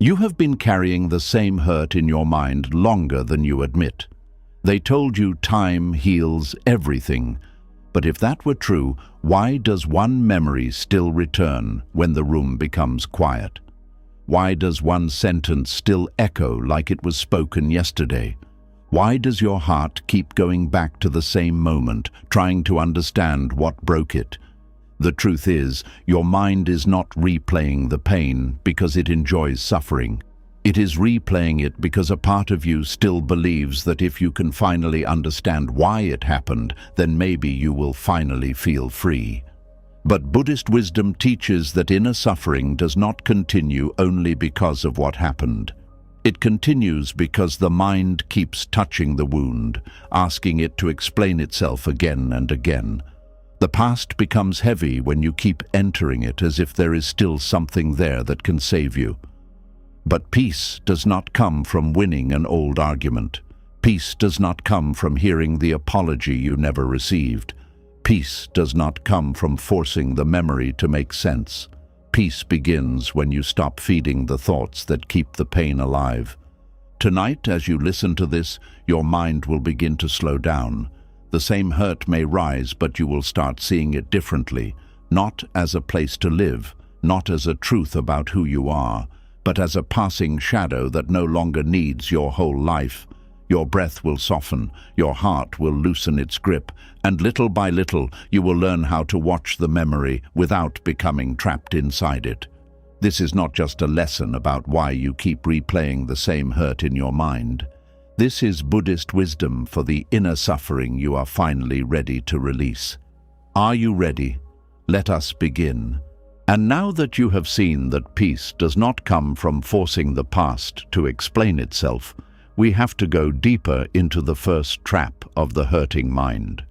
You have been carrying the same hurt in your mind longer than you admit. They told you time heals everything. But if that were true, why does one memory still return when the room becomes quiet? Why does one sentence still echo like it was spoken yesterday? Why does your heart keep going back to the same moment, trying to understand what broke it? The truth is, your mind is not replaying the pain because it enjoys suffering. It is replaying it because a part of you still believes that if you can finally understand why it happened, then maybe you will finally feel free. But Buddhist wisdom teaches that inner suffering does not continue only because of what happened. It continues because the mind keeps touching the wound, asking it to explain itself again and again. The past becomes heavy when you keep entering it as if there is still something there that can save you. But peace does not come from winning an old argument. Peace does not come from hearing the apology you never received. Peace does not come from forcing the memory to make sense. Peace begins when you stop feeding the thoughts that keep the pain alive. Tonight, as you listen to this, your mind will begin to slow down. The same hurt may rise, but you will start seeing it differently, not as a place to live, not as a truth about who you are, but as a passing shadow that no longer needs your whole life. Your breath will soften, your heart will loosen its grip, and little by little you will learn how to watch the memory without becoming trapped inside it. This is not just a lesson about why you keep replaying the same hurt in your mind. This is Buddhist wisdom for the inner suffering you are finally ready to release. Are you ready? Let us begin. And now that you have seen that peace does not come from forcing the past to explain itself, we have to go deeper into the first trap of the hurting mind.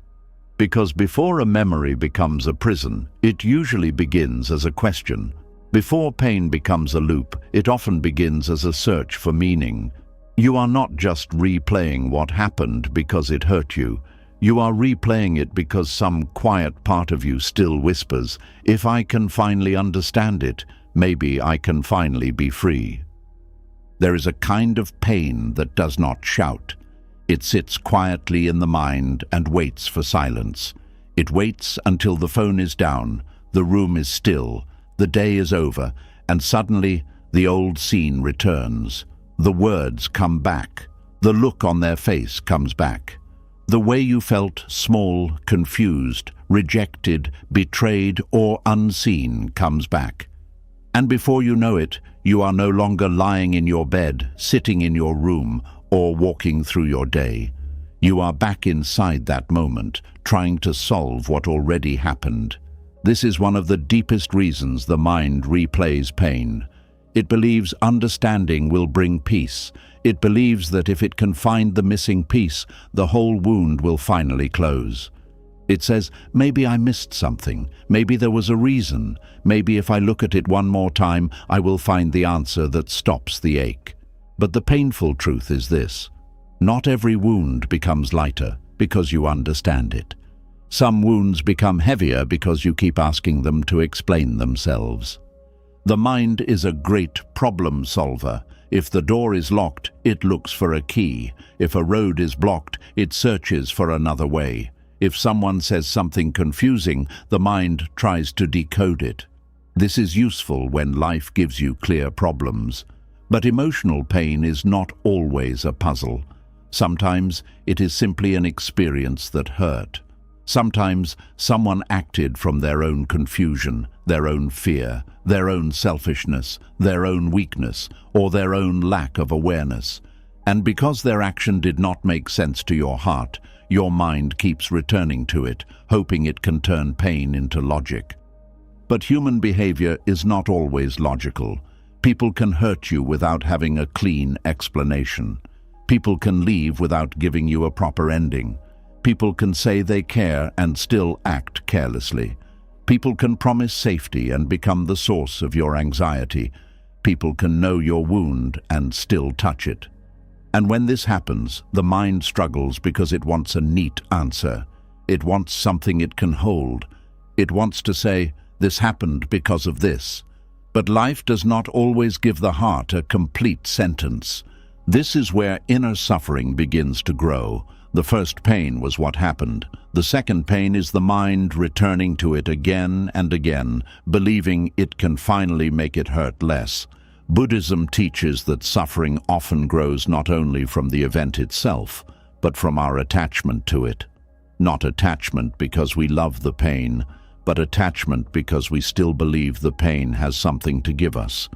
Because before a memory becomes a prison, it usually begins as a question. Before pain becomes a loop, it often begins as a search for meaning. You are not just replaying what happened because it hurt you. You are replaying it because some quiet part of you still whispers, "If I can finally understand it, maybe I can finally be free." There is a kind of pain that does not shout. It sits quietly in the mind and waits for silence. It waits until the phone is down, the room is still, the day is over, and suddenly the old scene returns. The words come back. The look on their face comes back. The way you felt small, confused, rejected, betrayed, or unseen comes back. And before you know it, you are no longer lying in your bed, sitting in your room, or walking through your day. You are back inside that moment, trying to solve what already happened. This is one of the deepest reasons the mind replays pain. It believes understanding will bring peace. It believes that if it can find the missing piece, the whole wound will finally close. It says, maybe I missed something, maybe there was a reason, maybe if I look at it one more time, I will find the answer that stops the ache. But the painful truth is this: not every wound becomes lighter because you understand it. Some wounds become heavier because you keep asking them to explain themselves. The mind is a great problem solver. If the door is locked, it looks for a key. If a road is blocked, it searches for another way. If someone says something confusing, the mind tries to decode it. This is useful when life gives you clear problems. But emotional pain is not always a puzzle. Sometimes it is simply an experience that hurt. Sometimes someone acted from their own confusion, their own fear, their own selfishness, their own weakness, or their own lack of awareness. And because their action did not make sense to your heart, your mind keeps returning to it, hoping it can turn pain into logic. But human behavior is not always logical. People can hurt you without having a clean explanation. People can leave without giving you a proper ending. People can say they care and still act carelessly. People can promise safety and become the source of your anxiety. People can know your wound and still touch it. And when this happens, the mind struggles because it wants a neat answer. It wants something it can hold. It wants to say, "This happened because of this." But life does not always give the heart a complete sentence. This is where inner suffering begins to grow. The first pain was what happened. The second pain is the mind returning to it again and again, believing it can finally make it hurt less. Buddhism teaches that suffering often grows not only from the event itself, but from our attachment to it. Not attachment because we love the pain, but attachment because we still believe the pain has something to give us.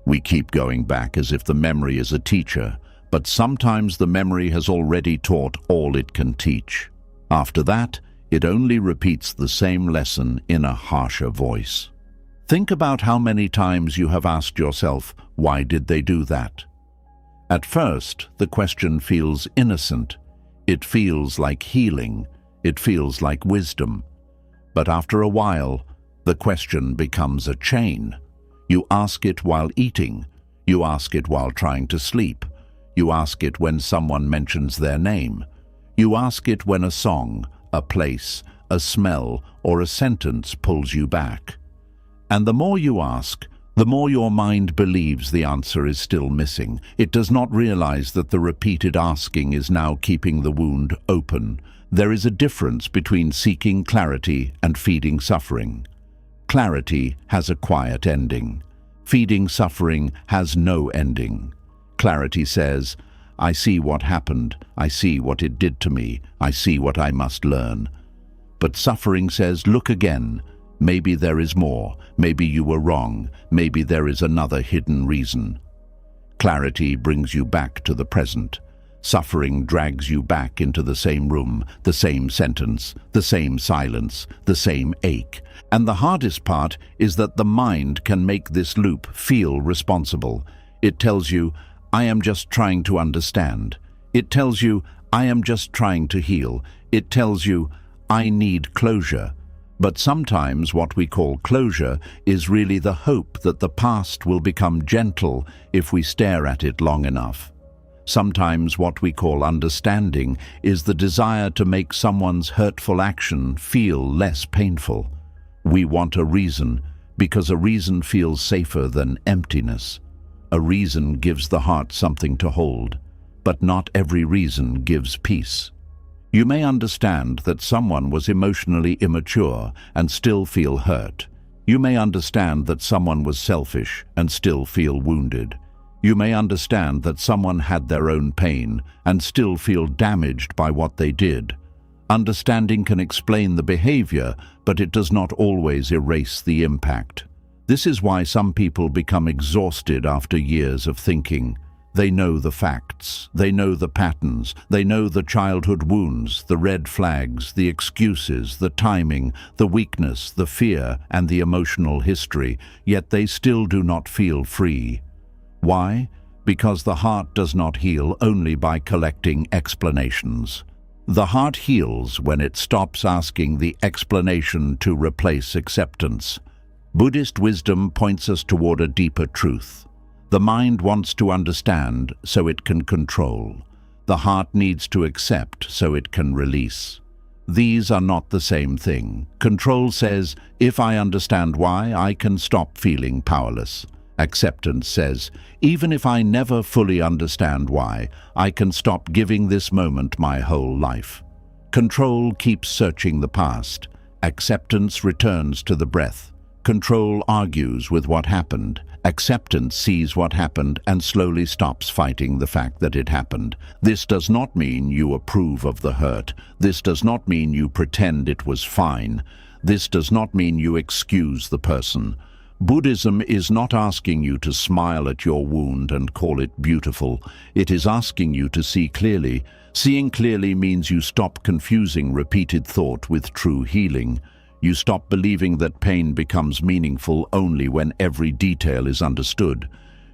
We keep going back as if the memory is a teacher, but sometimes the memory has already taught all it can teach. After that, it only repeats the same lesson in a harsher voice. Think about how many times you have asked yourself, why did they do that? At first, the question feels innocent. It feels like healing. It feels like wisdom. But after a while, the question becomes a chain. You ask it while eating. You ask it while trying to sleep. You ask it when someone mentions their name. You ask it when a song, a place, a smell, or a sentence pulls you back. And the more you ask, the more your mind believes the answer is still missing. It does not realize that the repeated asking is now keeping the wound open. There is a difference between seeking clarity and feeding suffering. Clarity has a quiet ending. Feeding suffering has no ending. Clarity says, I see what happened, I see what it did to me, I see what I must learn. But suffering says, look again. Maybe there is more, maybe you were wrong, maybe there is another hidden reason. Clarity brings you back to the present. Suffering drags you back into the same room, the same sentence, the same silence, the same ache. And the hardest part is that the mind can make this loop feel responsible. It tells you, I am just trying to understand. It tells you, I am just trying to heal. It tells you, I need closure. But sometimes what we call closure is really the hope that the past will become gentle if we stare at it long enough. Sometimes what we call understanding is the desire to make someone's hurtful action feel less painful. We want a reason, because a reason feels safer than emptiness. A reason gives the heart something to hold, but not every reason gives peace. You may understand that someone was emotionally immature and still feel hurt. You may understand that someone was selfish and still feel wounded. You may understand that someone had their own pain and still feel damaged by what they did. Understanding can explain the behavior, but it does not always erase the impact. This is why some people become exhausted after years of thinking. They know the facts, they know the patterns, they know the childhood wounds, the red flags, the excuses, the timing, the weakness, the fear, and the emotional history, yet they still do not feel free. Why? Because the heart does not heal only by collecting explanations. The heart heals when it stops asking the explanation to replace acceptance. Buddhist wisdom points us toward a deeper truth. The mind wants to understand so it can control. The heart needs to accept so it can release. These are not the same thing. Control says, if I understand why, I can stop feeling powerless. Acceptance says, even if I never fully understand why, I can stop giving this moment my whole life. Control keeps searching the past. Acceptance returns to the breath. Control argues with what happened. Acceptance sees what happened and slowly stops fighting the fact that it happened. This does not mean you approve of the hurt. This does not mean you pretend it was fine. This does not mean you excuse the person. Buddhism is not asking you to smile at your wound and call it beautiful. It is asking you to see clearly. Seeing clearly means you stop confusing repeated thought with true healing. You stop believing that pain becomes meaningful only when every detail is understood.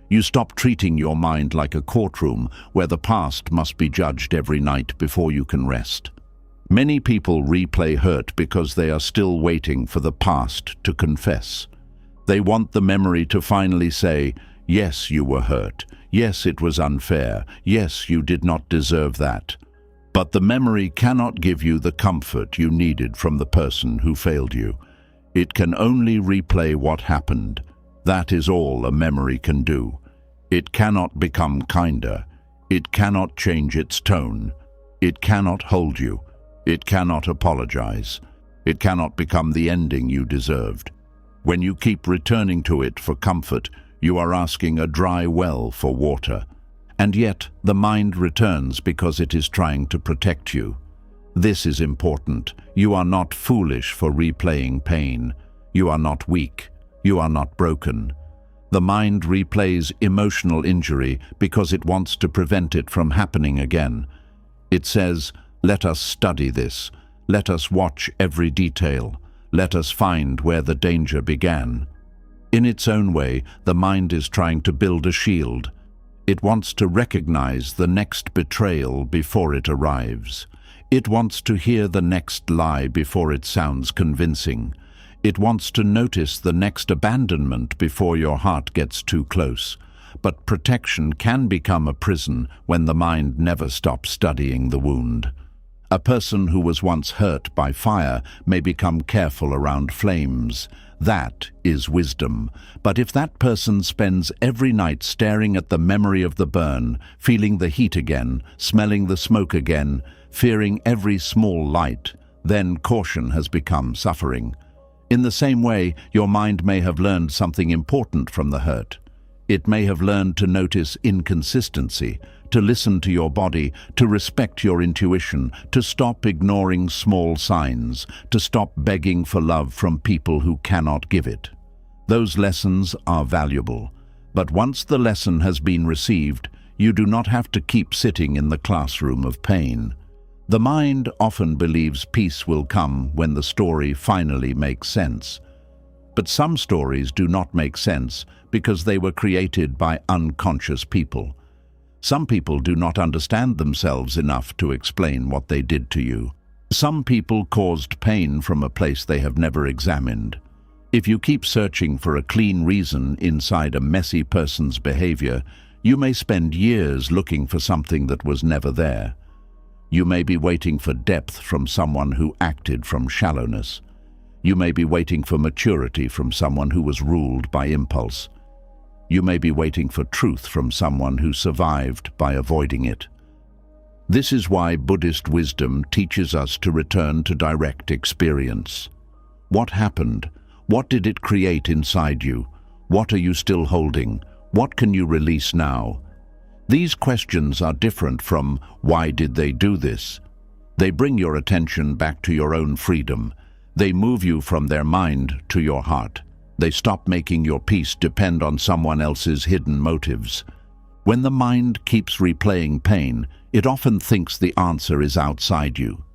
You stop treating your mind like a courtroom where the past must be judged every night before you can rest. Many people replay hurt because they are still waiting for the past to confess. They want the memory to finally say, yes, you were hurt. Yes, it was unfair. Yes, you did not deserve that. But the memory cannot give you the comfort you needed from the person who failed you. It can only replay what happened. That is all a memory can do. It cannot become kinder. It cannot change its tone. It cannot hold you. It cannot apologize. It cannot become the ending you deserved. When you keep returning to it for comfort, you are asking a dry well for water. And yet, the mind returns because it is trying to protect you. This is important. You are not foolish for replaying pain. You are not weak. You are not broken. The mind replays emotional injury because it wants to prevent it from happening again. It says, "Let us study this. Let us watch every detail. Let us find where the danger began." In its own way, the mind is trying to build a shield. It wants to recognize the next betrayal before it arrives. It wants to hear the next lie before it sounds convincing. It wants to notice the next abandonment before your heart gets too close. But protection can become a prison when the mind never stops studying the wound. A person who was once hurt by fire may become careful around flames. That is wisdom. But if that person spends every night staring at the memory of the burn, feeling the heat again, smelling the smoke again, fearing every small light, then caution has become suffering. In the same way, your mind may have learned something important from the hurt. It may have learned to notice inconsistency, to listen to your body, to respect your intuition, to stop ignoring small signs, to stop begging for love from people who cannot give it. Those lessons are valuable, but once the lesson has been received, you do not have to keep sitting in the classroom of pain. The mind often believes peace will come when the story finally makes sense. But some stories do not make sense because they were created by unconscious people. Some people do not understand themselves enough to explain what they did to you. Some people caused pain from a place they have never examined. If you keep searching for a clean reason inside a messy person's behavior, you may spend years looking for something that was never there. You may be waiting for depth from someone who acted from shallowness. You may be waiting for maturity from someone who was ruled by impulse. You may be waiting for truth from someone who survived by avoiding it. This is why Buddhist wisdom teaches us to return to direct experience. What happened? What did it create inside you? What are you still holding? What can you release now? These questions are different from "Why did they do this?" They bring your attention back to your own freedom. They move you from their mind to your heart. They stop making your peace depend on someone else's hidden motives. When the mind keeps replaying pain, it often thinks the answer is outside you.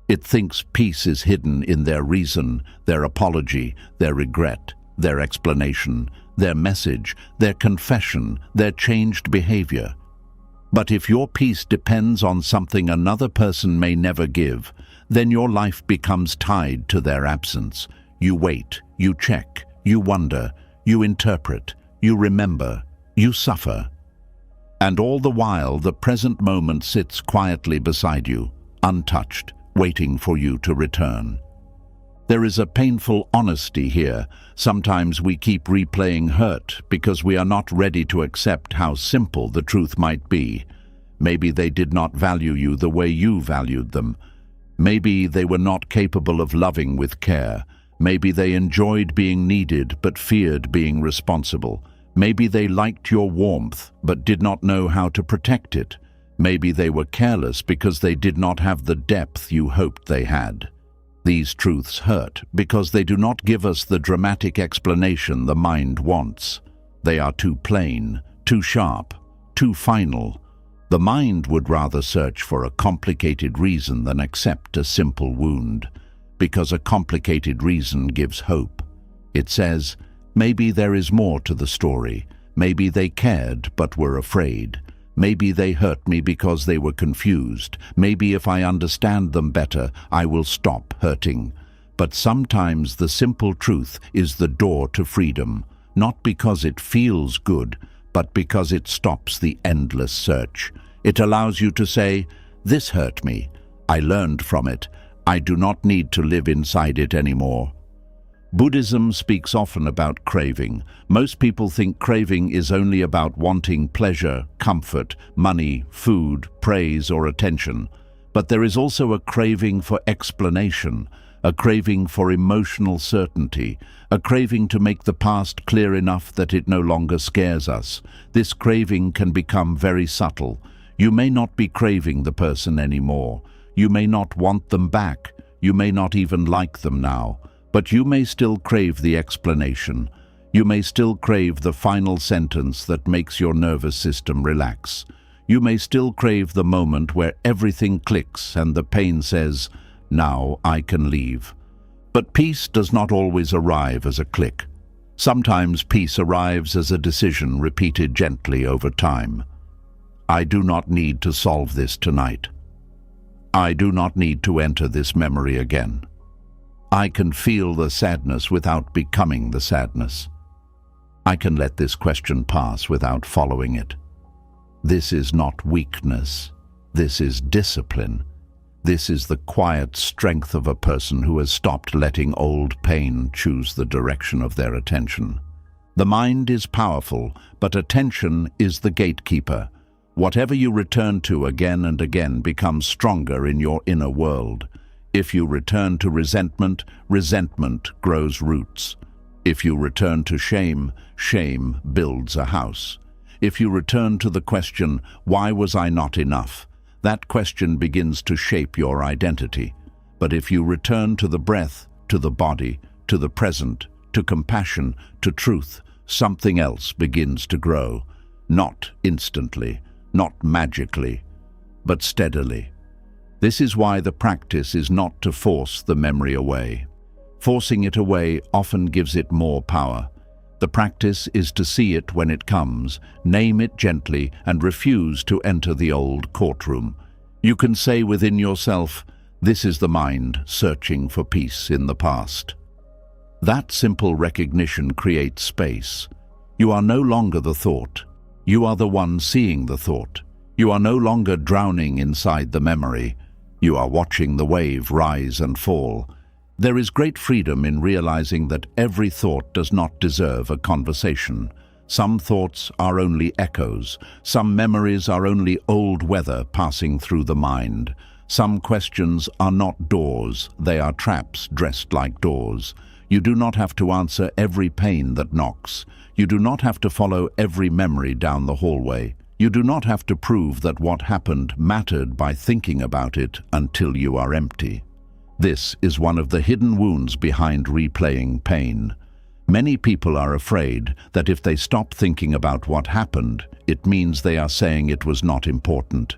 It thinks peace is hidden in their reason, their apology, their regret, their explanation, their message, their confession, their changed behavior. But if your peace depends on something another person may never give, then your life becomes tied to their absence. You wait, you check, you wonder, you interpret, you remember, you suffer. And all the while, the present moment sits quietly beside you, untouched, waiting for you to return. There is a painful honesty here. Sometimes we keep replaying hurt because we are not ready to accept how simple the truth might be. Maybe they did not value you the way you valued them. Maybe they were not capable of loving with care. Maybe they enjoyed being needed but feared being responsible. Maybe they liked your warmth but did not know how to protect it. Maybe they were careless because they did not have the depth you hoped they had. These truths hurt because they do not give us the dramatic explanation the mind wants. They are too plain, too sharp, too final. The mind would rather search for a complicated reason than accept a simple wound, because a complicated reason gives hope. It says, maybe there is more to the story. Maybe they cared but were afraid. Maybe they hurt me because they were confused. Maybe if I understand them better, I will stop hurting. But sometimes the simple truth is the door to freedom, not because it feels good, but because it stops the endless search. It allows you to say, "This hurt me. I learned from it. I do not need to live inside it anymore." Buddhism speaks often about craving. Most people think craving is only about wanting pleasure, comfort, money, food, praise, or attention. But there is also a craving for explanation, a craving for emotional certainty, a craving to make the past clear enough that it no longer scares us. This craving can become very subtle. You may not be craving the person anymore. You may not want them back. You may not even like them now. But you may still crave the explanation. You may still crave the final sentence that makes your nervous system relax. You may still crave the moment where everything clicks and the pain says, "Now I can leave." But peace does not always arrive as a click. Sometimes peace arrives as a decision repeated gently over time. I do not need to solve this tonight. I do not need to enter this memory again. I can feel the sadness without becoming the sadness. I can let this question pass without following it. This is not weakness. This is discipline. This is the quiet strength of a person who has stopped letting old pain choose the direction of their attention. The mind is powerful, but attention is the gatekeeper. Whatever you return to again and again becomes stronger in your inner world. If you return to resentment, resentment grows roots. If you return to shame, shame builds a house. If you return to the question, why was I not enough? That question begins to shape your identity. But if you return to the breath, to the body, to the present, to compassion, to truth, something else begins to grow. Not instantly, not magically, but steadily. This is why the practice is not to force the memory away. Forcing it away often gives it more power. The practice is to see it when it comes, name it gently, and refuse to enter the old courtroom. You can say within yourself, "This is the mind searching for peace in the past." That simple recognition creates space. You are no longer the thought. You are the one seeing the thought. You are no longer drowning inside the memory. You are watching the wave rise and fall. There is great freedom in realizing that every thought does not deserve a conversation. Some thoughts are only echoes. Some memories are only old weather passing through the mind. Some questions are not doors, they are traps dressed like doors. You do not have to answer every pain that knocks. You do not have to follow every memory down the hallway. You do not have to prove that what happened mattered by thinking about it until you are empty. This is one of the hidden wounds behind replaying pain. Many people are afraid that if they stop thinking about what happened, it means they are saying it was not important.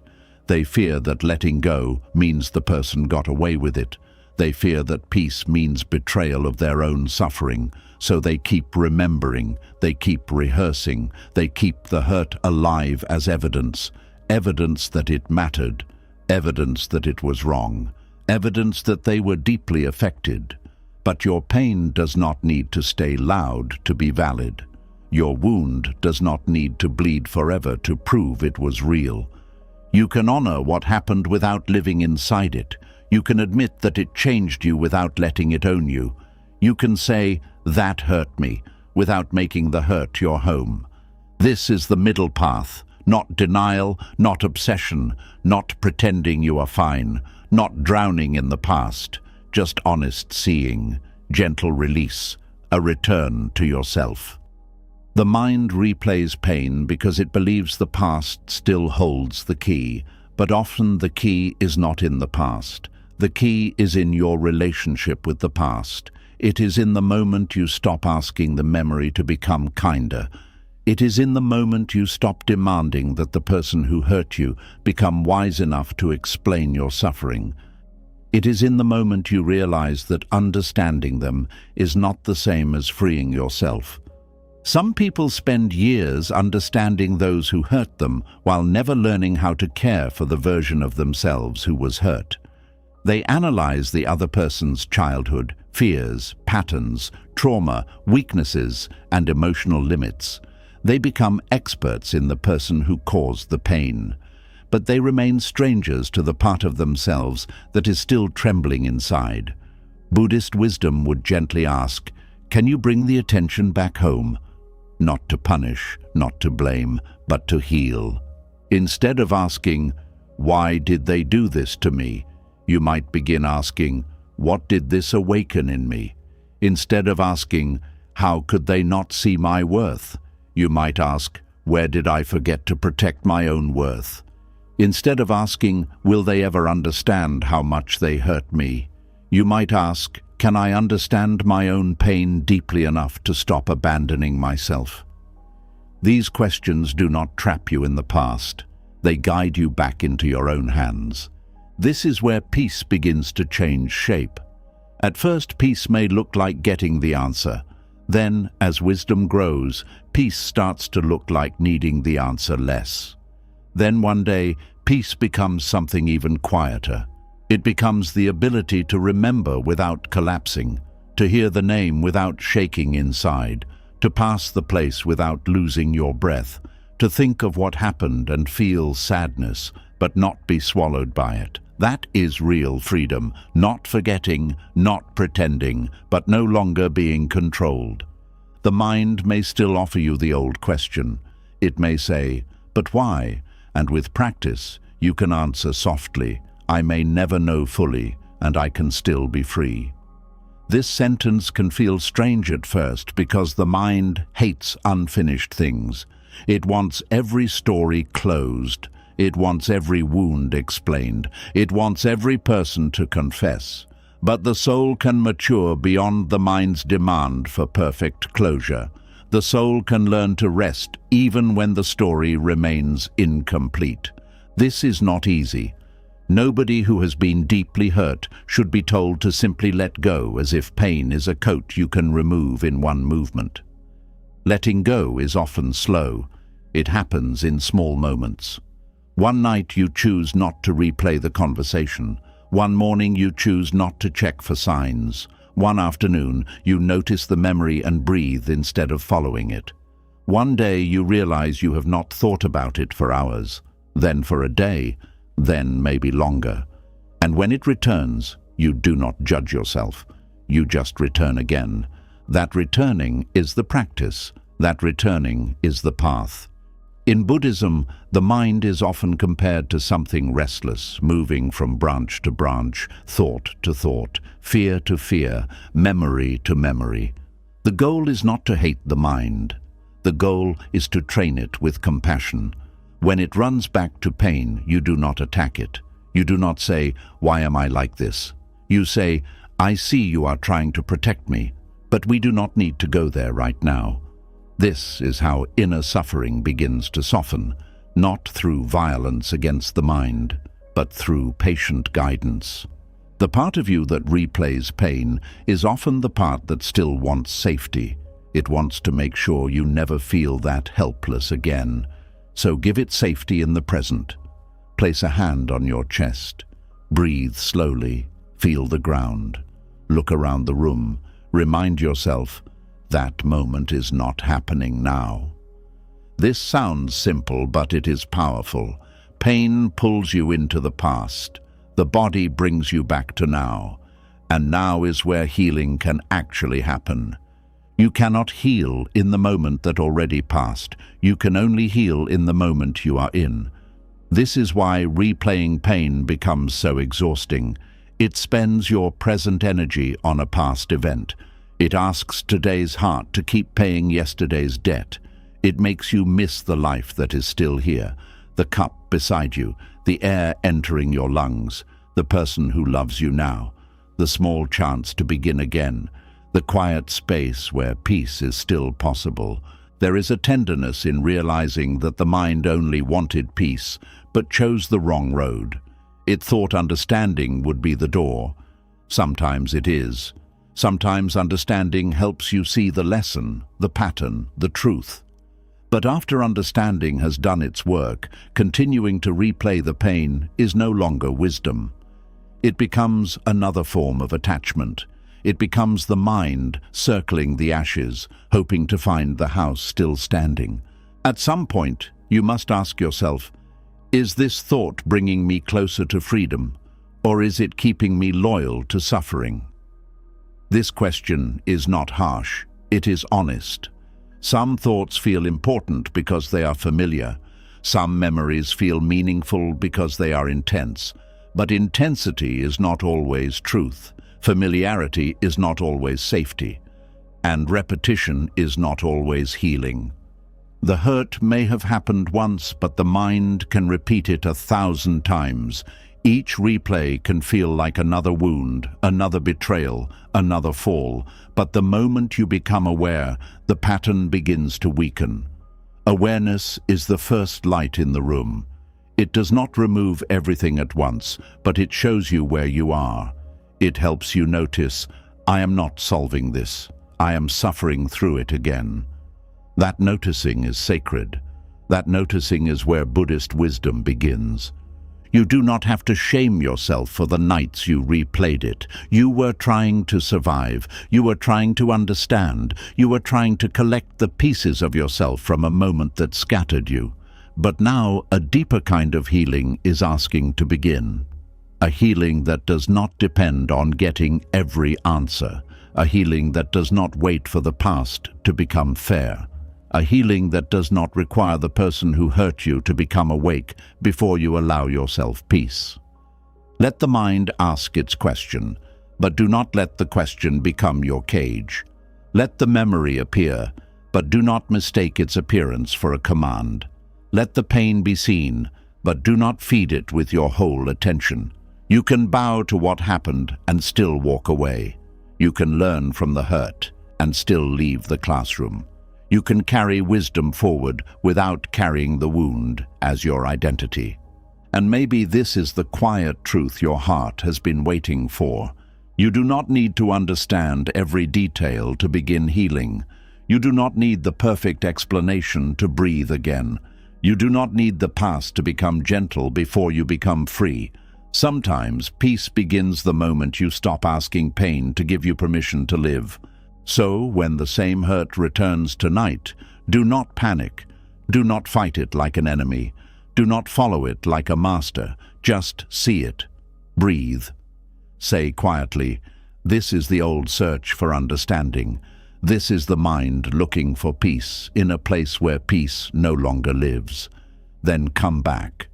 They fear that letting go means the person got away with it. They fear that peace means betrayal of their own suffering. So they keep remembering, they keep rehearsing, they keep the hurt alive as evidence. Evidence that it mattered, evidence that it was wrong, evidence that they were deeply affected. But your pain does not need to stay loud to be valid. Your wound does not need to bleed forever to prove it was real. You can honor what happened without living inside it. You can admit that it changed you without letting it own you. You can say, "That hurt me," without making the hurt your home. This is the middle path, not denial, not obsession, not pretending you are fine, not drowning in the past, just honest seeing, gentle release, a return to yourself. The mind replays pain because it believes the past still holds the key, but often the key is not in the past. The key is in your relationship with the past. It is in the moment you stop asking the memory to become kinder. It is in the moment you stop demanding that the person who hurt you become wise enough to explain your suffering. It is in the moment you realize that understanding them is not the same as freeing yourself. Some people spend years understanding those who hurt them while never learning how to care for the version of themselves who was hurt. They analyze the other person's childhood, fears, patterns, trauma, weaknesses, and emotional limits. They become experts in the person who caused the pain. But they remain strangers to the part of themselves that is still trembling inside. Buddhist wisdom would gently ask, Can you bring the attention back home? Not to punish, not to blame, but to heal. Instead of asking, "Why did they do this to me?" you might begin asking, "What did this awaken in me?" Instead of asking, "How could they not see my worth?" you might ask, "Where did I forget to protect my own worth?" Instead of asking, "Will they ever understand how much they hurt me?" you might ask, "Can I understand my own pain deeply enough to stop abandoning myself?" These questions do not trap you in the past. They guide you back into your own hands. This is where peace begins to change shape. At first, peace may look like getting the answer. Then, as wisdom grows, peace starts to look like needing the answer less. Then one day, peace becomes something even quieter. It becomes the ability to remember without collapsing, to hear the name without shaking inside, to pass the place without losing your breath, to think of what happened and feel sadness, but not be swallowed by it. That is real freedom, not forgetting, not pretending, but no longer being controlled. The mind may still offer you the old question. It may say, "But why?" And with practice, you can answer softly, "I may never know fully, and I can still be free." This sentence can feel strange at first because the mind hates unfinished things. It wants every story closed. It wants every wound explained. It wants every person to confess. But the soul can mature beyond the mind's demand for perfect closure. The soul can learn to rest even when the story remains incomplete. This is not easy. Nobody who has been deeply hurt should be told to simply let go as if pain is a coat you can remove in one movement. Letting go is often slow. It happens in small moments. One night you choose not to replay the conversation. One morning you choose not to check for signs. One afternoon you notice the memory and breathe instead of following it. One day you realize you have not thought about it for hours, then for a day, then maybe longer. And when it returns, you do not judge yourself. You just return again. That returning is the practice. That returning is the path. In Buddhism, the mind is often compared to something restless, moving from branch to branch, thought to thought, fear to fear, memory to memory. The goal is not to hate the mind. The goal is to train it with compassion. When it runs back to pain, you do not attack it. You do not say, "Why am I like this?" You say, "I see you are trying to protect me, but we do not need to go there right now." This is how inner suffering begins to soften, not through violence against the mind, but through patient guidance. The part of you that replays pain is often the part that still wants safety. It wants to make sure you never feel that helpless again. So give it safety in the present. Place a hand on your chest. Breathe slowly. Feel the ground. Look around the room. Remind yourself, that moment is not happening now. This sounds simple, but it is powerful. Pain pulls you into the past. The body brings you back to now. And now is where healing can actually happen. You cannot heal in the moment that already passed. You can only heal in the moment you are in. This is why replaying pain becomes so exhausting. It spends your present energy on a past event. It asks today's heart to keep paying yesterday's debt. It makes you miss the life that is still here, the cup beside you, the air entering your lungs, the person who loves you now, the small chance to begin again, the quiet space where peace is still possible. There is a tenderness in realizing that the mind only wanted peace, but chose the wrong road. It thought understanding would be the door. Sometimes it is. Sometimes understanding helps you see the lesson, the pattern, the truth. But after understanding has done its work, continuing to replay the pain is no longer wisdom. It becomes another form of attachment. It becomes the mind circling the ashes, hoping to find the house still standing. At some point, you must ask yourself, is this thought bringing me closer to freedom, or is it keeping me loyal to suffering? This question is not harsh, it is honest. Some thoughts feel important because they are familiar. Some memories feel meaningful because they are intense. But intensity is not always truth. Familiarity is not always safety. And repetition is not always healing. The hurt may have happened once, but the mind can repeat it 1,000 times. Each replay can feel like another wound, another betrayal, another fall. But the moment you become aware, the pattern begins to weaken. Awareness is the first light in the room. It does not remove everything at once, but it shows you where you are. It helps you notice, I am not solving this. I am suffering through it again. That noticing is sacred. That noticing is where Buddhist wisdom begins. You do not have to shame yourself for the nights you replayed it. You were trying to survive. You were trying to understand. You were trying to collect the pieces of yourself from a moment that scattered you. But now a deeper kind of healing is asking to begin. A healing that does not depend on getting every answer. A healing that does not wait for the past to become fair. A healing that does not require the person who hurt you to become awake before you allow yourself peace. Let the mind ask its question, but do not let the question become your cage. Let the memory appear, but do not mistake its appearance for a command. Let the pain be seen, but do not feed it with your whole attention. You can bow to what happened and still walk away. You can learn from the hurt and still leave the classroom. You can carry wisdom forward without carrying the wound as your identity. And maybe this is the quiet truth your heart has been waiting for. You do not need to understand every detail to begin healing. You do not need the perfect explanation to breathe again. You do not need the past to become gentle before you become free. Sometimes peace begins the moment you stop asking pain to give you permission to live. So, when the same hurt returns tonight, do not panic. Do not fight it like an enemy. Do not follow it like a master. Just see it. Breathe. Say quietly, this is the old search for understanding. This is the mind looking for peace in a place where peace no longer lives. Then come back.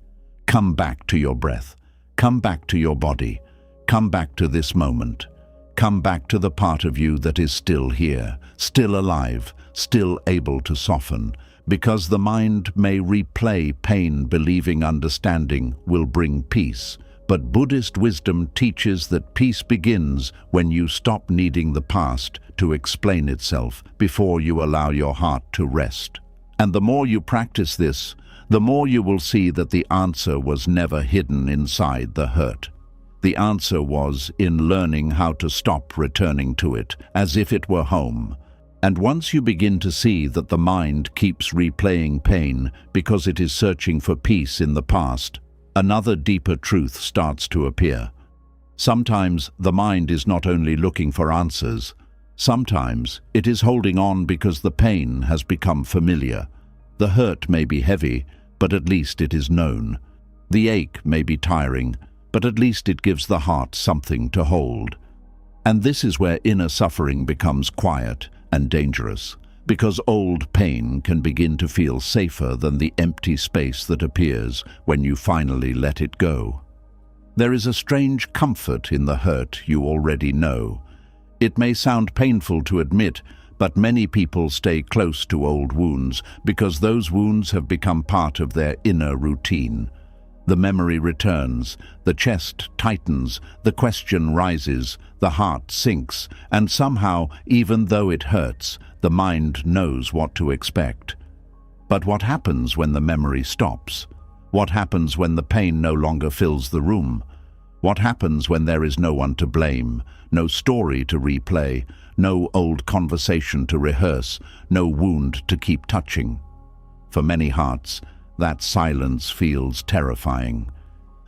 Come back to your breath. Come back to your body. Come back to this moment. Come back to the part of you that is still here, still alive, still able to soften, because the mind may replay pain believing understanding will bring peace. But Buddhist wisdom teaches that peace begins when you stop needing the past to explain itself before you allow your heart to rest. And the more you practice this, the more you will see that the answer was never hidden inside the hurt. The answer was in learning how to stop returning to it as if it were home. And once you begin to see that the mind keeps replaying pain because it is searching for peace in the past, another deeper truth starts to appear. Sometimes the mind is not only looking for answers, sometimes it is holding on because the pain has become familiar. The hurt may be heavy, but at least it is known. The ache may be tiring, but at least it gives the heart something to hold. And this is where inner suffering becomes quiet and dangerous, because old pain can begin to feel safer than the empty space that appears when you finally let it go. There is a strange comfort in the hurt you already know. It may sound painful to admit, but many people stay close to old wounds because those wounds have become part of their inner routine. The memory returns, the chest tightens, the question rises, the heart sinks, and somehow, even though it hurts, the mind knows what to expect. But what happens when the memory stops? What happens when the pain no longer fills the room? What happens when there is no one to blame, no story to replay, no old conversation to rehearse, no wound to keep touching? For many hearts, that silence feels terrifying.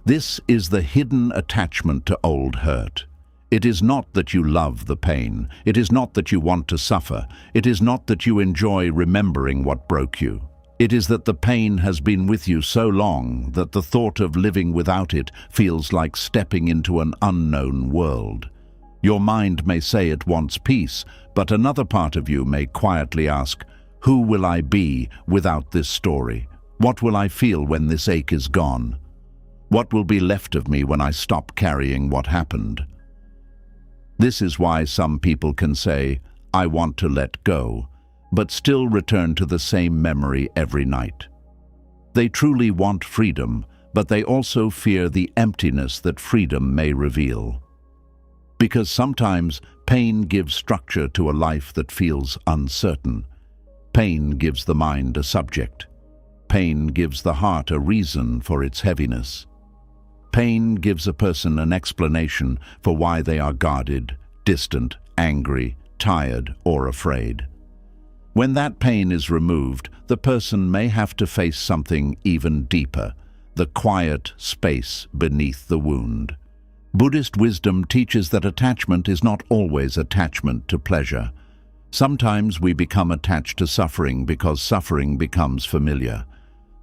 This is the hidden attachment to old hurt. It is not that you love the pain. It is not that you want to suffer. It is not that you enjoy remembering what broke you. It is that the pain has been with you so long that the thought of living without it feels like stepping into an unknown world. Your mind may say it wants peace, but another part of you may quietly ask, who will I be without this story? What will I feel when this ache is gone? What will be left of me when I stop carrying what happened? This is why some people can say, I want to let go, but still return to the same memory every night. They truly want freedom, but they also fear the emptiness that freedom may reveal. Because sometimes pain gives structure to a life that feels uncertain. Pain gives the mind a subject. Pain gives the heart a reason for its heaviness. Pain gives a person an explanation for why they are guarded, distant, angry, tired, or afraid. When that pain is removed, the person may have to face something even deeper, the quiet space beneath the wound. Buddhist wisdom teaches that attachment is not always attachment to pleasure. Sometimes we become attached to suffering because suffering becomes familiar.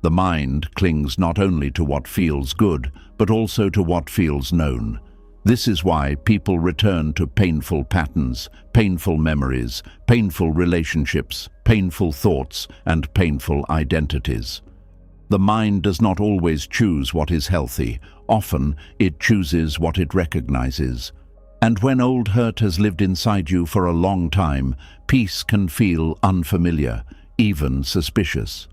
The mind clings not only to what feels good, but also to what feels known. This is why people return to painful patterns, painful memories, painful relationships, painful thoughts, and painful identities. The mind does not always choose what is healthy. Often, it chooses what it recognizes. And when old hurt has lived inside you for a long time, peace can feel unfamiliar, even suspicious.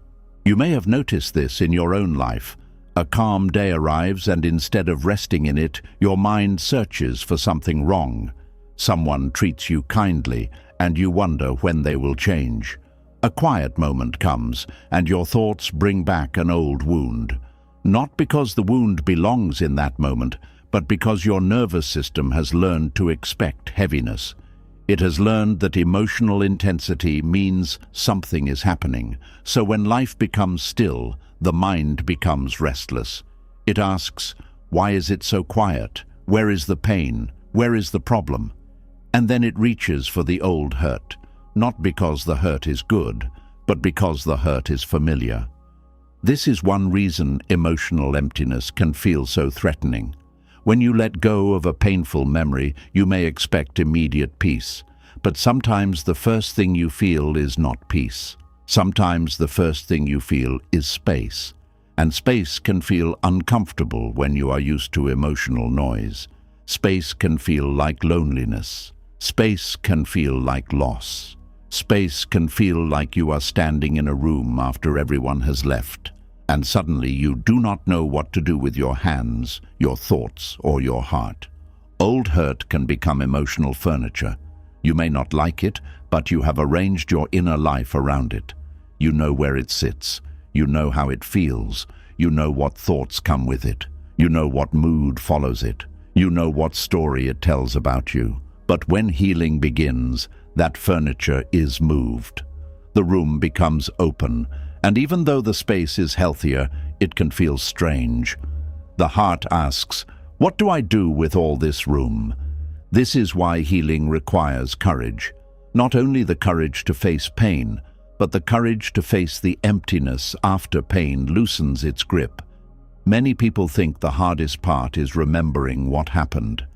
You may have noticed this in your own life. A calm day arrives, and instead of resting in it, your mind searches for something wrong. Someone treats you kindly, and you wonder when they will change. A quiet moment comes, and your thoughts bring back an old wound. Not because the wound belongs in that moment, but because your nervous system has learned to expect heaviness. It has learned that emotional intensity means something is happening. So when life becomes still, the mind becomes restless. It asks, why is it so quiet? Where is the pain? Where is the problem? And then it reaches for the old hurt, not because the hurt is good, but because the hurt is familiar. This is one reason emotional emptiness can feel so threatening. When you let go of a painful memory, you may expect immediate peace. But sometimes the first thing you feel is not peace. Sometimes the first thing you feel is space. And space can feel uncomfortable when you are used to emotional noise. Space can feel like loneliness. Space can feel like loss. Space can feel like you are standing in a room after everyone has left, and suddenly you do not know what to do with your hands, your thoughts, or your heart. Old hurt can become emotional furniture. You may not like it, but you have arranged your inner life around it. You know where it sits. You know how it feels. You know what thoughts come with it. You know what mood follows it. You know what story it tells about you. But when healing begins, that furniture is moved. The room becomes open, and even though the space is healthier, it can feel strange. The heart asks, what do I do with all this room? This is why healing requires courage. Not only the courage to face pain, but the courage to face the emptiness after pain loosens its grip. Many people think the hardest part is remembering what happened.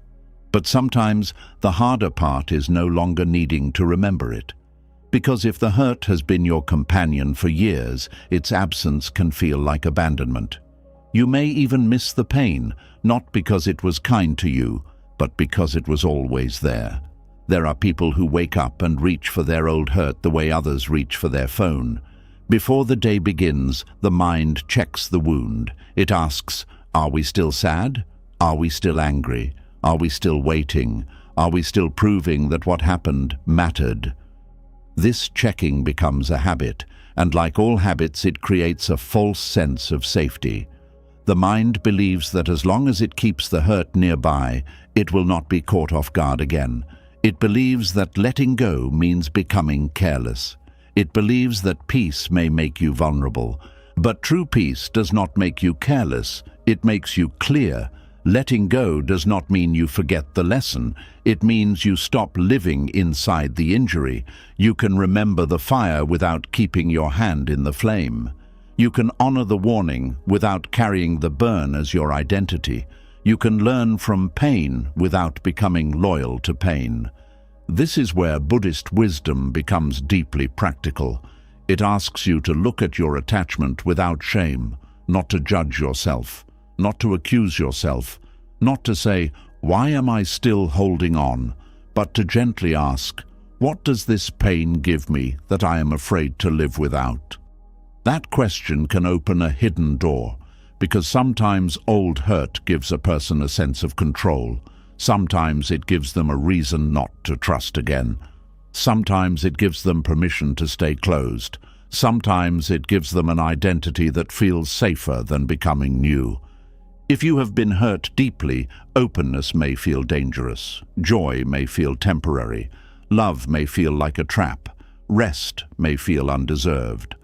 But sometimes the harder part is no longer needing to remember it. Because if the hurt has been your companion for years, its absence can feel like abandonment. You may even miss the pain, not because it was kind to you, but because it was always there. There are people who wake up and reach for their old hurt the way others reach for their phone. Before the day begins, the mind checks the wound. It asks, are we still sad? Are we still angry? Are we still waiting? Are we still proving that what happened mattered? This checking becomes a habit, and like all habits, it creates a false sense of safety. The mind believes that as long as it keeps the hurt nearby, it will not be caught off guard again. It believes that letting go means becoming careless. It believes that peace may make you vulnerable. But true peace does not make you careless, it makes you clear. Letting go does not mean you forget the lesson. It means you stop living inside the injury. You can remember the fire without keeping your hand in the flame. You can honor the warning without carrying the burn as your identity. You can learn from pain without becoming loyal to pain. This is where Buddhist wisdom becomes deeply practical. It asks you to look at your attachment without shame, not to judge yourself, not to accuse yourself, not to say, "Why am I still holding on?" but to gently ask, "What does this pain give me that I am afraid to live without?" That question can open a hidden door, because sometimes old hurt gives a person a sense of control. Sometimes it gives them a reason not to trust again. Sometimes it gives them permission to stay closed. Sometimes it gives them an identity that feels safer than becoming new. If you have been hurt deeply, openness may feel dangerous. Joy may feel temporary. Love may feel like a trap. Rest may feel undeserved.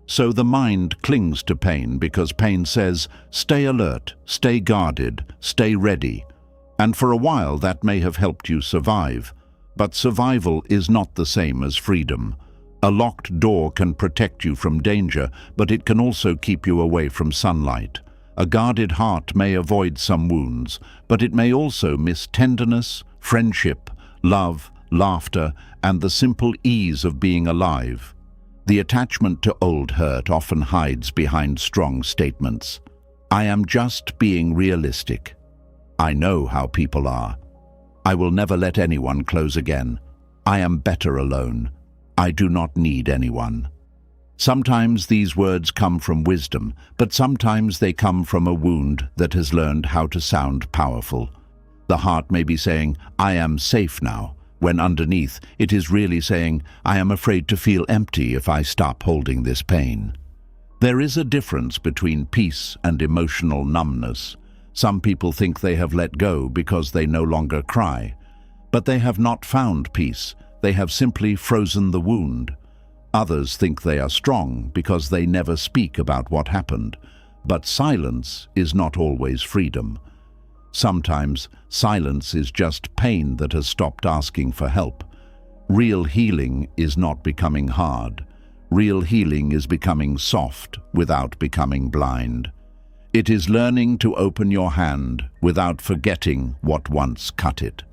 So the mind clings to pain because pain says, stay alert, stay guarded, stay ready. And for a while that may have helped you survive. But survival is not the same as freedom. A locked door can protect you from danger, but it can also keep you away from sunlight. A guarded heart may avoid some wounds, but it may also miss tenderness, friendship, love, laughter, and the simple ease of being alive. The attachment to old hurt often hides behind strong statements. I am just being realistic. I know how people are. I will never let anyone close again. I am better alone. I do not need anyone. Sometimes these words come from wisdom, but sometimes they come from a wound that has learned how to sound powerful. The heart may be saying, I am safe now, when underneath it is really saying, I am afraid to feel empty if I stop holding this pain. There is a difference between peace and emotional numbness. Some people think they have let go because they no longer cry. But they have not found peace. They have simply frozen the wound. Others think they are strong because they never speak about what happened. But silence is not always freedom. Sometimes silence is just pain that has stopped asking for help. Real healing is not becoming hard. Real healing is becoming soft without becoming blind. It is learning to open your hand without forgetting what once cut it.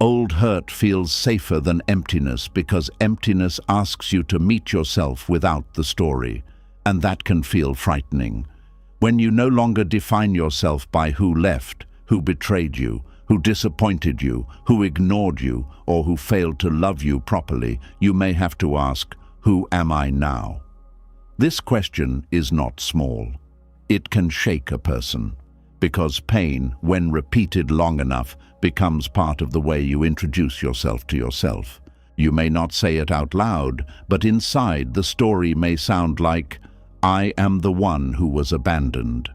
Old hurt feels safer than emptiness because emptiness asks you to meet yourself without the story, and that can feel frightening. When you no longer define yourself by who left, who betrayed you, who disappointed you, who ignored you, or who failed to love you properly, you may have to ask, who am I now? This question is not small. It can shake a person, because pain, when repeated long enough, becomes part of the way you introduce yourself to yourself. You may not say it out loud, but inside the story may sound like, I am the one who was abandoned.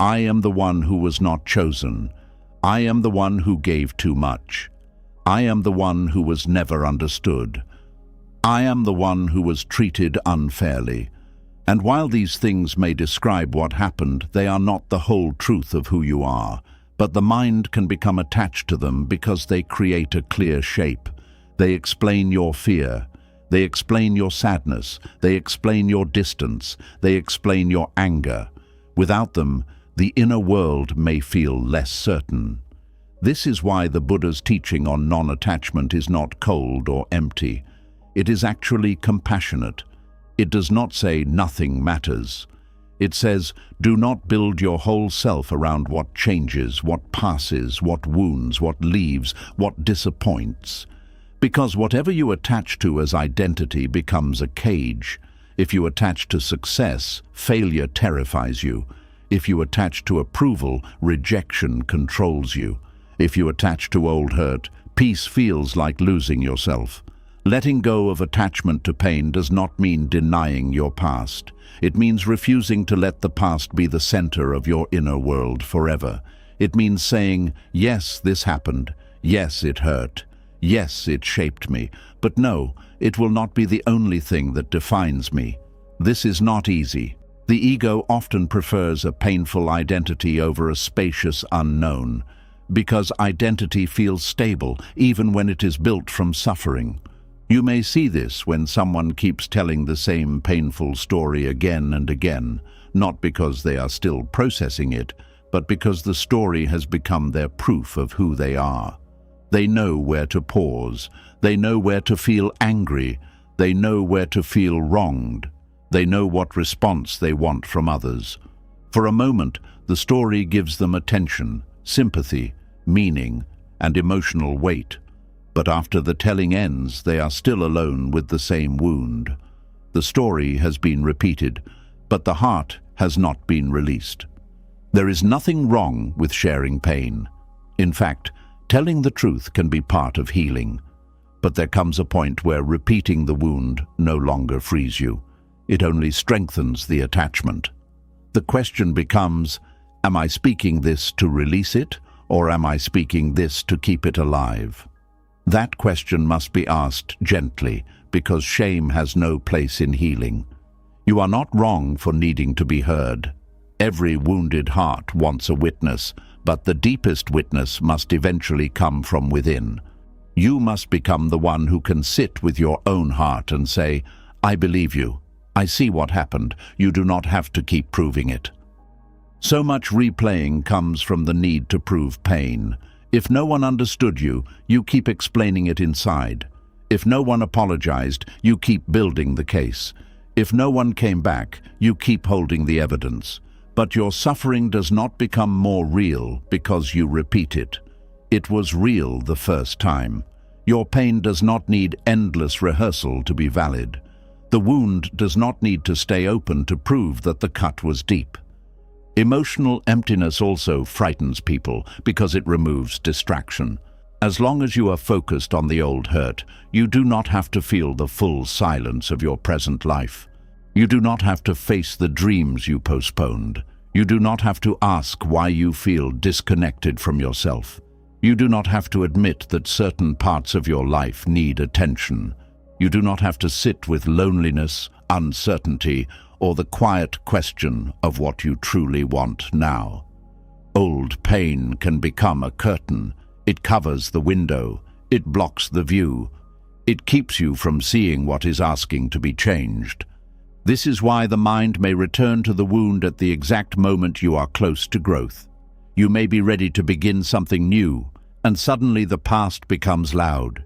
I am the one who was not chosen. I am the one who gave too much. I am the one who was never understood. I am the one who was treated unfairly. And while these things may describe what happened, they are not the whole truth of who you are. But the mind can become attached to them because they create a clear shape. They explain your fear. They explain your sadness. They explain your distance. They explain your anger. Without them, the inner world may feel less certain. This is why the Buddha's teaching on non-attachment is not cold or empty. It is actually compassionate. It does not say nothing matters. It says, do not build your whole self around what changes, what passes, what wounds, what leaves, what disappoints. Because whatever you attach to as identity becomes a cage. If you attach to success, failure terrifies you. If you attach to approval, rejection controls you. If you attach to old hurt, peace feels like losing yourself. Letting go of attachment to pain does not mean denying your past. It means refusing to let the past be the center of your inner world forever. It means saying, yes, this happened. Yes, it hurt. Yes, it shaped me. But no, it will not be the only thing that defines me. This is not easy. The ego often prefers a painful identity over a spacious unknown, because identity feels stable even when it is built from suffering. You may see this when someone keeps telling the same painful story again and again, not because they are still processing it, but because the story has become their proof of who they are. They know where to pause. They know where to feel angry. They know where to feel wronged. They know what response they want from others. For a moment, the story gives them attention, sympathy, meaning, and emotional weight. But after the telling ends, they are still alone with the same wound. The story has been repeated, but the heart has not been released. There is nothing wrong with sharing pain. In fact, telling the truth can be part of healing. But there comes a point where repeating the wound no longer frees you. It only strengthens the attachment. The question becomes, am I speaking this to release it, or am I speaking this to keep it alive? That question must be asked gently, because shame has no place in healing. You are not wrong for needing to be heard. Every wounded heart wants a witness, but the deepest witness must eventually come from within. You must become the one who can sit with your own heart and say, I believe you. I see what happened. You do not have to keep proving it. So much replaying comes from the need to prove pain. If no one understood you, you keep explaining it inside. If no one apologized, you keep building the case. If no one came back, you keep holding the evidence. But your suffering does not become more real because you repeat it. It was real the first time. Your pain does not need endless rehearsal to be valid. The wound does not need to stay open to prove that the cut was deep. Emotional emptiness also frightens people because it removes distraction. As long as you are focused on the old hurt, you do not have to feel the full silence of your present life. You do not have to face the dreams you postponed. You do not have to ask why you feel disconnected from yourself. You do not have to admit that certain parts of your life need attention. You do not have to sit with loneliness, uncertainty, or the quiet question of what you truly want now. Old pain can become a curtain. It covers the window. It blocks the view. It keeps you from seeing what is asking to be changed. This is why the mind may return to the wound at the exact moment you are close to growth. You may be ready to begin something new, and suddenly the past becomes loud.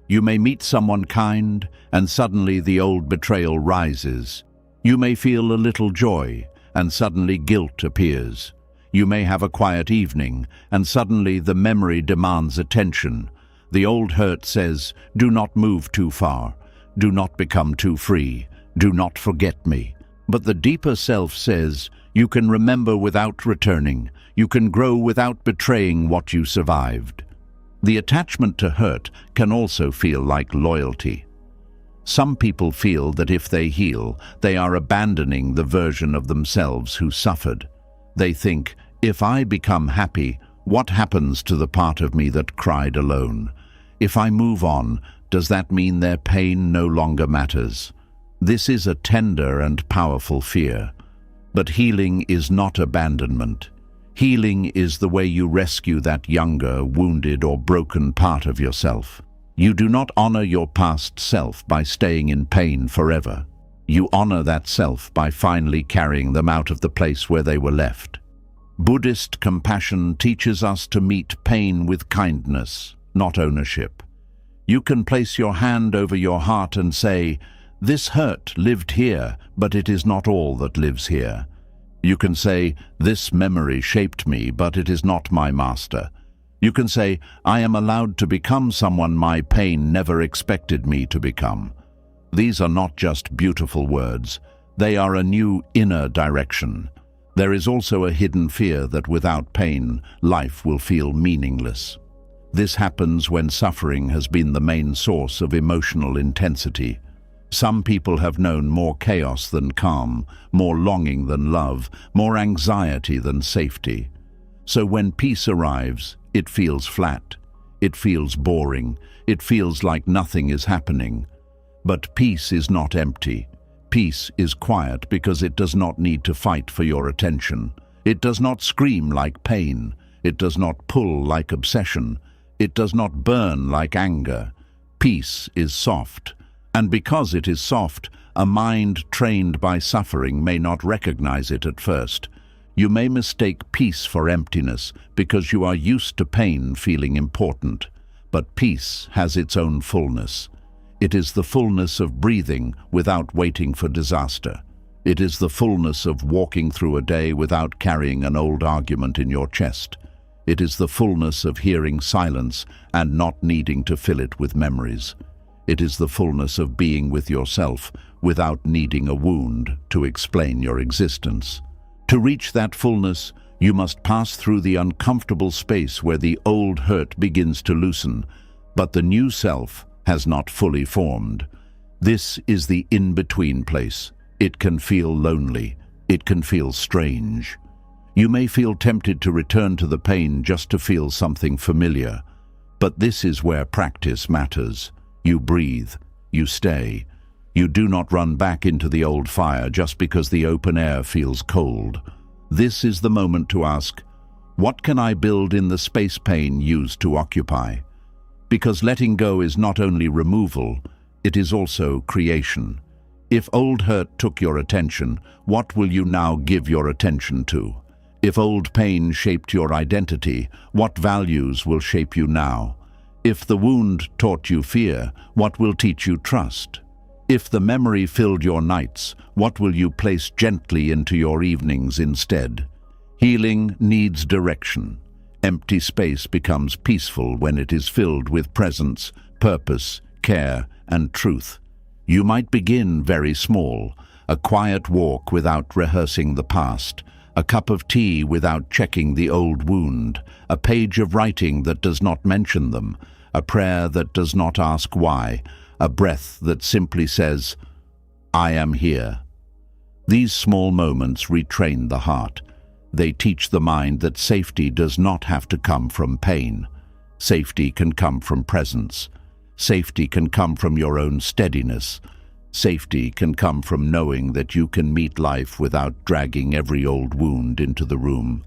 You may meet someone kind, and suddenly the old betrayal rises. You may feel a little joy, and suddenly guilt appears. You may have a quiet evening, and suddenly the memory demands attention. The old hurt says, do not move too far. Do not become too free. Do not forget me. But the deeper self says, you can remember without returning. You can grow without betraying what you survived. The attachment to hurt can also feel like loyalty. Some people feel that if they heal, they are abandoning the version of themselves who suffered. They think, if I become happy, what happens to the part of me that cried alone? If I move on, does that mean their pain no longer matters? This is a tender and powerful fear. But healing is not abandonment. Healing is the way you rescue that younger, wounded, or broken part of yourself. You do not honor your past self by staying in pain forever. You honor that self by finally carrying them out of the place where they were left. Buddhist compassion teaches us to meet pain with kindness, not ownership. You can place your hand over your heart and say, this hurt lived here, but it is not all that lives here. You can say, this memory shaped me, but it is not my master. You can say, I am allowed to become someone my pain never expected me to become. These are not just beautiful words. They are a new inner direction. There is also a hidden fear that without pain, life will feel meaningless. This happens when suffering has been the main source of emotional intensity. Some people have known more chaos than calm, more longing than love, more anxiety than safety. So when peace arrives, it feels flat. It feels boring. It feels like nothing is happening. But peace is not empty. Peace is quiet because it does not need to fight for your attention. It does not scream like pain. It does not pull like obsession. It does not burn like anger. Peace is soft. And because it is soft, a mind trained by suffering may not recognize it at first. You may mistake peace for emptiness because you are used to pain feeling important. But peace has its own fullness. It is the fullness of breathing without waiting for disaster. It is the fullness of walking through a day without carrying an old argument in your chest. It is the fullness of hearing silence and not needing to fill it with memories. It is the fullness of being with yourself without needing a wound to explain your existence. To reach that fullness, you must pass through the uncomfortable space where the old hurt begins to loosen, but the new self has not fully formed. This is the in-between place. It can feel lonely. It can feel strange. You may feel tempted to return to the pain just to feel something familiar, but this is where practice matters. You breathe. You stay. You do not run back into the old fire just because the open air feels cold. This is the moment to ask, what can I build in the space pain used to occupy? Because letting go is not only removal, it is also creation. If old hurt took your attention, what will you now give your attention to? If old pain shaped your identity, what values will shape you now? If the wound taught you fear, what will teach you trust? If the memory filled your nights, what will you place gently into your evenings instead? Healing needs direction. Empty space becomes peaceful when it is filled with presence, purpose, care, and truth. You might begin very small, a quiet walk without rehearsing the past, a cup of tea without checking the old wound, a page of writing that does not mention them, a prayer that does not ask why, a breath that simply says, I am here. These small moments retrain the heart. They teach the mind that safety does not have to come from pain. Safety can come from presence. Safety can come from your own steadiness. Safety can come from knowing that you can meet life without dragging every old wound into the room.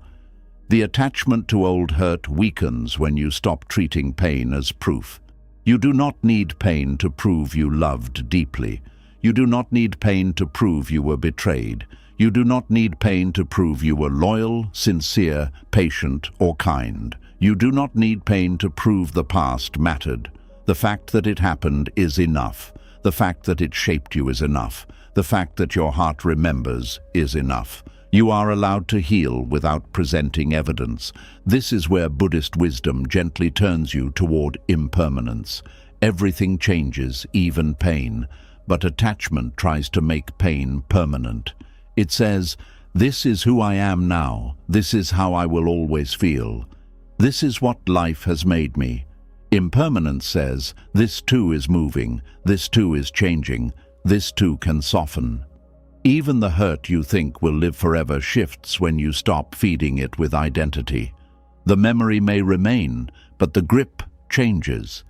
The attachment to old hurt weakens when you stop treating pain as proof. You do not need pain to prove you loved deeply. You do not need pain to prove you were betrayed. You do not need pain to prove you were loyal, sincere, patient, or kind. You do not need pain to prove the past mattered. The fact that it happened is enough. The fact that it shaped you is enough. The fact that your heart remembers is enough. You are allowed to heal without presenting evidence. This is where Buddhist wisdom gently turns you toward impermanence. Everything changes, even pain, but attachment tries to make pain permanent. It says, this is who I am now. This is how I will always feel. This is what life has made me. Impermanence says, this too is moving. This too is changing. This too can soften. Even the hurt you think will live forever shifts when you stop feeding it with identity. The memory may remain, but the grip changes.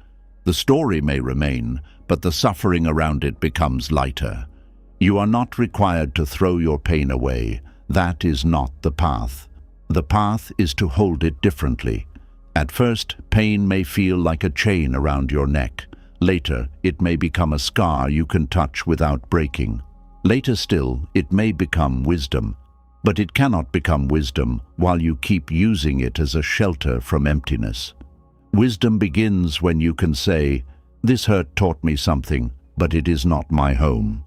The story may remain, but the suffering around it becomes lighter. You are not required to throw your pain away. That is not the path. The path is to hold it differently. At first, pain may feel like a chain around your neck. Later, it may become a scar you can touch without breaking. Later still, it may become wisdom, but it cannot become wisdom while you keep using it as a shelter from emptiness. Wisdom begins when you can say, this hurt taught me something, but it is not my home.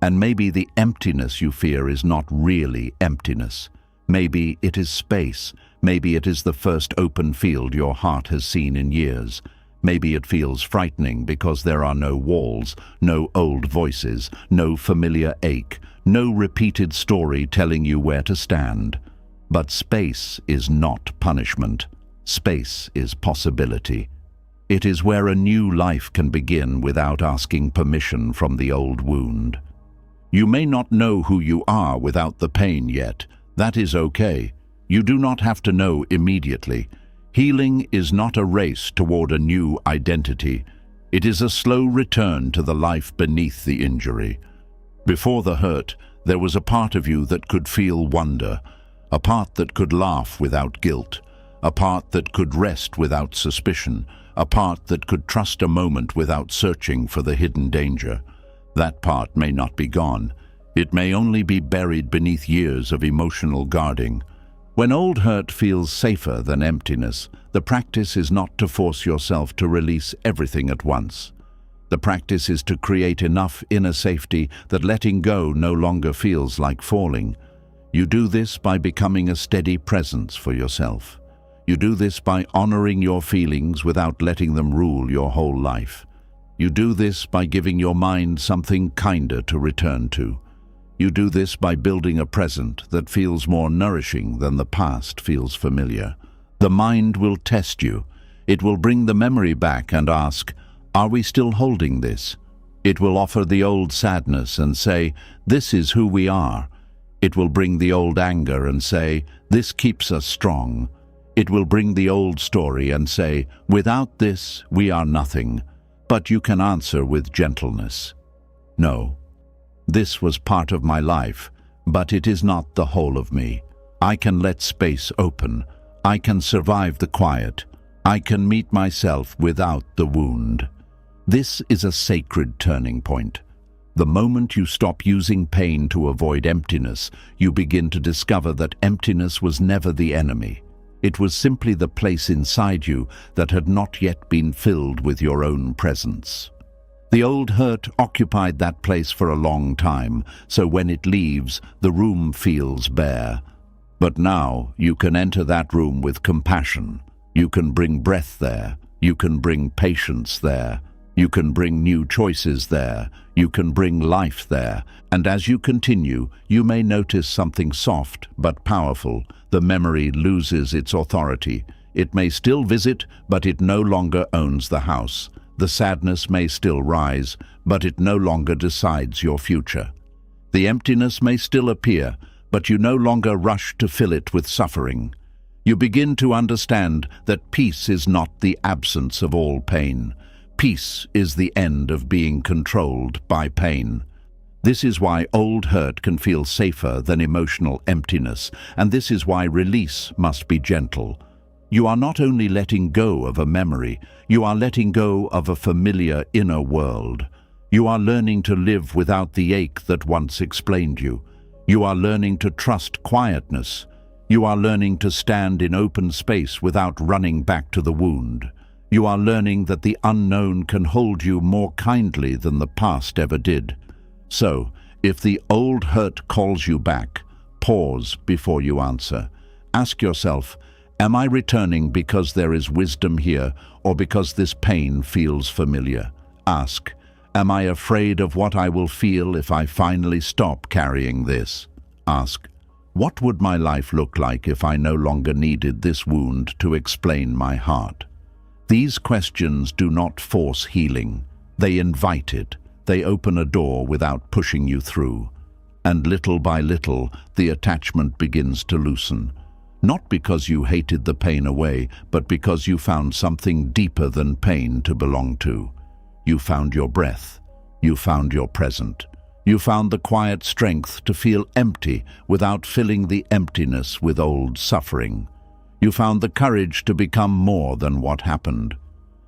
And maybe the emptiness you fear is not really emptiness. Maybe it is space. Maybe it is the first open field your heart has seen in years. Maybe it feels frightening because there are no walls, no old voices, no familiar ache, no repeated story telling you where to stand. But space is not punishment. Space is possibility. It is where a new life can begin without asking permission from the old wound. You may not know who you are without the pain yet. That is okay. You do not have to know immediately. Healing is not a race toward a new identity. It is a slow return to the life beneath the injury. Before the hurt, there was a part of you that could feel wonder, a part that could laugh without guilt, a part that could rest without suspicion, a part that could trust a moment without searching for the hidden danger. That part may not be gone. It may only be buried beneath years of emotional guarding. When old hurt feels safer than emptiness, the practice is not to force yourself to release everything at once. The practice is to create enough inner safety that letting go no longer feels like falling. You do this by becoming a steady presence for yourself. You do this by honoring your feelings without letting them rule your whole life. You do this by giving your mind something kinder to return to. You do this by building a present that feels more nourishing than the past feels familiar. The mind will test you. It will bring the memory back and ask, "Are we still holding this?" It will offer the old sadness and say, "This is who we are." It will bring the old anger and say, "This keeps us strong." It will bring the old story and say, "Without this, we are nothing." But you can answer with gentleness, "No. This was part of my life, but it is not the whole of me. I can let space open. I can survive the quiet. I can meet myself without the wound." This is a sacred turning point. The moment you stop using pain to avoid emptiness, you begin to discover that emptiness was never the enemy. It was simply the place inside you that had not yet been filled with your own presence. The old hurt occupied that place for a long time, so when it leaves, the room feels bare. But now you can enter that room with compassion. You can bring breath there. You can bring patience there. You can bring new choices there. You can bring life there. And as you continue, you may notice something soft but powerful. The memory loses its authority. It may still visit, but it no longer owns the house. The sadness may still rise, but it no longer decides your future. The emptiness may still appear, but you no longer rush to fill it with suffering. You begin to understand that peace is not the absence of all pain. Peace is the end of being controlled by pain. This is why old hurt can feel safer than emotional emptiness, and this is why release must be gentle. You are not only letting go of a memory, you are letting go of a familiar inner world. You are learning to live without the ache that once explained you. You are learning to trust quietness. You are learning to stand in open space without running back to the wound. You are learning that the unknown can hold you more kindly than the past ever did. So, if the old hurt calls you back, pause before you answer. Ask yourself, am I returning because there is wisdom here or because this pain feels familiar? Ask, am I afraid of what I will feel if I finally stop carrying this? Ask, what would my life look like if I no longer needed this wound to explain my heart? These questions do not force healing. They invite it. They open a door without pushing you through. And little by little, the attachment begins to loosen. Not because you hated the pain away, but because you found something deeper than pain to belong to. You found your breath. You found your present. You found the quiet strength to feel empty without filling the emptiness with old suffering. You found the courage to become more than what happened.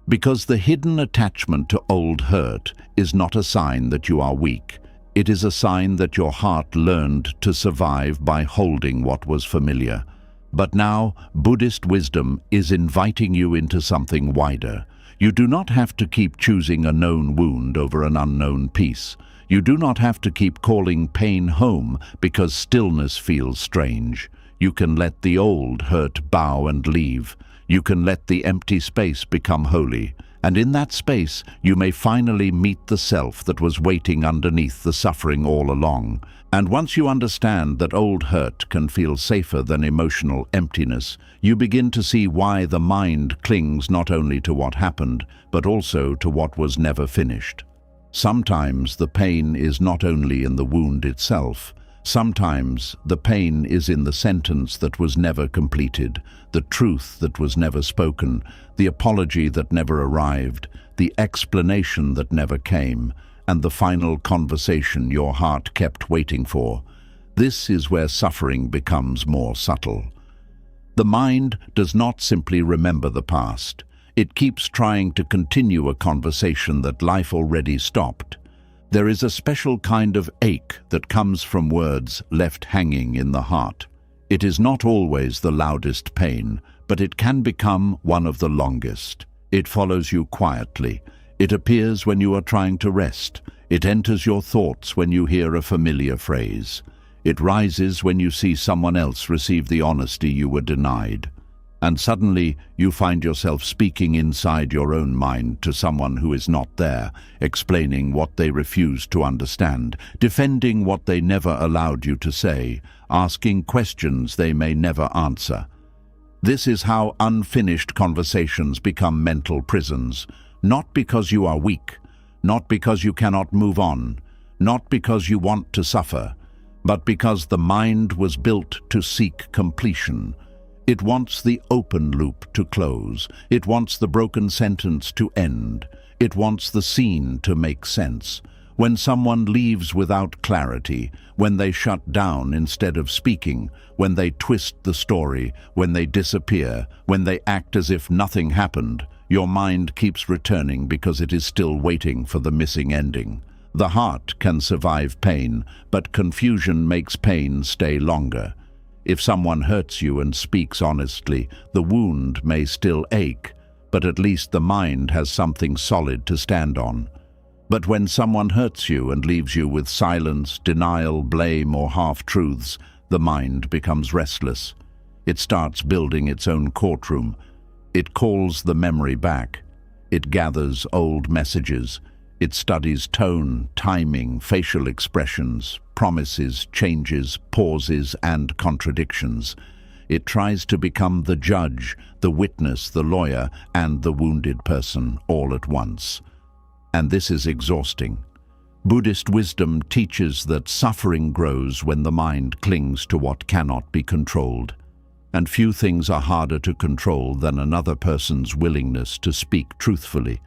Because the hidden attachment to old hurt is not a sign that you are weak. It is a sign that your heart learned to survive by holding what was familiar. But now, Buddhist wisdom is inviting you into something wider. You do not have to keep choosing a known wound over an unknown peace. You do not have to keep calling pain home because stillness feels strange. You can let the old hurt bow and leave. You can let the empty space become holy. And in that space, you may finally meet the self that was waiting underneath the suffering all along. And once you understand that old hurt can feel safer than emotional emptiness, you begin to see why the mind clings not only to what happened, but also to what was never finished. Sometimes the pain is not only in the wound itself. Sometimes the pain is in the sentence that was never completed, the truth that was never spoken, the apology that never arrived, the explanation that never came, and the final conversation your heart kept waiting for. This is where suffering becomes more subtle. The mind does not simply remember the past. It keeps trying to continue a conversation that life already stopped. There is a special kind of ache that comes from words left hanging in the heart. It is not always the loudest pain, but it can become one of the longest. It follows you quietly. It appears when you are trying to rest. It enters your thoughts when you hear a familiar phrase. It rises when you see someone else receive the honesty you were denied. And suddenly you find yourself speaking inside your own mind to someone who is not there, explaining what they refused to understand, defending what they never allowed you to say, asking questions they may never answer. This is how unfinished conversations become mental prisons, not because you are weak, not because you cannot move on, not because you want to suffer, but because the mind was built to seek completion. It wants the open loop to close. It wants the broken sentence to end. It wants the scene to make sense. When someone leaves without clarity, when they shut down instead of speaking, when they twist the story, when they disappear, when they act as if nothing happened, your mind keeps returning because it is still waiting for the missing ending. The heart can survive pain, but confusion makes pain stay longer. If someone hurts you and speaks honestly, the wound may still ache, but at least the mind has something solid to stand on. But when someone hurts you and leaves you with silence, denial, blame, or half-truths, the mind becomes restless. It starts building its own courtroom. It calls the memory back. It gathers old messages. It studies tone, timing, facial expressions, promises, changes, pauses, and contradictions. It tries to become the judge, the witness, the lawyer, and the wounded person all at once. And this is exhausting. Buddhist wisdom teaches that suffering grows when the mind clings to what cannot be controlled. And few things are harder to control than another person's willingness to speak truthfully.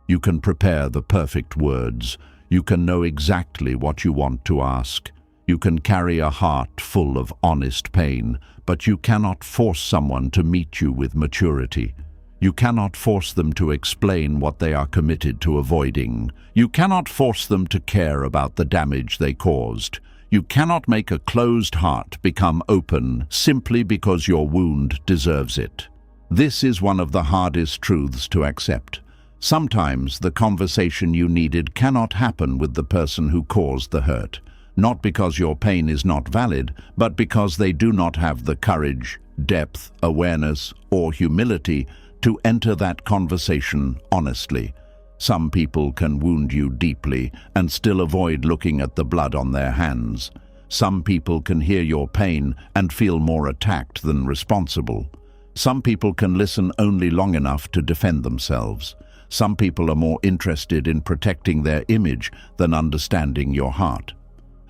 You can prepare the perfect words. You can know exactly what you want to ask. You can carry a heart full of honest pain, but you cannot force someone to meet you with maturity. You cannot force them to explain what they are committed to avoiding. You cannot force them to care about the damage they caused. You cannot make a closed heart become open simply because your wound deserves it. This is one of the hardest truths to accept. Sometimes the conversation you needed cannot happen with the person who caused the hurt, not because your pain is not valid, but because they do not have the courage, depth, awareness, or humility to enter that conversation honestly. Some people can wound you deeply and still avoid looking at the blood on their hands. Some people can hear your pain and feel more attacked than responsible. Some people can listen only long enough to defend themselves. Some people are more interested in protecting their image than understanding your heart.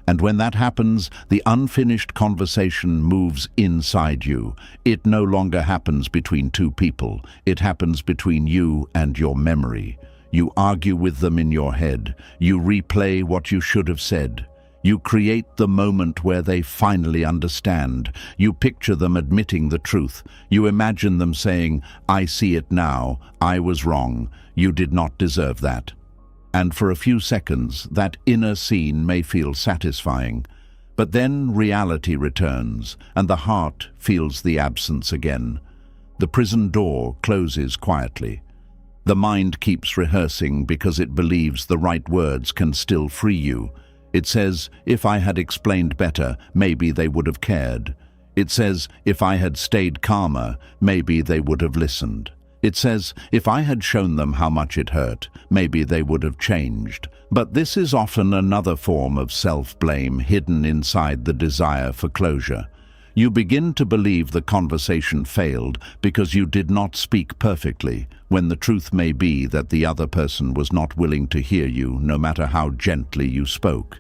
And when that happens, the unfinished conversation moves inside you. It no longer happens between two people. It happens between you and your memory. You argue with them in your head. You replay what you should have said. You create the moment where they finally understand. You picture them admitting the truth. You imagine them saying, "I see it now. I was wrong. You did not deserve that." And for a few seconds, that inner scene may feel satisfying. But then reality returns, and the heart feels the absence again. The prison door closes quietly. The mind keeps rehearsing because it believes the right words can still free you. It says, "If I had explained better, maybe they would have cared." It says, "If I had stayed calmer, maybe they would have listened." It says, "If I had shown them how much it hurt, maybe they would have changed." But this is often another form of self-blame hidden inside the desire for closure. You begin to believe the conversation failed because you did not speak perfectly, when the truth may be that the other person was not willing to hear you, no matter how gently you spoke.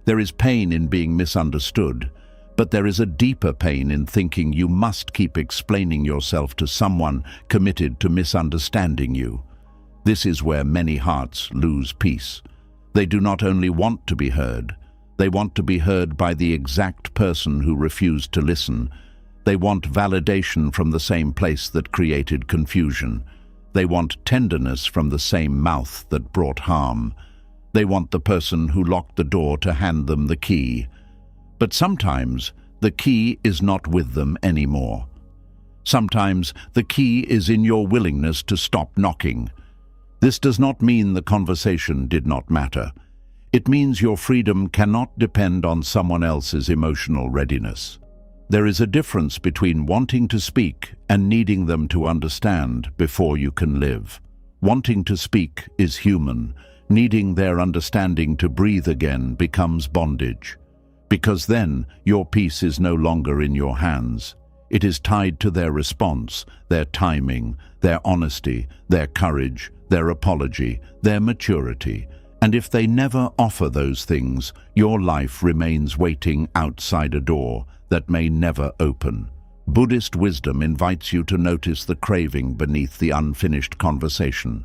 There is pain in being misunderstood, but there is a deeper pain in thinking you must keep explaining yourself to someone committed to misunderstanding you. This is where many hearts lose peace. They do not only want to be heard, they want to be heard by the exact person who refused to listen. They want validation from the same place that created confusion. They want tenderness from the same mouth that brought harm. They want the person who locked the door to hand them the key. But sometimes the key is not with them anymore. Sometimes the key is in your willingness to stop knocking. This does not mean the conversation did not matter. It means your freedom cannot depend on someone else's emotional readiness. There is a difference between wanting to speak and needing them to understand before you can live. Wanting to speak is human. Needing their understanding to breathe again becomes bondage. Because then your peace is no longer in your hands. It is tied to their response, their timing, their honesty, their courage, their apology, their maturity. And if they never offer those things, your life remains waiting outside a door that may never open. Buddhist wisdom invites you to notice the craving beneath the unfinished conversation.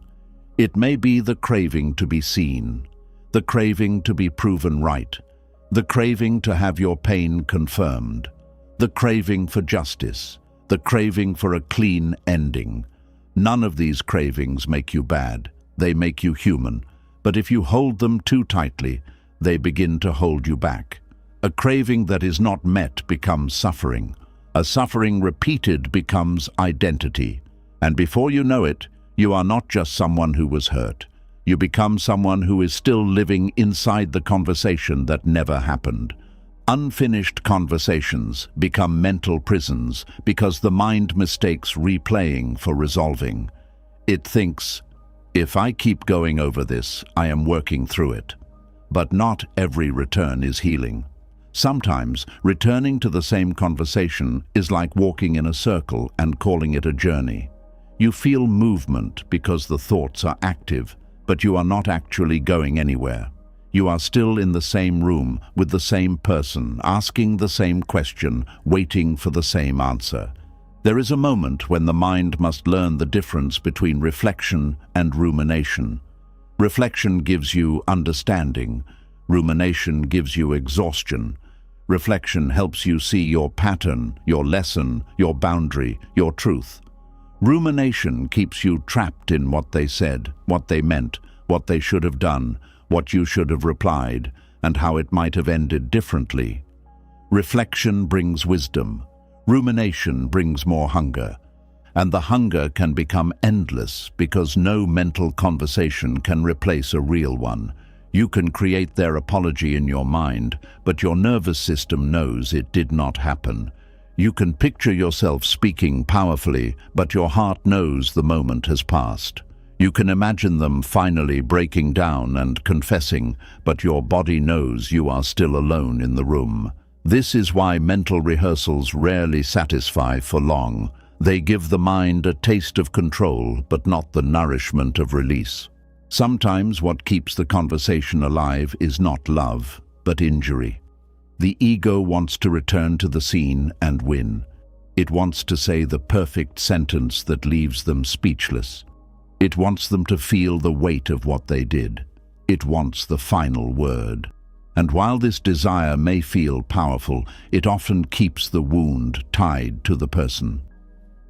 It may be the craving to be seen, the craving to be proven right, the craving to have your pain confirmed, the craving for justice, the craving for a clean ending. None of these cravings make you bad. They make you human. But if you hold them too tightly, they begin to hold you back. A craving that is not met becomes suffering. A suffering repeated becomes identity. And before you know it, you are not just someone who was hurt. You become someone who is still living inside the conversation that never happened. Unfinished conversations become mental prisons because the mind mistakes replaying for resolving. It thinks, if I keep going over this, I am working through it. But not every return is healing. Sometimes returning to the same conversation is like walking in a circle and calling it a journey. You feel movement because the thoughts are active, but you are not actually going anywhere. You are still in the same room with the same person, asking the same question, waiting for the same answer. There is a moment when the mind must learn the difference between reflection and rumination. Reflection gives you understanding. Rumination gives you exhaustion. Reflection helps you see your pattern, your lesson, your boundary, your truth. Rumination keeps you trapped in what they said, what they meant, what they should have done, what you should have replied, and how it might have ended differently. Reflection brings wisdom. Rumination brings more hunger. And the hunger can become endless because no mental conversation can replace a real one. You can create their apology in your mind, but your nervous system knows it did not happen. You can picture yourself speaking powerfully, but your heart knows the moment has passed. You can imagine them finally breaking down and confessing, but your body knows you are still alone in the room. This is why mental rehearsals rarely satisfy for long. They give the mind a taste of control, but not the nourishment of release. Sometimes what keeps the conversation alive is not love, but injury. The ego wants to return to the scene and win. It wants to say the perfect sentence that leaves them speechless. It wants them to feel the weight of what they did. It wants the final word. And while this desire may feel powerful, it often keeps the wound tied to the person.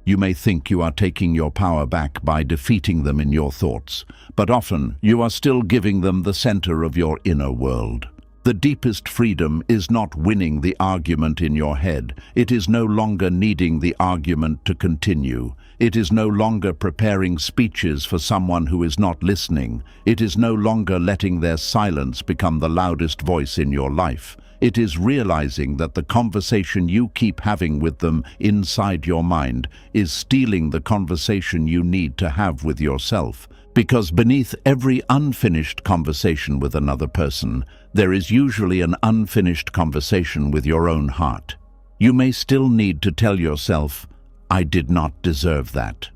You may think you are taking your power back by defeating them in your thoughts, but often you are still giving them the center of your inner world. The deepest freedom is not winning the argument in your head. It is no longer needing the argument to continue. It is no longer preparing speeches for someone who is not listening. It is no longer letting their silence become the loudest voice in your life. It is realizing that the conversation you keep having with them inside your mind is stealing the conversation you need to have with yourself. Because beneath every unfinished conversation with another person, there is usually an unfinished conversation with your own heart. You may still need to tell yourself, I did not deserve that.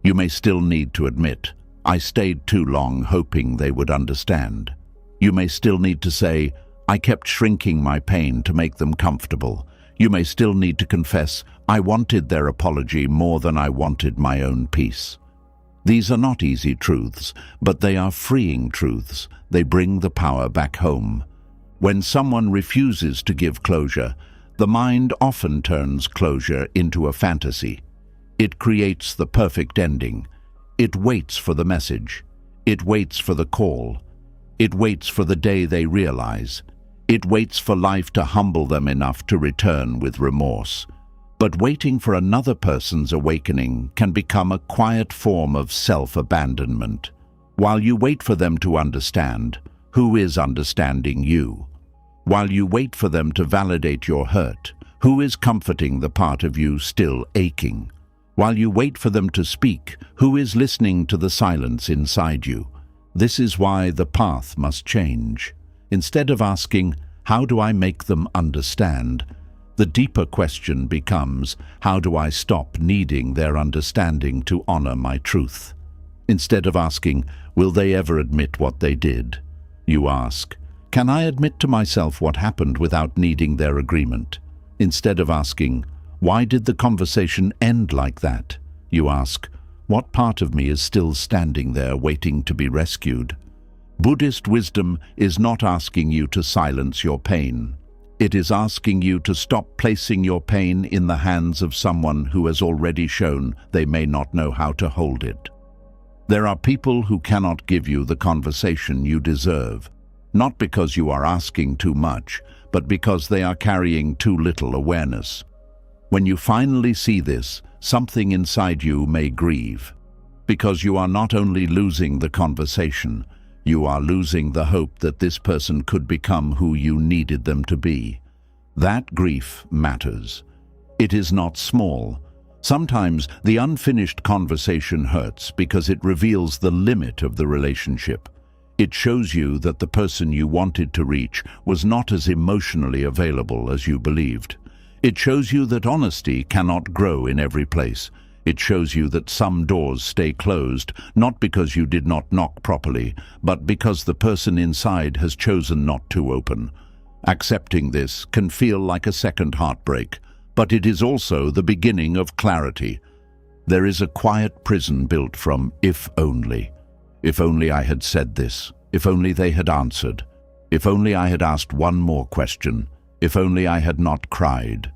You may still need to admit, I stayed too long hoping they would understand. You may still need to say, I kept shrinking my pain to make them comfortable. You may still need to confess, I wanted their apology more than I wanted my own peace. These are not easy truths, but they are freeing truths. They bring the power back home. When someone refuses to give closure, the mind often turns closure into a fantasy. It creates the perfect ending. It waits for the message. It waits for the call. It waits for the day they realize. It waits for life to humble them enough to return with remorse. But waiting for another person's awakening can become a quiet form of self-abandonment. While you wait for them to understand, who is understanding you? While you wait for them to validate your hurt, who is comforting the part of you still aching? While you wait for them to speak, who is listening to the silence inside you? This is why the path must change. Instead of asking, how do I make them understand? The deeper question becomes, how do I stop needing their understanding to honor my truth? Instead of asking, will they ever admit what they did? You ask, can I admit to myself what happened without needing their agreement? Instead of asking, why did the conversation end like that? You ask, what part of me is still standing there waiting to be rescued? Buddhist wisdom is not asking you to silence your pain. It is asking you to stop placing your pain in the hands of someone who has already shown they may not know how to hold it. There are people who cannot give you the conversation you deserve, not because you are asking too much, but because they are carrying too little awareness. When you finally see this, something inside you may grieve, because you are not only losing the conversation, you are losing the hope that this person could become who you needed them to be. That grief matters. It is not small. Sometimes the unfinished conversation hurts because it reveals the limit of the relationship. It shows you that the person you wanted to reach was not as emotionally available as you believed. It shows you that honesty cannot grow in every place. It shows you that some doors stay closed, not because you did not knock properly, but because the person inside has chosen not to open. Accepting this can feel like a second heartbreak, but it is also the beginning of clarity. There is a quiet prison built from if only. If only I had said this. If only they had answered. If only I had asked one more question. If only I had not cried.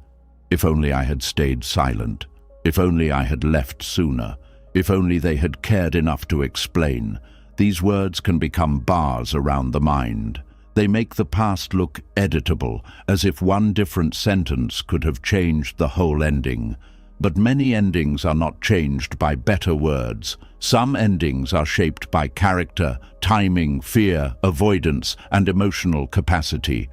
If only I had stayed silent. If only I had left sooner. If only they had cared enough to explain. These words can become bars around the mind. They make the past look editable, as if one different sentence could have changed the whole ending. But many endings are not changed by better words. Some endings are shaped by character, timing, fear, avoidance, and emotional capacity.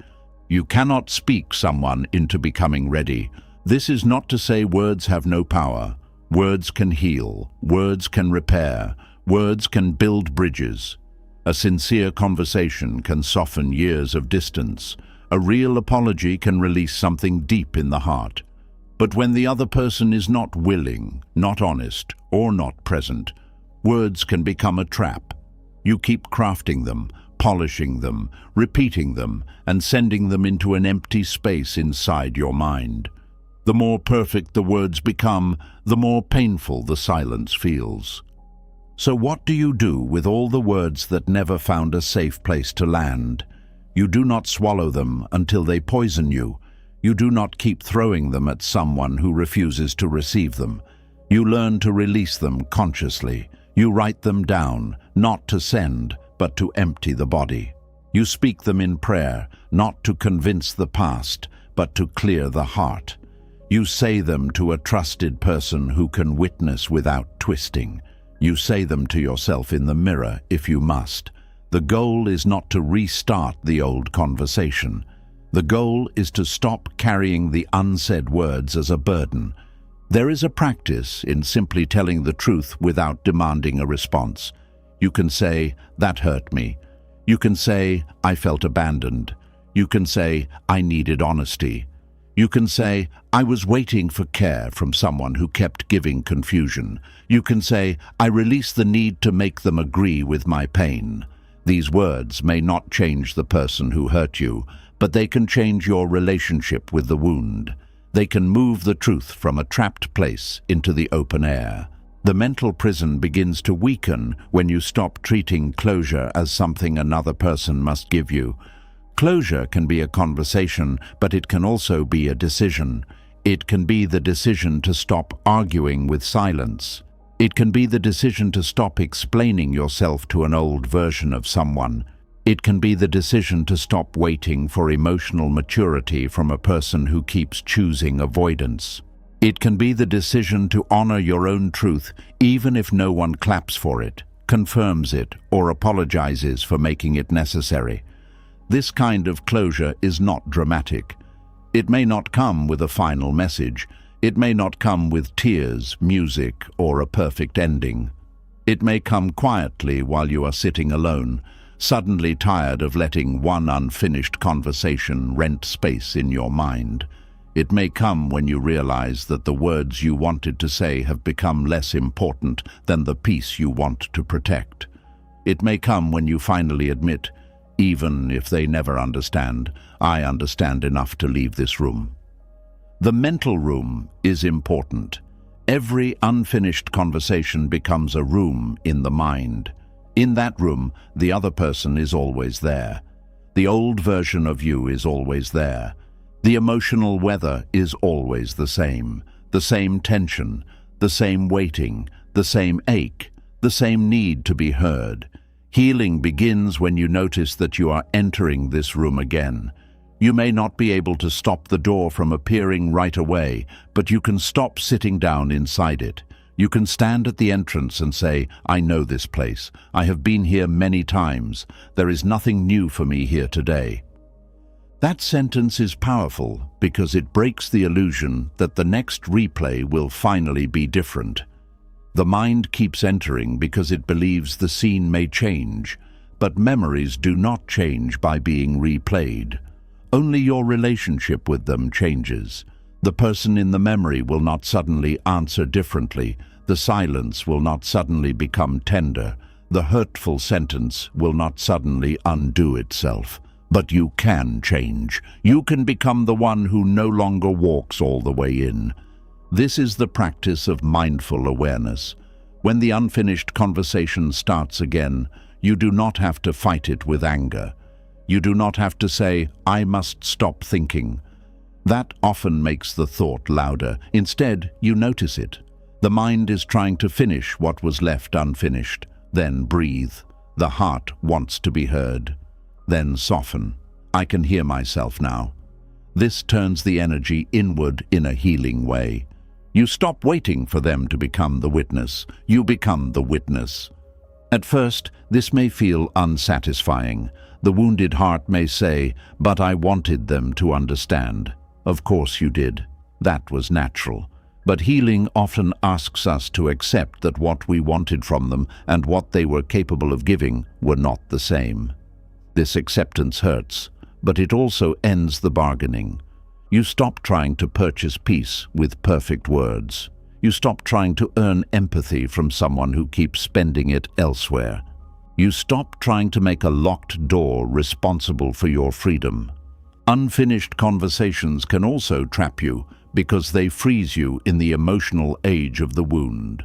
You cannot speak someone into becoming ready. This is not to say words have no power. Words can heal. Words can repair. Words can build bridges. A sincere conversation can soften years of distance. A real apology can release something deep in the heart. But when the other person is not willing, not honest, or not present, words can become a trap. You keep crafting them, polishing them, repeating them, and sending them into an empty space inside your mind. The more perfect the words become, the more painful the silence feels. So what do you do with all the words that never found a safe place to land? You do not swallow them until they poison you. You do not keep throwing them at someone who refuses to receive them. You learn to release them consciously. You write them down, not to send, but to empty the body. You speak them in prayer, not to convince the past, but to clear the heart. You say them to a trusted person who can witness without twisting. You say them to yourself in the mirror if you must. The goal is not to restart the old conversation. The goal is to stop carrying the unsaid words as a burden. There is a practice in simply telling the truth without demanding a response. You can say, that hurt me. You can say, I felt abandoned. You can say, I needed honesty. You can say, I was waiting for care from someone who kept giving confusion. You can say, I release the need to make them agree with my pain. These words may not change the person who hurt you, but they can change your relationship with the wound. They can move the truth from a trapped place into the open air. The mental prison begins to weaken when you stop treating closure as something another person must give you. Closure can be a conversation, but it can also be a decision. It can be the decision to stop arguing with silence. It can be the decision to stop explaining yourself to an old version of someone. It can be the decision to stop waiting for emotional maturity from a person who keeps choosing avoidance. It can be the decision to honor your own truth even if no one claps for it, confirms it, or apologizes for making it necessary. This kind of closure is not dramatic. It may not come with a final message. It may not come with tears, music, or a perfect ending. It may come quietly while you are sitting alone, suddenly tired of letting one unfinished conversation rent space in your mind. It may come when you realize that the words you wanted to say have become less important than the peace you want to protect. It may come when you finally admit, even if they never understand, I understand enough to leave this room. The mental room is important. Every unfinished conversation becomes a room in the mind. In that room, the other person is always there. The old version of you is always there. The emotional weather is always the same tension, the same waiting, the same ache, the same need to be heard. Healing begins when you notice that you are entering this room again. You may not be able to stop the door from appearing right away, but you can stop sitting down inside it. You can stand at the entrance and say, I know this place. I have been here many times. There is nothing new for me here today. That sentence is powerful because it breaks the illusion that the next replay will finally be different. The mind keeps entering because it believes the scene may change, but memories do not change by being replayed. Only your relationship with them changes. The person in the memory will not suddenly answer differently. The silence will not suddenly become tender. The hurtful sentence will not suddenly undo itself. But you can change. You can become the one who no longer walks all the way in. This is the practice of mindful awareness. When the unfinished conversation starts again, you do not have to fight it with anger. You do not have to say, I must stop thinking. That often makes the thought louder. Instead, you notice it. The mind is trying to finish what was left unfinished. Then breathe. The heart wants to be heard. Then soften. I can hear myself now. This turns the energy inward in a healing way. You stop waiting for them to become the witness. You become the witness. At first, this may feel unsatisfying. The wounded heart may say, but I wanted them to understand. Of course you did. That was natural. But healing often asks us to accept that what we wanted from them and what they were capable of giving were not the same. This acceptance hurts, but it also ends the bargaining. You stop trying to purchase peace with perfect words. You stop trying to earn empathy from someone who keeps spending it elsewhere. You stop trying to make a locked door responsible for your freedom. Unfinished conversations can also trap you because they freeze you in the emotional age of the wound.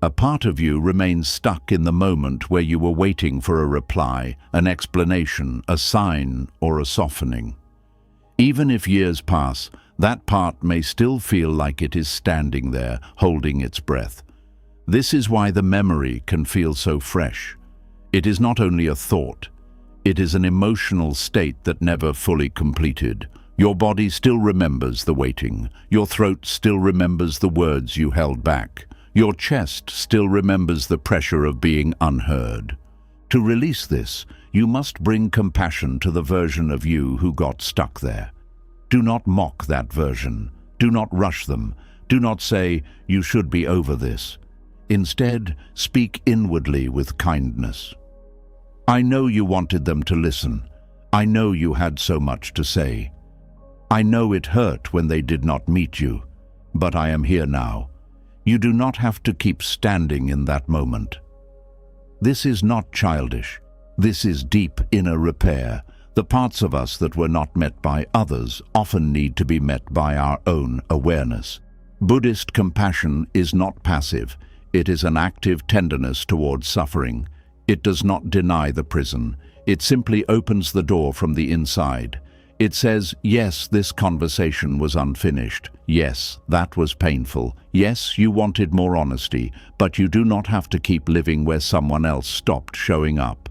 A part of you remains stuck in the moment where you were waiting for a reply, an explanation, a sign, or a softening. Even if years pass, that part may still feel like it is standing there, holding its breath. This is why the memory can feel so fresh. It is not only a thought, it is an emotional state that never fully completed. Your body still remembers the waiting. Your throat still remembers the words you held back. Your chest still remembers the pressure of being unheard. To release this, you must bring compassion to the version of you who got stuck there. Do not mock that version. Do not rush them. Do not say, you should be over this. Instead, speak inwardly with kindness. I know you wanted them to listen. I know you had so much to say. I know it hurt when they did not meet you, but I am here now. You do not have to keep standing in that moment. This is not childish. This is deep inner repair. The parts of us that were not met by others often need to be met by our own awareness. Buddhist compassion is not passive. It is an active tenderness towards suffering. It does not deny the prison. It simply opens the door from the inside. It says, yes, this conversation was unfinished. Yes, that was painful. Yes, you wanted more honesty, but you do not have to keep living where someone else stopped showing up.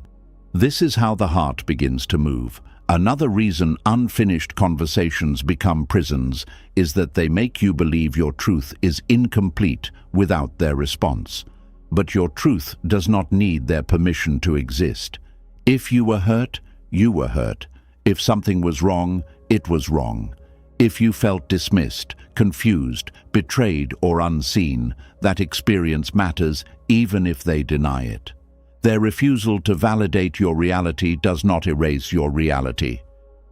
This is how the heart begins to move. Another reason unfinished conversations become prisons is that they make you believe your truth is incomplete without their response. But your truth does not need their permission to exist. If you were hurt, you were hurt. If something was wrong, it was wrong. If you felt dismissed, confused, betrayed, or unseen, that experience matters even if they deny it. Their refusal to validate your reality does not erase your reality.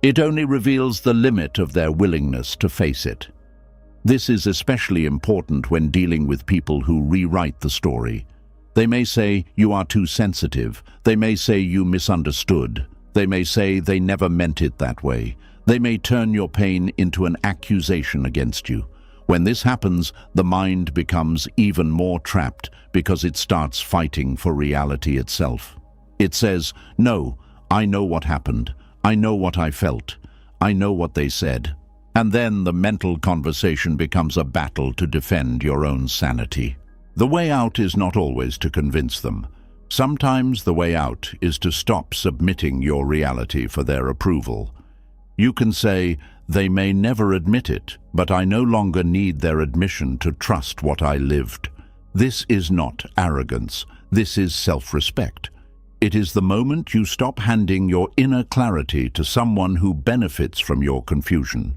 It only reveals the limit of their willingness to face it. This is especially important when dealing with people who rewrite the story. They may say you are too sensitive. They may say you misunderstood. They may say they never meant it that way. They may turn your pain into an accusation against you. When this happens, the mind becomes even more trapped because it starts fighting for reality itself. It says, "No, I know what happened. I know what I felt. I know what they said." And then the mental conversation becomes a battle to defend your own sanity. The way out is not always to convince them. Sometimes the way out is to stop submitting your reality for their approval. You can say, "They may never admit it, but I no longer need their admission to trust what I lived." This is not arrogance. This is self-respect. It is the moment you stop handing your inner clarity to someone who benefits from your confusion.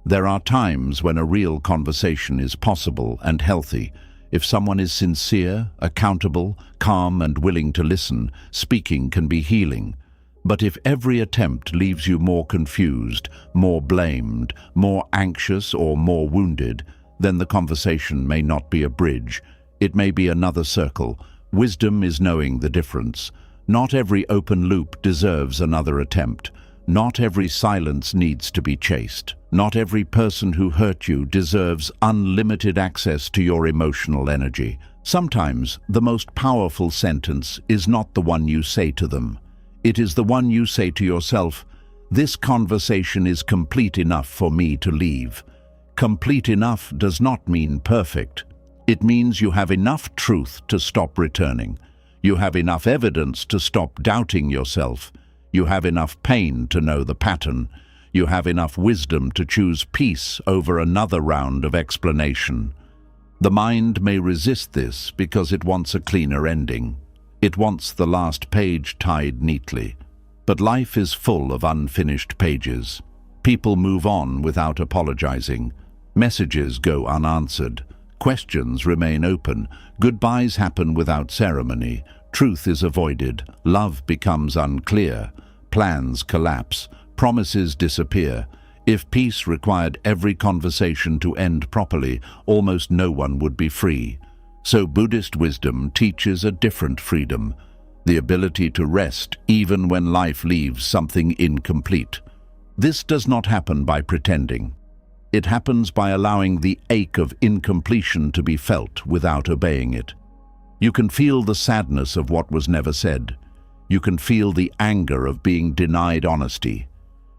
There are times when a real conversation is possible and healthy. If someone is sincere, accountable, calm, and willing to listen, speaking can be healing. But if every attempt leaves you more confused, more blamed, more anxious, or more wounded, then the conversation may not be a bridge. It may be another circle. Wisdom is knowing the difference. Not every open loop deserves another attempt. Not every silence needs to be chased. Not every person who hurt you deserves unlimited access to your emotional energy. Sometimes the most powerful sentence is not the one you say to them. It is the one you say to yourself, "This conversation is complete enough for me to leave." Complete enough does not mean perfect. It means you have enough truth to stop returning. You have enough evidence to stop doubting yourself. You have enough pain to know the pattern. You have enough wisdom to choose peace over another round of explanation. The mind may resist this because it wants a cleaner ending. It wants the last page tied neatly. But life is full of unfinished pages. People move on without apologizing. Messages go unanswered. Questions remain open. Goodbyes happen without ceremony. Truth is avoided. Love becomes unclear. Plans collapse. Promises disappear. If peace required every conversation to end properly, almost no one would be free. So Buddhist wisdom teaches a different freedom, the ability to rest even when life leaves something incomplete. This does not happen by pretending. It happens by allowing the ache of incompletion to be felt without obeying it. You can feel the sadness of what was never said. You can feel the anger of being denied honesty.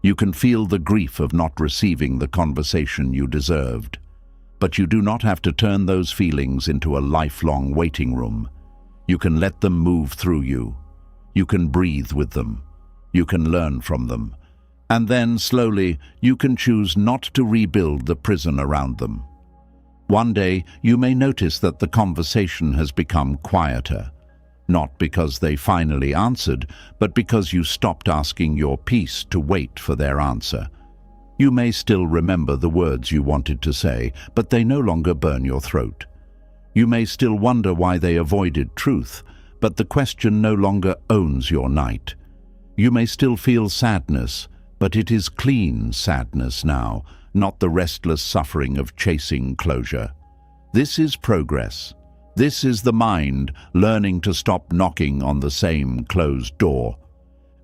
You can feel the grief of not receiving the conversation you deserved. But you do not have to turn those feelings into a lifelong waiting room. You can let them move through you. You can breathe with them. You can learn from them. And then, slowly, you can choose not to rebuild the prison around them. One day, you may notice that the conversation has become quieter. Not because they finally answered, but because you stopped asking your peace to wait for their answer. You may still remember the words you wanted to say, but they no longer burn your throat. You may still wonder why they avoided truth, but the question no longer owns your night. You may still feel sadness, but it is clean sadness now, not the restless suffering of chasing closure. This is progress. This is the mind learning to stop knocking on the same closed door.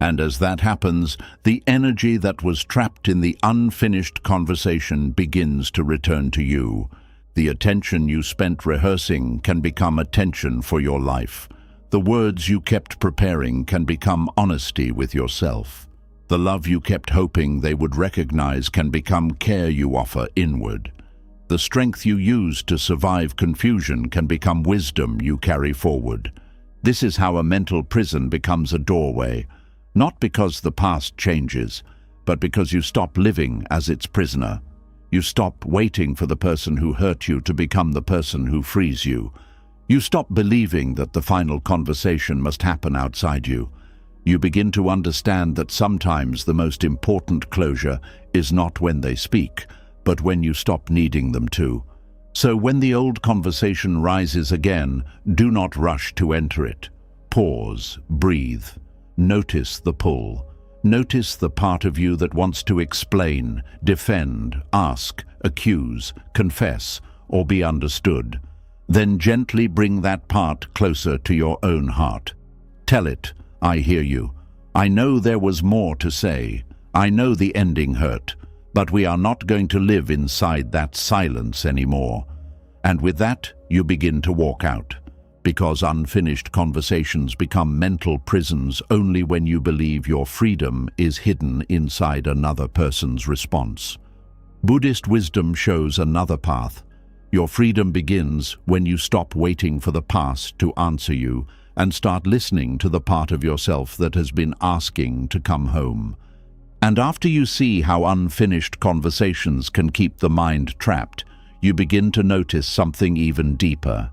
And as that happens, the energy that was trapped in the unfinished conversation begins to return to you. The attention you spent rehearsing can become attention for your life. The words you kept preparing can become honesty with yourself. The love you kept hoping they would recognize can become care you offer inward. The strength you used to survive confusion can become wisdom you carry forward. This is how a mental prison becomes a doorway, Not because the past changes, but because you stop living as its prisoner. You stop waiting for the person who hurt you to become the person who frees you. You stop believing that the final conversation must happen outside you. You begin to understand that sometimes the most important closure is not when they speak, but when you stop needing them to. So when the old conversation rises again, do not rush to enter it. Pause, breathe, notice the pull. Notice the part of you that wants to explain, defend, ask, accuse, confess, or be understood. Then gently bring that part closer to your own heart. Tell it, I hear you. I know there was more to say. I know the ending hurt, but we are not going to live inside that silence anymore. And with that, you begin to walk out. Because unfinished conversations become mental prisons only when you believe your freedom is hidden inside another person's response. Buddhist wisdom shows another path. Your freedom begins when you stop waiting for the past to answer you and start listening to the part of yourself that has been asking to come home. And after you see how unfinished conversations can keep the mind trapped, you begin to notice something even deeper.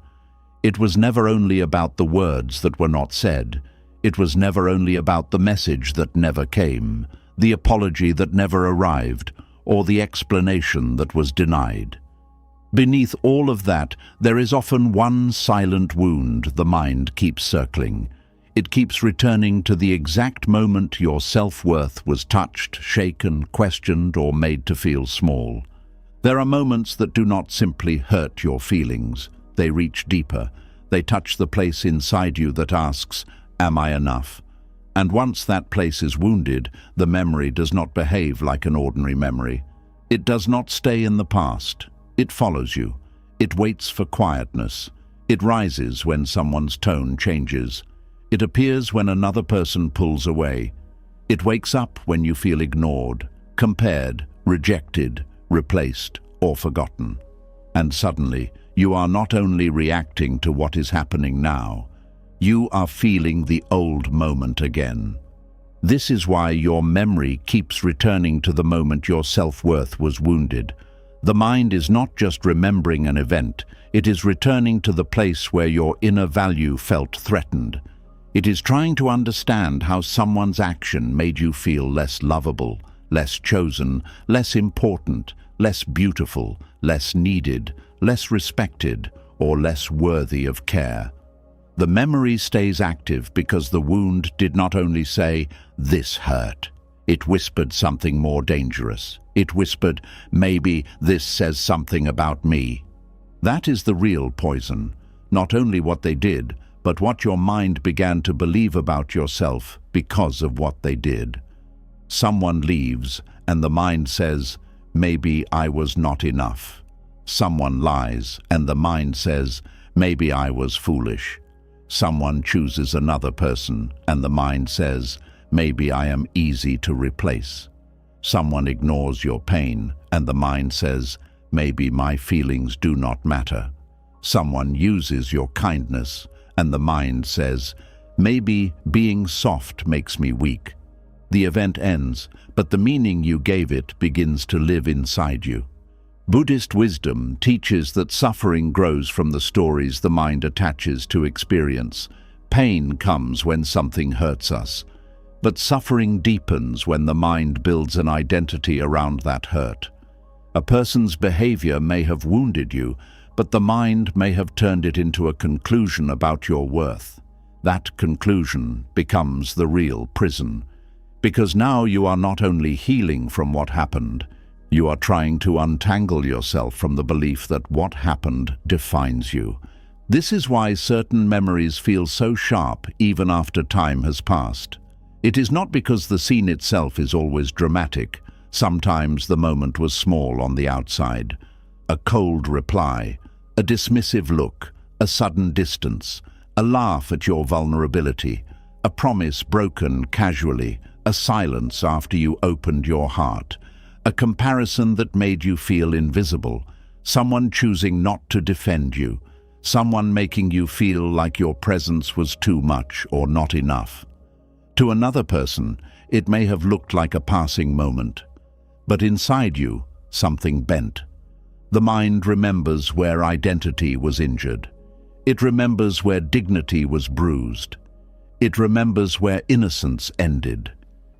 It was never only about the words that were not said. It was never only about the message that never came, the apology that never arrived, or the explanation that was denied. Beneath all of that, there is often one silent wound the mind keeps circling. It keeps returning to the exact moment your self-worth was touched, shaken, questioned, or made to feel small. There are moments that do not simply hurt your feelings. They reach deeper. They touch the place inside you that asks, am I enough? And once that place is wounded, the memory does not behave like an ordinary memory. It does not stay in the past. It follows you. It waits for quietness. It rises when someone's tone changes. It appears when another person pulls away. It wakes up when you feel ignored, compared, rejected, replaced, or forgotten. And suddenly, you are not only reacting to what is happening now, you are feeling the old moment again. This is why your memory keeps returning to the moment your self-worth was wounded. The mind is not just remembering an event, it is returning to the place where your inner value felt threatened. It is trying to understand how someone's action made you feel less lovable, less chosen, less important, less beautiful, less needed, less respected, or less worthy of care. The memory stays active because the wound did not only say, "This hurt." It whispered something more dangerous. It whispered, "Maybe this says something about me." That is the real poison. Not only what they did, but what your mind began to believe about yourself because of what they did. Someone leaves, and the mind says, "Maybe I was not enough." Someone lies, and the mind says, "Maybe I was foolish." Someone chooses another person, and the mind says, "Maybe I am easy to replace." Someone ignores your pain, and the mind says, "Maybe my feelings do not matter." Someone uses your kindness, and the mind says, "Maybe being soft makes me weak." The event ends, but the meaning you gave it begins to live inside you. Buddhist wisdom teaches that suffering grows from the stories the mind attaches to experience. Pain comes when something hurts us, but suffering deepens when the mind builds an identity around that hurt. A person's behavior may have wounded you, but the mind may have turned it into a conclusion about your worth. That conclusion becomes the real prison, because now you are not only healing from what happened, you are trying to untangle yourself from the belief that what happened defines you. This is why certain memories feel so sharp even after time has passed. It is not because the scene itself is always dramatic. Sometimes the moment was small on the outside. A cold reply, a dismissive look, a sudden distance, a laugh at your vulnerability, a promise broken casually, a silence after you opened your heart, a comparison that made you feel invisible, someone choosing not to defend you, someone making you feel like your presence was too much or not enough. To another person, it may have looked like a passing moment, but inside you, something bent. The mind remembers where identity was injured. It remembers where dignity was bruised. It remembers where innocence ended.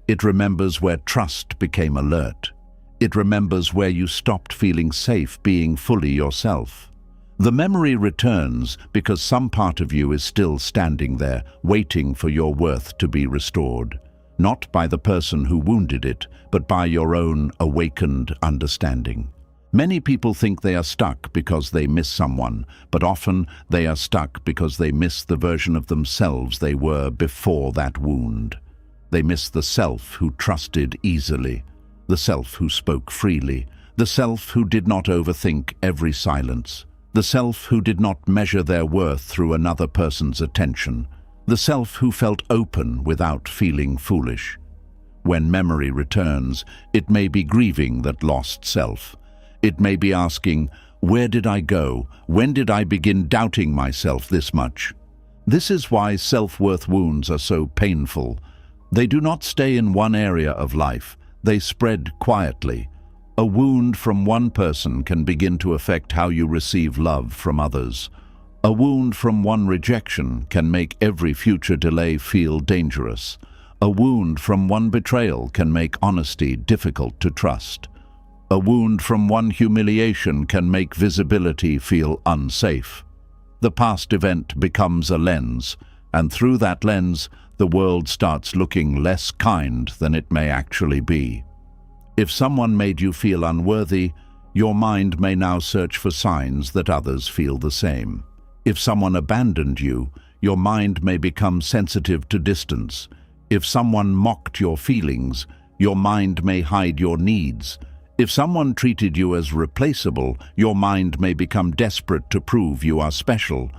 It remembers where trust became alert. It remembers where you stopped feeling safe being fully yourself. The memory returns because some part of you is still standing there, waiting for your worth to be restored, not by the person who wounded it, but by your own awakened understanding. Many people think they are stuck because they miss someone, but often they are stuck because they miss the version of themselves they were before that wound. They miss the self who trusted easily, the self who spoke freely, the self who did not overthink every silence, the self who did not measure their worth through another person's attention, the self who felt open without feeling foolish. When memory returns, it may be grieving that lost self. It may be asking, where did I go? When did I begin doubting myself this much? This is why self-worth wounds are so painful. They do not stay in one area of life. They spread quietly. A wound from one person can begin to affect how you receive love from others. A wound from one rejection can make every future delay feel dangerous. A wound from one betrayal can make honesty difficult to trust. A wound from one humiliation can make visibility feel unsafe. The past event becomes a lens, and through that lens, the world starts looking less kind than it may actually be. If someone made you feel unworthy, your mind may now search for signs that others feel the same. If someone abandoned you, your mind may become sensitive to distance. If someone mocked your feelings, your mind may hide your needs. If someone treated you as replaceable, your mind may become desperate to prove you are special.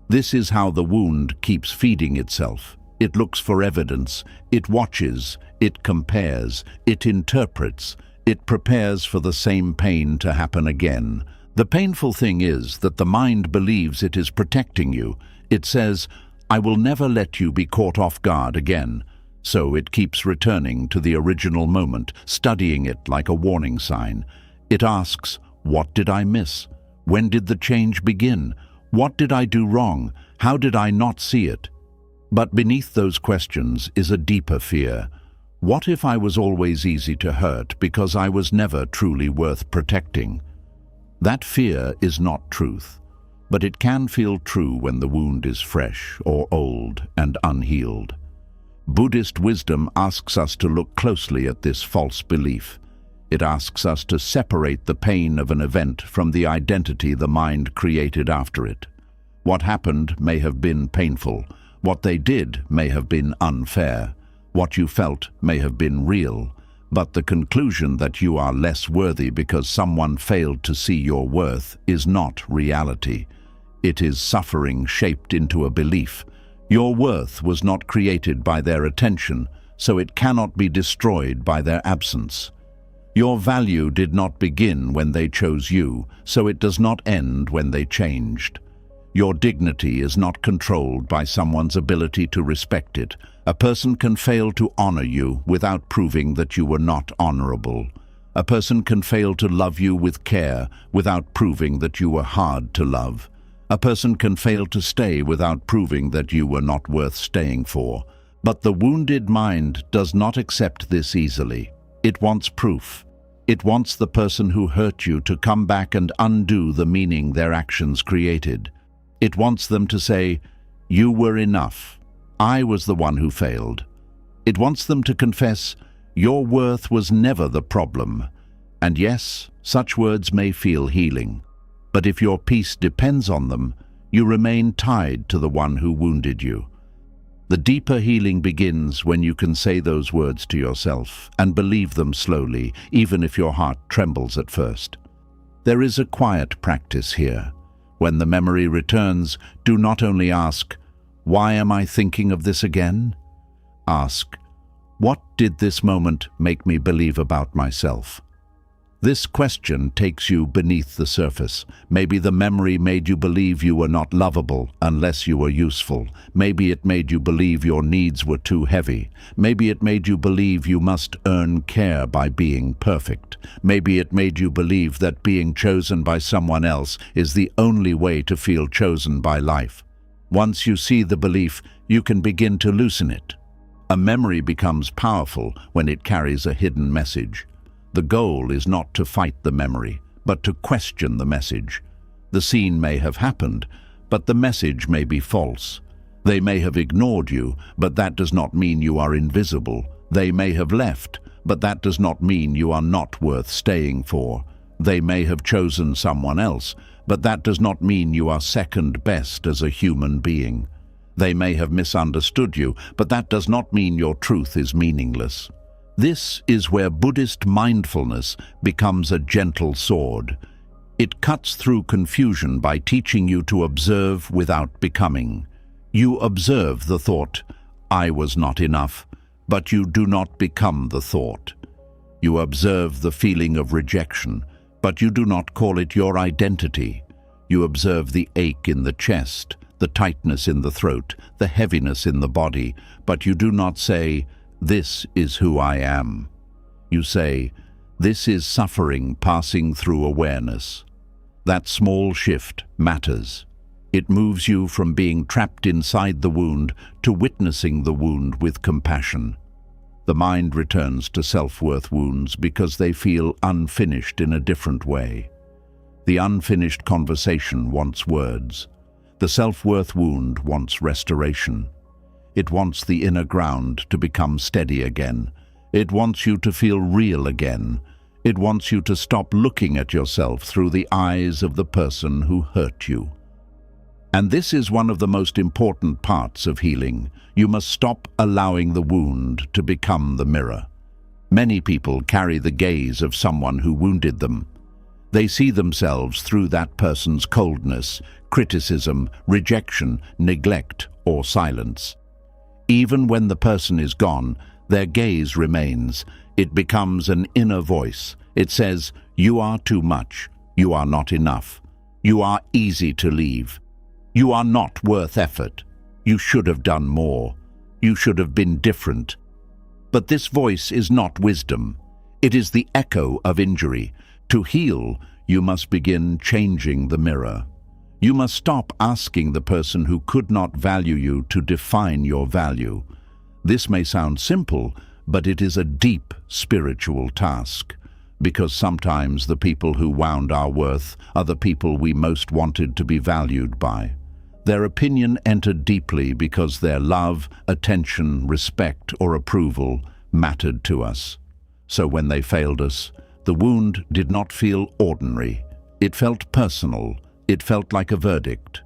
This is how the wound keeps feeding itself. It looks for evidence, it watches, it compares, it interprets, it prepares for the same pain to happen again. The painful thing is that the mind believes it is protecting you. It says, I will never let you be caught off guard again. So it keeps returning to the original moment, studying it like a warning sign. It asks, what did I miss? When did the change begin? What did I do wrong? How did I not see it? But beneath those questions is a deeper fear. What if I was always easy to hurt because I was never truly worth protecting? That fear is not truth, but it can feel true when the wound is fresh or old and unhealed. Buddhist wisdom asks us to look closely at this false belief. It asks us to separate the pain of an event from the identity the mind created after it. What happened may have been painful. What they did may have been unfair. What you felt may have been real. But the conclusion that you are less worthy because someone failed to see your worth is not reality. It is suffering shaped into a belief. Your worth was not created by their attention, so it cannot be destroyed by their absence. Your value did not begin when they chose you, so it does not end when they changed. Your dignity is not controlled by someone's ability to respect it. A person can fail to honor you without proving that you were not honorable. A person can fail to love you with care without proving that you were hard to love. A person can fail to stay without proving that you were not worth staying for. But the wounded mind does not accept this easily. It wants proof. It wants the person who hurt you to come back and undo the meaning their actions created. It wants them to say, you were enough. I was the one who failed. It wants them to confess, your worth was never the problem. And yes, such words may feel healing. But if your peace depends on them, you remain tied to the one who wounded you. The deeper healing begins when you can say those words to yourself and believe them slowly, even if your heart trembles at first. There is a quiet practice here. When the memory returns, do not only ask, why am I thinking of this again? Ask, what did this moment make me believe about myself? This question takes you beneath the surface. Maybe the memory made you believe you were not lovable unless you were useful. Maybe it made you believe your needs were too heavy. Maybe it made you believe you must earn care by being perfect. Maybe it made you believe that being chosen by someone else is the only way to feel chosen by life. Once you see the belief, you can begin to loosen it. A memory becomes powerful when it carries a hidden message. The goal is not to fight the memory, but to question the message. The scene may have happened, but the message may be false. They may have ignored you, but that does not mean you are invisible. They may have left, but that does not mean you are not worth staying for. They may have chosen someone else, but that does not mean you are second best as a human being. They may have misunderstood you, but that does not mean your truth is meaningless. This is where Buddhist mindfulness becomes a gentle sword. It cuts through confusion by teaching you to observe without becoming. You observe the thought, "I was not enough," but you do not become the thought. You observe the feeling of rejection, but you do not call it your identity. You observe the ache in the chest, the tightness in the throat, the heaviness in the body, but you do not say, "This is who I am." You say, "This is suffering passing through awareness." That small shift matters. It moves you from being trapped inside the wound to witnessing the wound with compassion. The mind returns to self-worth wounds because they feel unfinished in a different way. The unfinished conversation wants words. The self-worth wound wants restoration. It wants the inner ground to become steady again. It wants you to feel real again. It wants you to stop looking at yourself through the eyes of the person who hurt you. And this is one of the most important parts of healing. You must stop allowing the wound to become the mirror. Many people carry the gaze of someone who wounded them. They see themselves through that person's coldness, criticism, rejection, neglect, or silence. Even when the person is gone, their gaze remains. It becomes an inner voice. It says, "You are too much. You are not enough. You are easy to leave. You are not worth effort. You should have done more. You should have been different." But this voice is not wisdom. It is the echo of injury. To heal, you must begin changing the mirror. You must stop asking the person who could not value you to define your value. This may sound simple, but it is a deep spiritual task, because sometimes the people who wound our worth are the people we most wanted to be valued by. Their opinion entered deeply because their love, attention, respect, or approval mattered to us. So when they failed us, the wound did not feel ordinary. It felt personal. It felt like a verdict.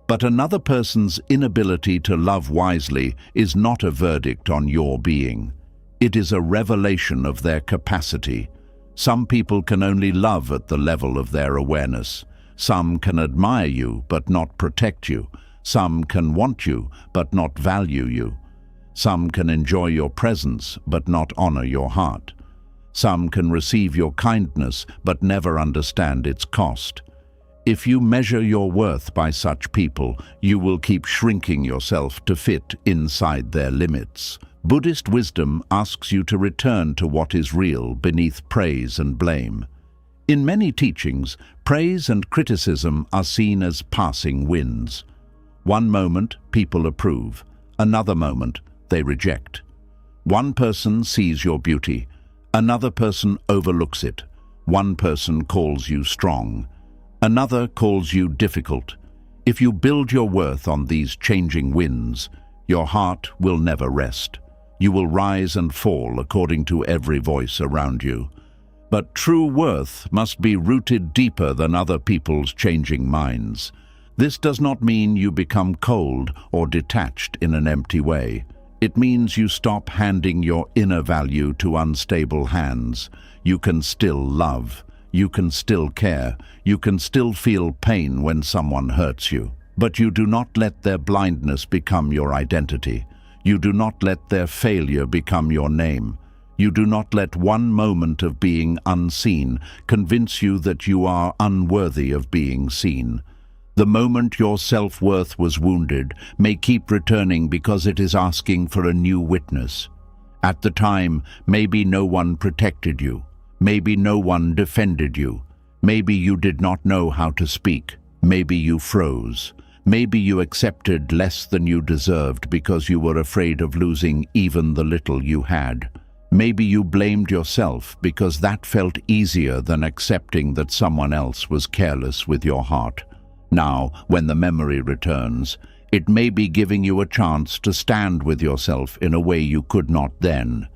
But another person's inability to love wisely is not a verdict on your being. It is a revelation of their capacity. Some people can only love at the level of their awareness. Some can admire you but not protect you. Some can want you but not value you. Some can enjoy your presence but not honor your heart. Some can receive your kindness but never understand its cost. If you measure your worth by such people, you will keep shrinking yourself to fit inside their limits. Buddhist wisdom asks you to return to what is real beneath praise and blame. In many teachings, praise and criticism are seen as passing winds. One moment, people approve. Another moment, they reject. One person sees your beauty. Another person overlooks it. One person calls you strong. Another calls you difficult. If you build your worth on these changing winds, your heart will never rest. You will rise and fall according to every voice around you. But true worth must be rooted deeper than other people's changing minds. This does not mean you become cold or detached in an empty way. It means you stop handing your inner value to unstable hands. You can still love. You can still care. You can still feel pain when someone hurts you. But you do not let their blindness become your identity. You do not let their failure become your name. You do not let one moment of being unseen convince you that you are unworthy of being seen. The moment your self-worth was wounded may keep returning because it is asking for a new witness. At the time, maybe no one protected you. Maybe no one defended you. Maybe you did not know how to speak. Maybe you froze. Maybe you accepted less than you deserved because you were afraid of losing even the little you had. Maybe you blamed yourself because that felt easier than accepting that someone else was careless with your heart. Now, when the memory returns, it may be giving you a chance to stand with yourself in a way you could not then.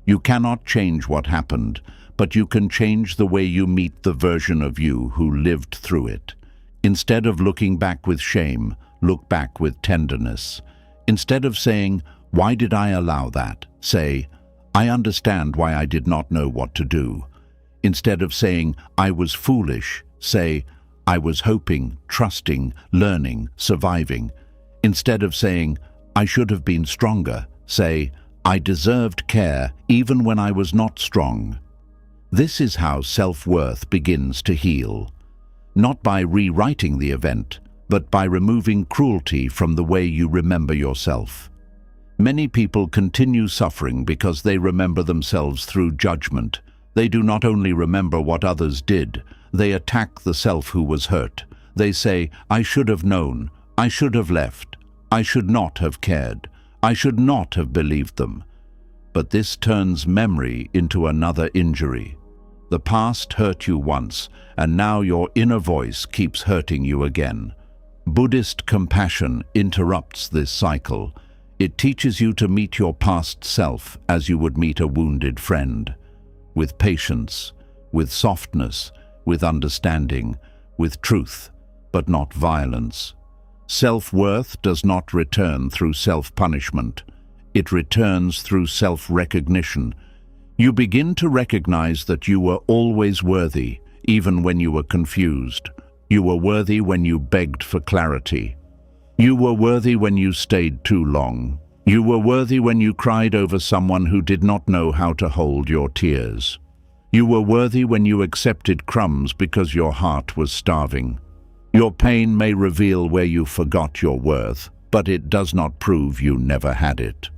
You cannot change what happened, but you can change the way you meet the version of you who lived through it. Instead of looking back with shame, look back with tenderness. Instead of saying, "Why did I allow that?" say, "I understand why I did not know what to do." Instead of saying, "I was foolish," say, "I was hoping, trusting, learning, surviving." Instead of saying, "I should have been stronger," say, "I deserved care even when I was not strong." This is how self-worth begins to heal. Not by rewriting the event, but by removing cruelty from the way you remember yourself. Many people continue suffering because they remember themselves through judgment. They do not only remember what others did, they attack the self who was hurt. They say, "I should have known. I should have left. I should not have cared. I should not have believed them." But this turns memory into another injury. The past hurt you once, and now your inner voice keeps hurting you again. Buddhist compassion interrupts this cycle. It teaches you to meet your past self as you would meet a wounded friend. With patience, with softness, with understanding, with truth, but not violence. Self-worth does not return through self-punishment. It returns through self-recognition. You begin to recognize that you were always worthy, even when you were confused. You were worthy when you begged for clarity. You were worthy when you stayed too long. You were worthy when you cried over someone who did not know how to hold your tears. You were worthy when you accepted crumbs because your heart was starving. Your pain may reveal where you forgot your worth, but it does not prove you never had it.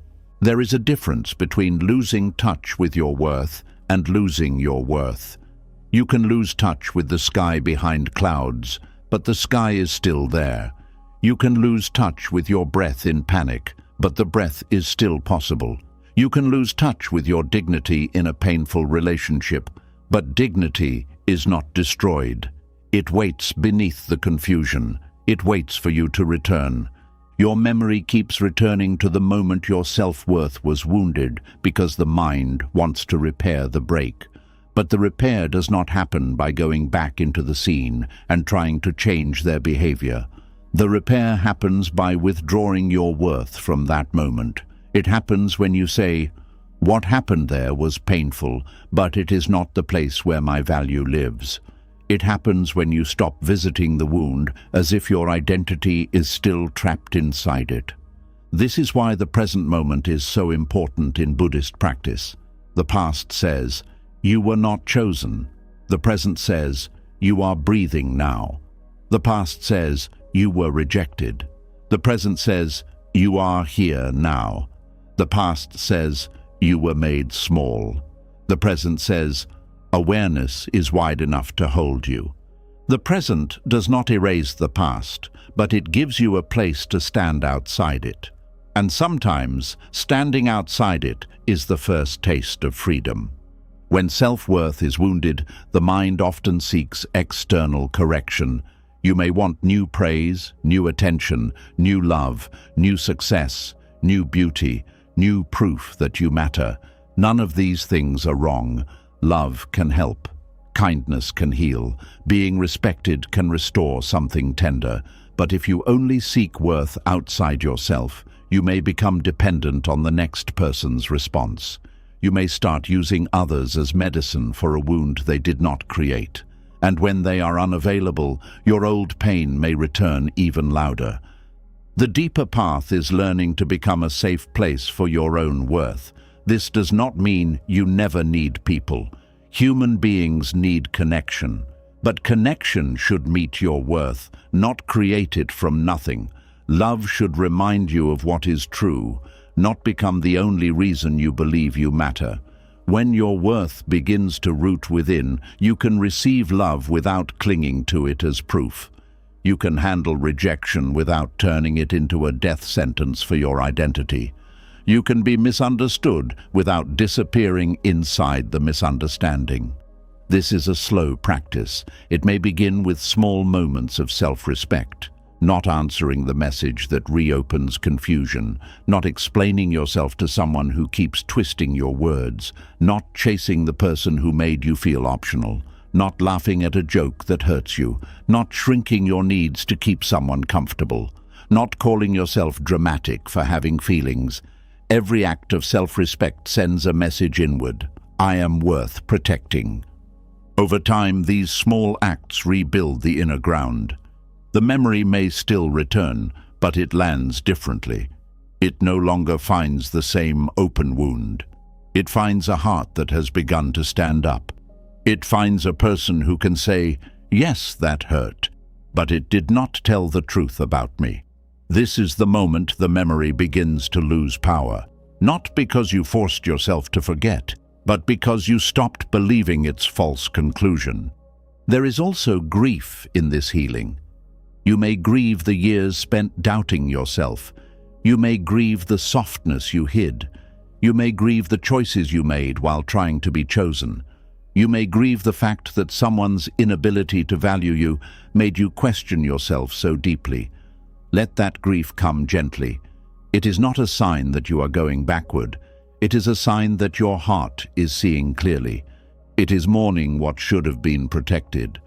There is a difference between losing touch with your worth and losing your worth. You can lose touch with the sky behind clouds, but the sky is still there. You can lose touch with your breath in panic, but the breath is still possible. You can lose touch with your dignity in a painful relationship, but dignity is not destroyed. It waits beneath the confusion. It waits for you to return. Your memory keeps returning to the moment your self-worth was wounded because the mind wants to repair the break. But the repair does not happen by going back into the scene and trying to change their behavior. The repair happens by withdrawing your worth from that moment. It happens when you say, "What happened there was painful, but it is not the place where my value lives." It happens when you stop visiting the wound as if your identity is still trapped inside it. This is why the present moment is so important in Buddhist practice. The past says, "You were not chosen." The present says, "You are breathing now." The past says, "You were rejected." The present says, "You are here now." The past says, "You were made small." The present says, "Awareness is wide enough to hold you." The present does not erase the past, but it gives you a place to stand outside it. And sometimes, standing outside it is the first taste of freedom. When self-worth is wounded, the mind often seeks external correction. You may want new praise, new attention, new love, new success, new beauty, new proof that you matter. None of these things are wrong. Love can help. Kindness can heal. Being respected can restore something tender. But if you only seek worth outside yourself, you may become dependent on the next person's response. You may start using others as medicine for a wound they did not create. And when they are unavailable, your old pain may return even louder. The deeper path is learning to become a safe place for your own worth. This does not mean you never need people. Human beings need connection. But connection should meet your worth, not create it from nothing. Love should remind you of what is true, not become the only reason you believe you matter. When your worth begins to root within, you can receive love without clinging to it as proof. You can handle rejection without turning it into a death sentence for your identity. You can be misunderstood without disappearing inside the misunderstanding. This is a slow practice. It may begin with small moments of self-respect, not answering the message that reopens confusion, not explaining yourself to someone who keeps twisting your words, not chasing the person who made you feel optional, not laughing at a joke that hurts you, not shrinking your needs to keep someone comfortable, not calling yourself dramatic for having feelings. Every act of self-respect sends a message inward. I am worth protecting. Over time, these small acts rebuild the inner ground. The memory may still return, but it lands differently. It no longer finds the same open wound. It finds a heart that has begun to stand up. It finds a person who can say, yes, that hurt, but it did not tell the truth about me. This is the moment the memory begins to lose power, not because you forced yourself to forget, but because you stopped believing its false conclusion. There is also grief in this healing. You may grieve the years spent doubting yourself. You may grieve the softness you hid. You may grieve the choices you made while trying to be chosen. You may grieve the fact that someone's inability to value you made you question yourself so deeply. Let that grief come gently. It is not a sign that you are going backward. It is a sign that your heart is seeing clearly. It is mourning what should have been protected.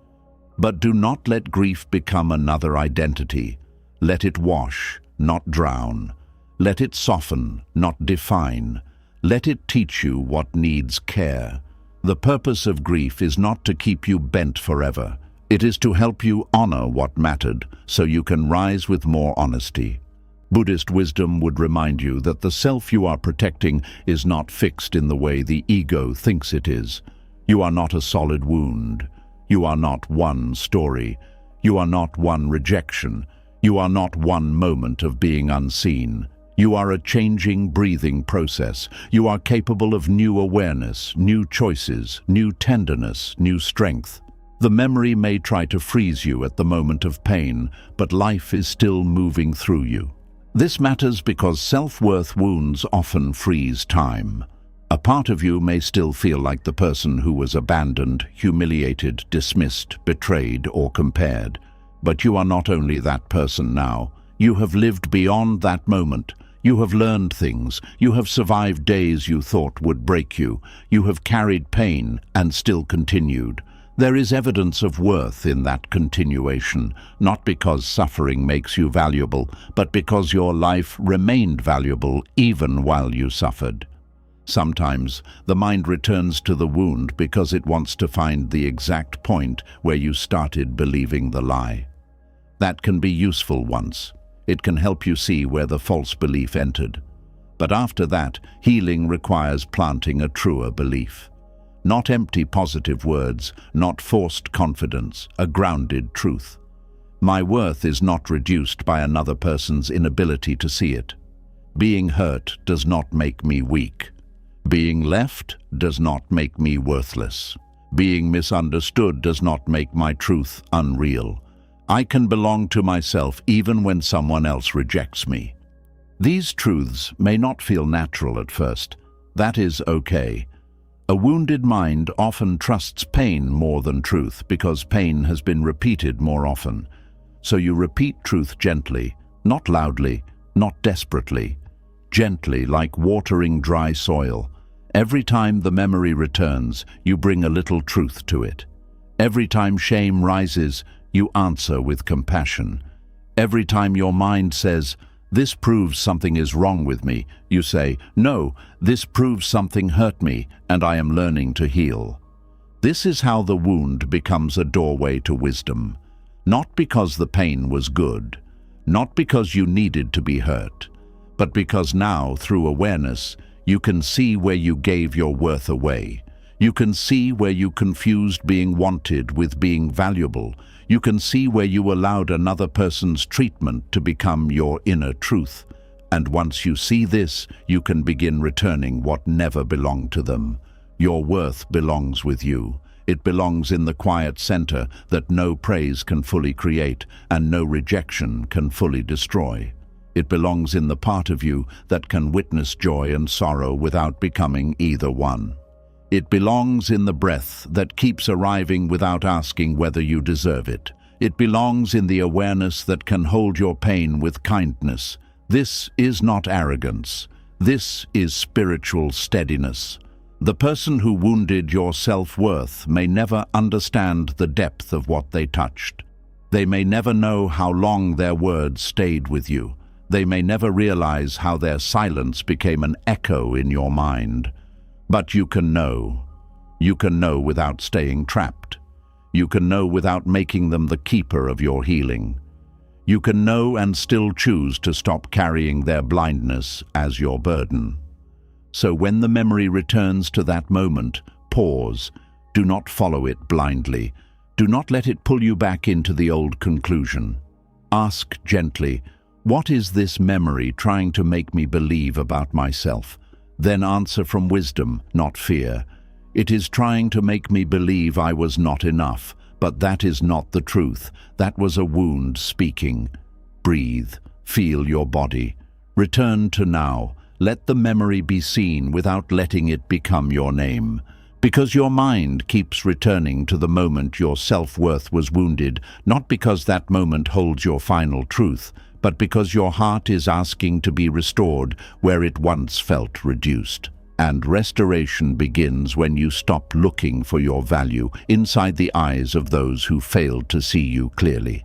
But do not let grief become another identity. Let it wash, not drown. Let it soften, not define. Let it teach you what needs care. The purpose of grief is not to keep you bent forever. It is to help you honor what mattered, so you can rise with more honesty. Buddhist wisdom would remind you that the self you are protecting is not fixed in the way the ego thinks it is. You are not a solid wound. You are not one story. You are not one rejection. You are not one moment of being unseen. You are a changing, breathing process. You are capable of new awareness, new choices, new tenderness, new strength. The memory may try to freeze you at the moment of pain, but life is still moving through you. This matters because self-worth wounds often freeze time. A part of you may still feel like the person who was abandoned, humiliated, dismissed, betrayed, or compared. But you are not only that person now. You have lived beyond that moment. You have learned things. You have survived days you thought would break you. You have carried pain and still continued. There is evidence of worth in that continuation, not because suffering makes you valuable, but because your life remained valuable even while you suffered. Sometimes the mind returns to the wound because it wants to find the exact point where you started believing the lie. That can be useful once. It can help you see where the false belief entered. But after that, healing requires planting a truer belief. Not empty positive words, not forced confidence, a grounded truth. My worth is not reduced by another person's inability to see it. Being hurt does not make me weak. Being left does not make me worthless. Being misunderstood does not make my truth unreal. I can belong to myself even when someone else rejects me. These truths may not feel natural at first. That is okay. A wounded mind often trusts pain more than truth because pain has been repeated more often. So you repeat truth gently, not loudly, not desperately. Gently, like watering dry soil. Every time the memory returns, you bring a little truth to it. Every time shame rises, you answer with compassion. Every time your mind says, "This proves something is wrong with me," you say, "No, this proves something hurt me, and I am learning to heal." This is how the wound becomes a doorway to wisdom. Not because the pain was good, not because you needed to be hurt, but because now, through awareness, You can see where you gave your worth away. You can see where you confused being wanted with being valuable. You can see where you allowed another person's treatment to become your inner truth. And once you see this, you can begin returning what never belonged to them. Your worth belongs with you. It belongs in the quiet center that no praise can fully create and no rejection can fully destroy. It belongs in the part of you that can witness joy and sorrow without becoming either one. It belongs in the breath that keeps arriving without asking whether you deserve it. It belongs in the awareness that can hold your pain with kindness. This is not arrogance. This is spiritual steadiness. The person who wounded your self-worth may never understand the depth of what they touched. They may never know how long their words stayed with you. They may never realize how their silence became an echo in your mind. But you can know. You can know without staying trapped. You can know without making them the keeper of your healing. You can know and still choose to stop carrying their blindness as your burden. So when the memory returns to that moment, pause. Do not follow it blindly. Do not let it pull you back into the old conclusion. Ask gently, what is this memory trying to make me believe about myself? Then answer from wisdom, not fear. It is trying to make me believe I was not enough, but that is not the truth. That was a wound speaking. Breathe. Feel your body. Return to now. Let the memory be seen without letting it become your name. Because your mind keeps returning to the moment your self-worth was wounded, not because that moment holds your final truth, but because your heart is asking to be restored where it once felt reduced. And restoration begins when you stop looking for your value inside the eyes of those who failed to see you clearly.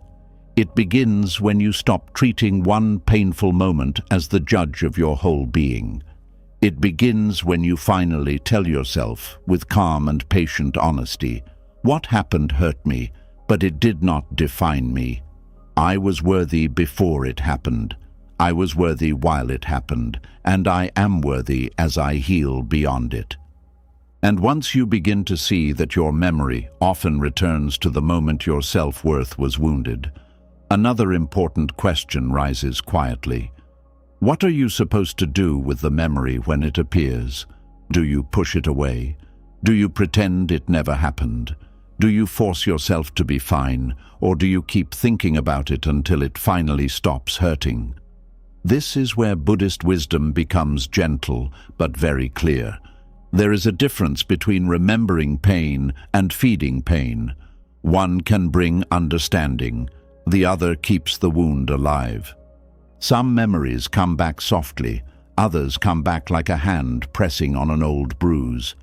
It begins when you stop treating one painful moment as the judge of your whole being. It begins when you finally tell yourself, with calm and patient honesty, what happened hurt me, but it did not define me. I was worthy before it happened. I was worthy while it happened, and I am worthy as I heal beyond it. And once you begin to see that your memory often returns to the moment your self-worth was wounded, another important question rises quietly. What are you supposed to do with the memory when it appears? Do you push it away? Do you pretend it never happened? Do you force yourself to be fine, or do you keep thinking about it until it finally stops hurting? This is where Buddhist wisdom becomes gentle but very clear. There is a difference between remembering pain and feeding pain. One can bring understanding. The other keeps the wound alive. Some memories come back softly, others come back like a hand pressing on an old bruise.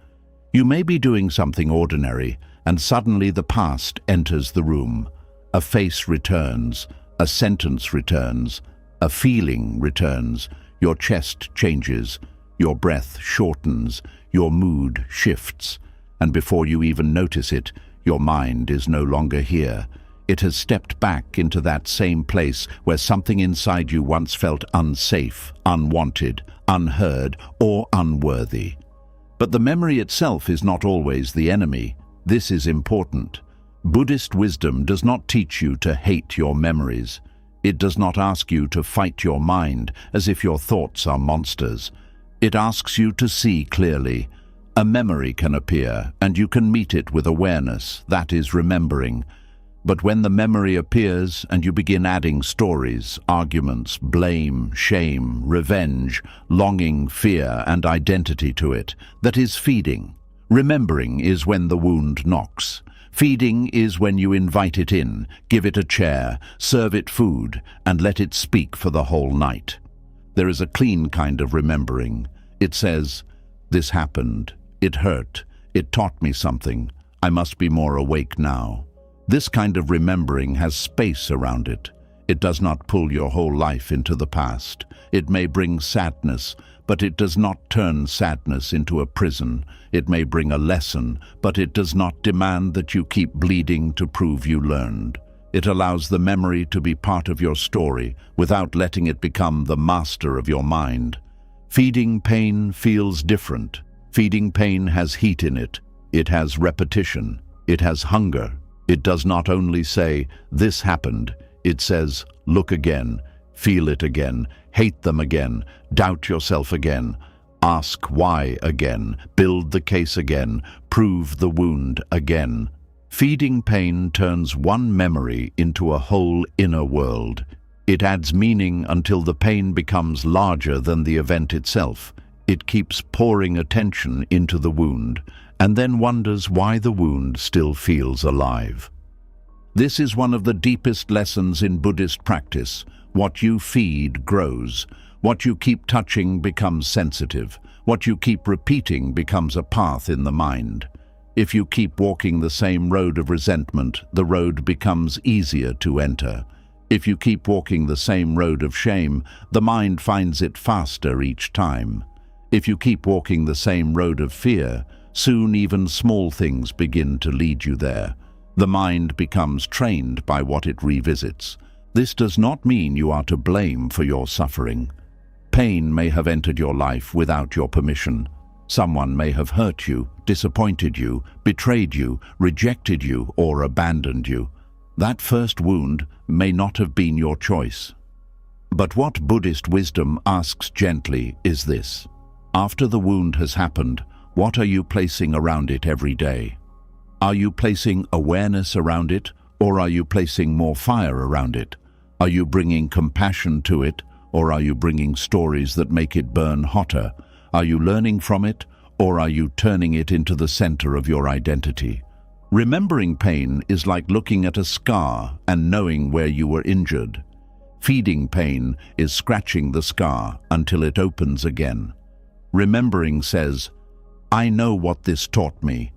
You may be doing something ordinary, and suddenly the past enters the room. A face returns, a sentence returns, a feeling returns, your chest changes, your breath shortens, your mood shifts, and before you even notice it, your mind is no longer here. It has stepped back into that same place where something inside you once felt unsafe, unwanted, unheard, or unworthy. But the memory itself is not always the enemy. This is important. Buddhist wisdom does not teach you to hate your memories. It does not ask you to fight your mind as if your thoughts are monsters. It asks you to see clearly. A memory can appear, and you can meet it with awareness. That is remembering. But when the memory appears and you begin adding stories, arguments, blame, shame, revenge, longing, fear, and identity to it, that is feeding. Remembering is when the wound knocks. Feeding is when you invite it in, give it a chair, serve it food, and let it speak for the whole night. There is a clean kind of remembering. It says, "This happened. It hurt. It taught me something. I must be more awake now." This kind of remembering has space around it. It does not pull your whole life into the past. It may bring sadness, but it does not turn sadness into a prison. It may bring a lesson, but it does not demand that you keep bleeding to prove you learned. It allows the memory to be part of your story without letting it become the master of your mind. Feeding pain feels different. Feeding pain has heat in it. It has repetition. It has hunger. It does not only say, "This happened." It says, "Look again, feel it again, hate them again, doubt yourself again, ask why again, build the case again, prove the wound again." Feeding pain turns one memory into a whole inner world. It adds meaning until the pain becomes larger than the event itself. It keeps pouring attention into the wound, and then wonders why the wound still feels alive. This is one of the deepest lessons in Buddhist practice. What you feed grows. What you keep touching becomes sensitive. What you keep repeating becomes a path in the mind. If you keep walking the same road of resentment, the road becomes easier to enter. If you keep walking the same road of shame, the mind finds it faster each time. If you keep walking the same road of fear, soon even small things begin to lead you there. The mind becomes trained by what it revisits. This does not mean you are to blame for your suffering. Pain may have entered your life without your permission. Someone may have hurt you, disappointed you, betrayed you, rejected you, or abandoned you. That first wound may not have been your choice. But what Buddhist wisdom asks gently is this: after the wound has happened, what are you placing around it every day? Are you placing awareness around it, or are you placing more fire around it? Are you bringing compassion to it, or are you bringing stories that make it burn hotter? Are you learning from it, or are you turning it into the center of your identity? Remembering pain is like looking at a scar and knowing where you were injured. Feeding pain is scratching the scar until it opens again. Remembering says, "I know what this taught me."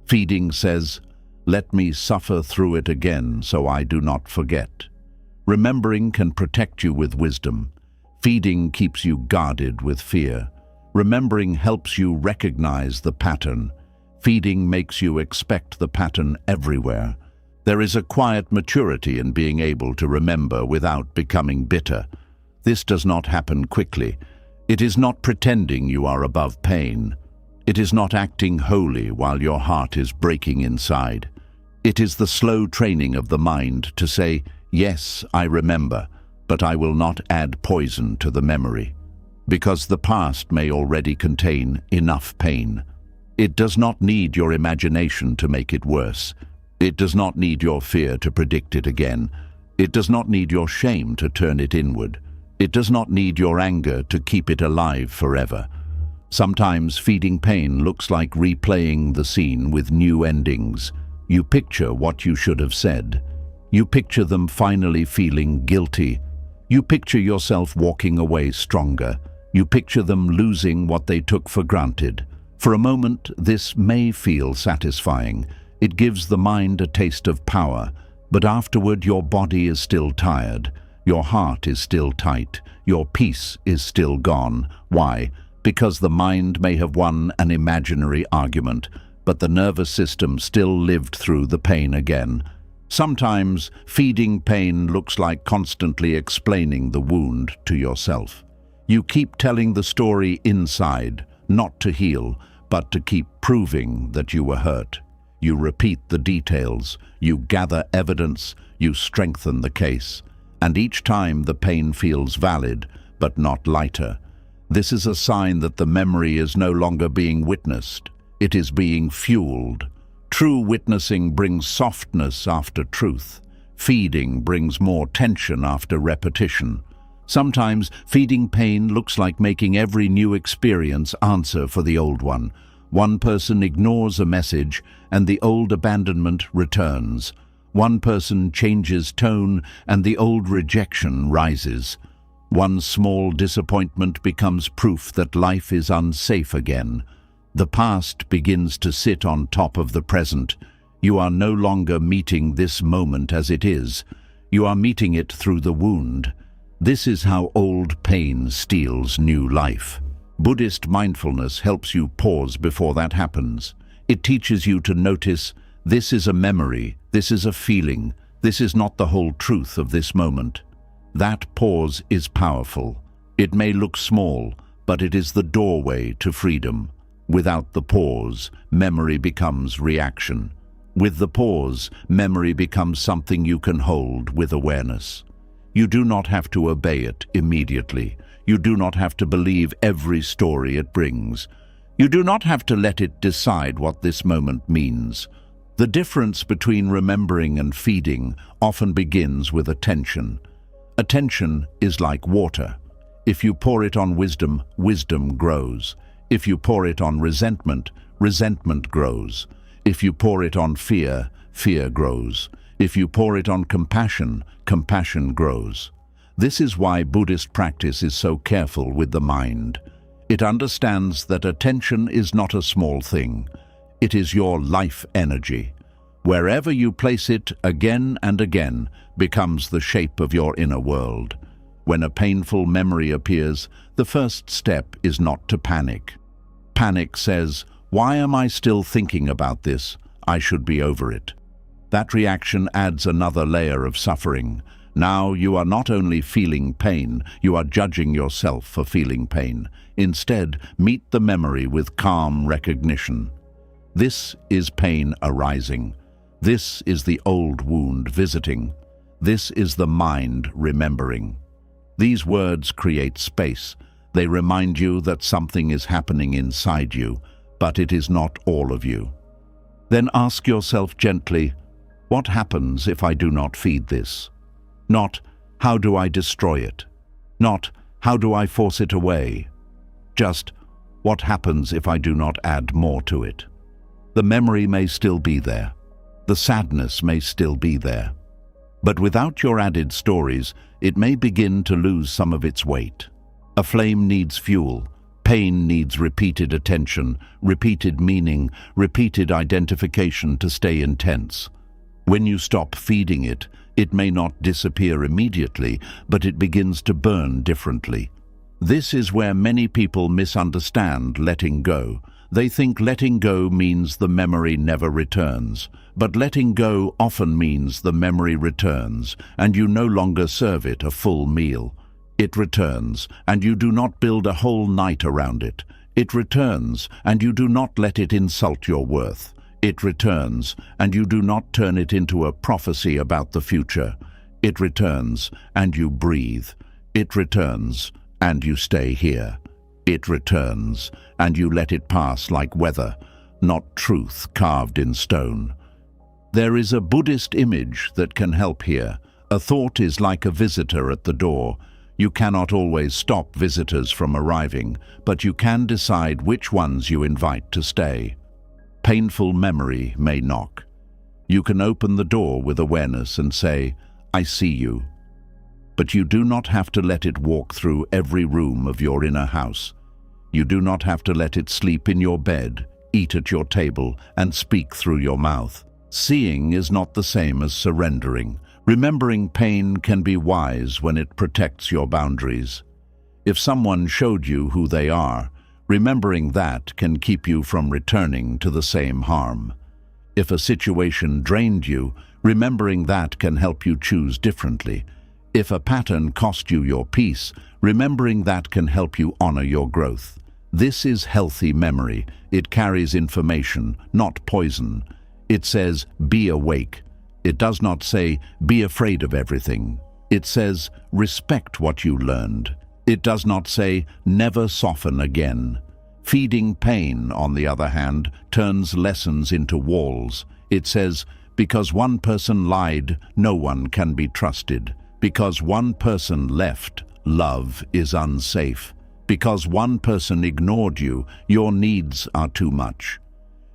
Feeding says, "Let me suffer through it again so I do not forget." Remembering can protect you with wisdom. Feeding keeps you guarded with fear. Remembering helps you recognize the pattern. Feeding makes you expect the pattern everywhere. There is a quiet maturity in being able to remember without becoming bitter. This does not happen quickly. It is not pretending you are above pain. It is not acting holy while your heart is breaking inside. It is the slow training of the mind to say, "Yes, I remember, but I will not add poison to the memory," because the past may already contain enough pain. It does not need your imagination to make it worse. It does not need your fear to predict it again. It does not need your shame to turn it inward. It does not need your anger to keep it alive forever. Sometimes feeding pain looks like replaying the scene with new endings. You picture what you should have said. You picture them finally feeling guilty. You picture yourself walking away stronger. You picture them losing what they took for granted. For a moment, this may feel satisfying. It gives the mind a taste of power, but afterward your body is still tired. Your heart is still tight. Your peace is still gone. Why? Because the mind may have won an imaginary argument, but the nervous system still lived through the pain again. Sometimes feeding pain looks like constantly explaining the wound to yourself. You keep telling the story inside, not to heal, but to keep proving that you were hurt. You repeat the details, you gather evidence, you strengthen the case. And each time the pain feels valid, but not lighter. This is a sign that the memory is no longer being witnessed. It is being fueled. True witnessing brings softness after truth. Feeding brings more tension after repetition. Sometimes feeding pain looks like making every new experience answer for the old one. One person ignores a message and the old abandonment returns. One person changes tone and the old rejection rises. One small disappointment becomes proof that life is unsafe again. The past begins to sit on top of the present. You are no longer meeting this moment as it is. You are meeting it through the wound. This is how old pain steals new life. Buddhist mindfulness helps you pause before that happens. It teaches you to notice, this is a memory, this is a feeling, this is not the whole truth of this moment. That pause is powerful. It may look small, but it is the doorway to freedom. Without the pause, memory becomes reaction. With the pause, memory becomes something you can hold with awareness. You do not have to obey it immediately. You do not have to believe every story it brings. You do not have to let it decide what this moment means. The difference between remembering and feeding often begins with attention. Attention is like water. If you pour it on wisdom, wisdom grows. If you pour it on resentment, resentment grows. If you pour it on fear, fear grows. If you pour it on compassion, compassion grows. This is why Buddhist practice is so careful with the mind. It understands that attention is not a small thing. It is your life energy. Wherever you place it again and again becomes the shape of your inner world. When a painful memory appears, the first step is not to panic. Panic says, "Why am I still thinking about this? I should be over it." That reaction adds another layer of suffering. Now you are not only feeling pain, you are judging yourself for feeling pain. Instead, meet the memory with calm recognition. This is pain arising. This is the old wound visiting. This is the mind remembering. These words create space. They remind you that something is happening inside you, but it is not all of you. Then ask yourself gently, what happens if I do not feed this? Not, how do I destroy it? Not, how do I force it away? Just, what happens if I do not add more to it? The memory may still be there. The sadness may still be there. But without your added stories, it may begin to lose some of its weight. A flame needs fuel. Pain needs repeated attention, repeated meaning, repeated identification to stay intense. When you stop feeding it, it may not disappear immediately, but it begins to burn differently. This is where many people misunderstand letting go. They think letting go means the memory never returns, but letting go often means the memory returns, and you no longer serve it a full meal. It returns, and you do not build a whole night around it. It returns, and you do not let it insult your worth. It returns, and you do not turn it into a prophecy about the future. It returns, and you breathe. It returns, and you stay here. It returns, and you let it pass like weather, not truth carved in stone. There is a Buddhist image that can help here. A thought is like a visitor at the door. You cannot always stop visitors from arriving, but you can decide which ones you invite to stay. Painful memory may knock. You can open the door with awareness and say, "I see you." But you do not have to let it walk through every room of your inner house. You do not have to let it sleep in your bed, eat at your table, and speak through your mouth. Seeing is not the same as surrendering. Remembering pain can be wise when it protects your boundaries. If someone showed you who they are, remembering that can keep you from returning to the same harm. If a situation drained you, remembering that can help you choose differently. If a pattern cost you your peace, remembering that can help you honor your growth. This is healthy memory. It carries information, not poison. It says, be awake. It does not say, be afraid of everything. It says, respect what you learned. It does not say, never soften again. Feeding pain, on the other hand, turns lessons into walls. It says, because one person lied, no one can be trusted. Because one person left, love is unsafe. Because one person ignored you, your needs are too much.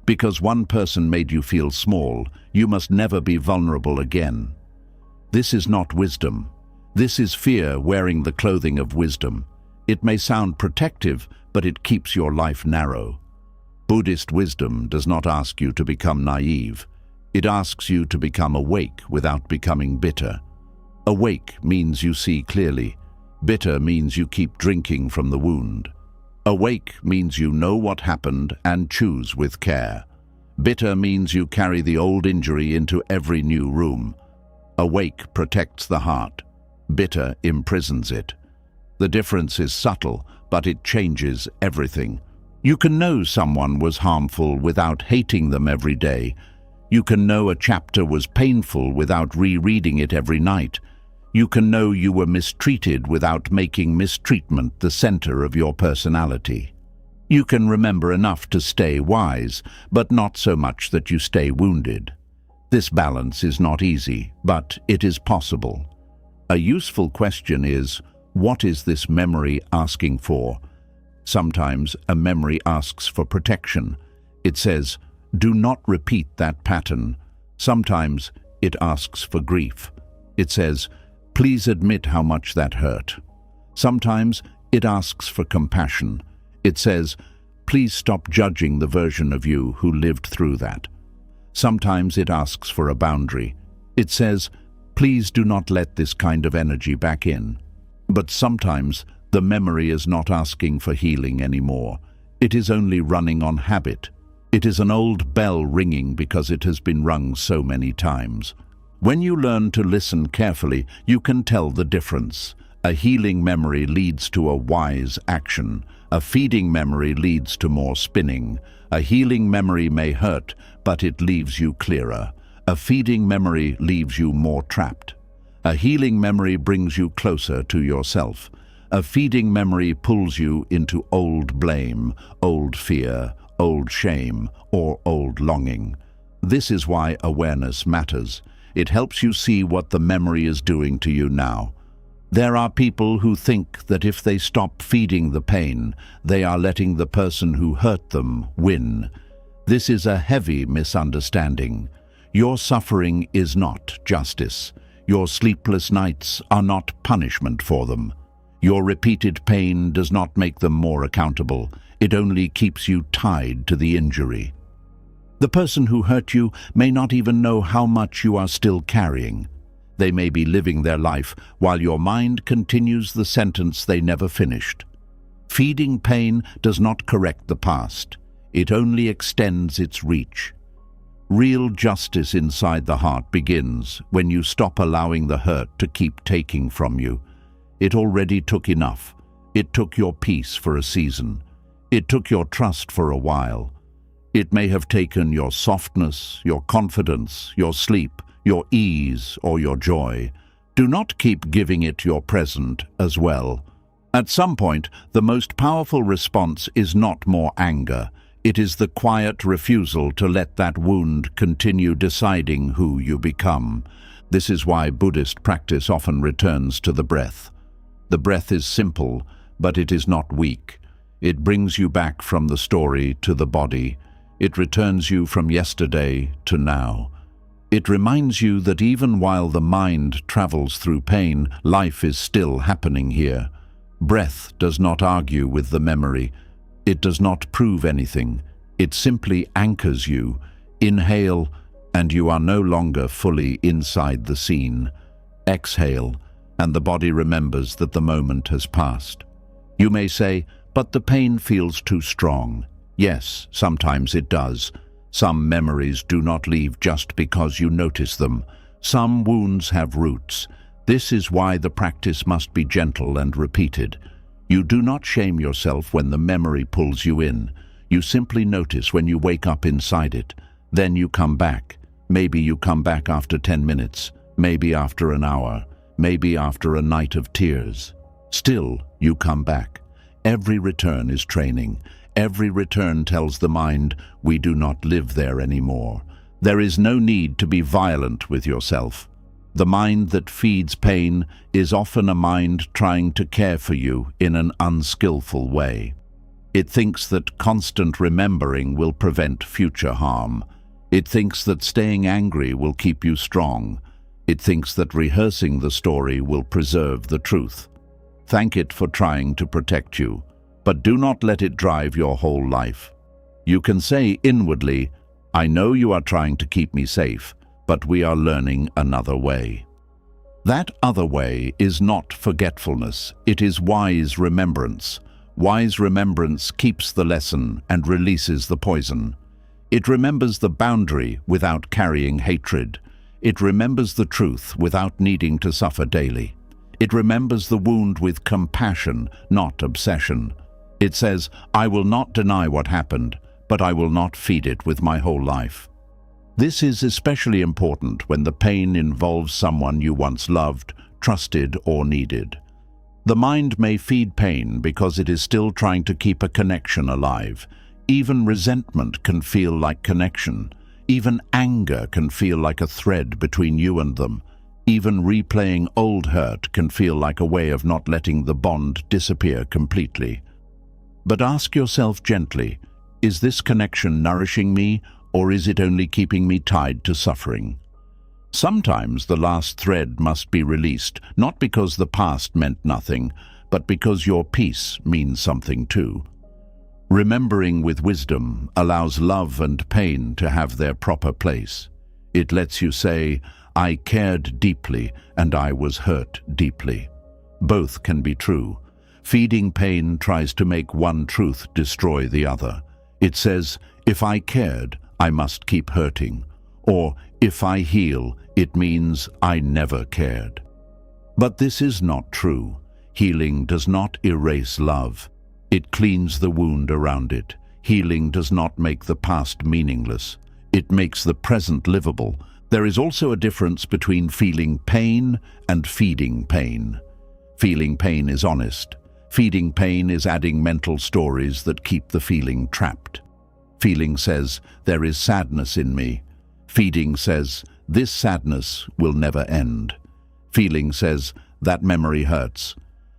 Because one person made you feel small, you must never be vulnerable again. This is not wisdom. This is fear wearing the clothing of wisdom. It may sound protective, but it keeps your life narrow. Buddhist wisdom does not ask you to become naive. It asks you to become awake without becoming bitter. Awake means you see clearly. Bitter means you keep drinking from the wound. Awake means you know what happened and choose with care. Bitter means you carry the old injury into every new room. Awake protects the heart. Bitter imprisons it. The difference is subtle, but it changes everything. You can know someone was harmful without hating them every day. You can know a chapter was painful without rereading it every night. You can know you were mistreated without making mistreatment the center of your personality. You can remember enough to stay wise, but not so much that you stay wounded. This balance is not easy, but it is possible. A useful question is, what is this memory asking for? Sometimes a memory asks for protection. It says, do not repeat that pattern. Sometimes it asks for grief. It says, please admit how much that hurt. Sometimes it asks for compassion. It says, please stop judging the version of you who lived through that. Sometimes it asks for a boundary. It says, please do not let this kind of energy back in. But sometimes the memory is not asking for healing anymore. It is only running on habit. It is an old bell ringing because it has been rung so many times. When you learn to listen carefully, you can tell the difference. A healing memory leads to a wise action. A feeding memory leads to more spinning. A healing memory may hurt, but it leaves you clearer. A feeding memory leaves you more trapped. A healing memory brings you closer to yourself. A feeding memory pulls you into old blame, old fear, old shame, or old longing. This is why awareness matters. It helps you see what the memory is doing to you now. There are people who think that if they stop feeding the pain, they are letting the person who hurt them win. This is a heavy misunderstanding. Your suffering is not justice. Your sleepless nights are not punishment for them. Your repeated pain does not make them more accountable. It only keeps you tied to the injury. The person who hurt you may not even know how much you are still carrying. They may be living their life while your mind continues the sentence they never finished. Feeding pain does not correct the past. It only extends its reach. Real justice inside the heart begins when you stop allowing the hurt to keep taking from you. It already took enough. It took your peace for a season. It took your trust for a while. It may have taken your softness, your confidence, your sleep, your ease, or your joy. Do not keep giving it your present as well. At some point, the most powerful response is not more anger. It is the quiet refusal to let that wound continue deciding who you become. This is why Buddhist practice often returns to the breath. The breath is simple, but it is not weak. It brings you back from the story to the body. It returns you from yesterday to now. It reminds you that even while the mind travels through pain, life is still happening here. Breath does not argue with the memory. It does not prove anything. It simply anchors you. Inhale, and you are no longer fully inside the scene. Exhale, and the body remembers that the moment has passed. You may say, but the pain feels too strong. Yes, sometimes it does. Some memories do not leave just because you notice them. Some wounds have roots. This is why the practice must be gentle and repeated. You do not shame yourself when the memory pulls you in. You simply notice when you wake up inside it. Then you come back. Maybe you come back after 10 minutes, maybe after an hour, maybe after a night of tears. Still, you come back. Every return is training. Every return tells the mind, we do not live there anymore. There is no need to be violent with yourself. The mind that feeds pain is often a mind trying to care for you in an unskillful way. It thinks that constant remembering will prevent future harm. It thinks that staying angry will keep you strong. It thinks that rehearsing the story will preserve the truth. Thank it for trying to protect you, but do not let it drive your whole life. You can say inwardly, I know you are trying to keep me safe, but we are learning another way. That other way is not forgetfulness, it is wise remembrance. Wise remembrance keeps the lesson and releases the poison. It remembers the boundary without carrying hatred. It remembers the truth without needing to suffer daily. It remembers the wound with compassion, not obsession. It says, I will not deny what happened, but I will not feed it with my whole life. This is especially important when the pain involves someone you once loved, trusted, or needed. The mind may feed pain because it is still trying to keep a connection alive. Even resentment can feel like connection. Even anger can feel like a thread between you and them. Even replaying old hurt can feel like a way of not letting the bond disappear completely. But ask yourself gently, is this connection nourishing me, or is it only keeping me tied to suffering? Sometimes the last thread must be released, not because the past meant nothing, but because your peace means something too. Remembering with wisdom allows love and pain to have their proper place. It lets you say, I cared deeply and I was hurt deeply. Both can be true. Feeding pain tries to make one truth destroy the other. It says, if I cared, I must keep hurting. Or, if I heal, it means I never cared. But this is not true. Healing does not erase love. It cleans the wound around it. Healing does not make the past meaningless. It makes the present livable. There is also a difference between feeling pain and feeding pain. Feeling pain is honest. Feeding pain is adding mental stories that keep the feeling trapped. Feeling says, there is sadness in me. Feeding says, this sadness will never end. Feeling says, that memory hurts.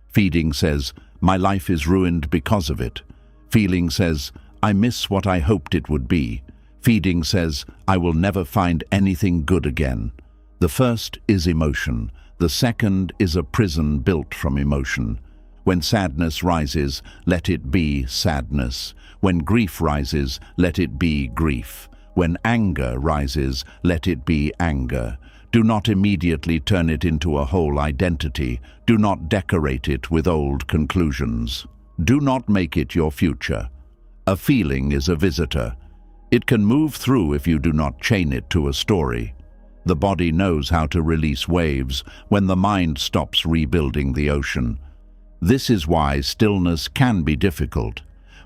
Feeding says, my life is ruined because of it. Feeling says, I miss what I hoped it would be. Feeding says, I will never find anything good again. The first is emotion. The second is a prison built from emotion. When sadness rises, let it be sadness. When grief rises, let it be grief. When anger rises, let it be anger. Do not immediately turn it into a whole identity. Do not decorate it with old conclusions. Do not make it your future. A feeling is a visitor. It can move through if you do not chain it to a story. The body knows how to release waves when the mind stops rebuilding the ocean. This is why stillness can be difficult.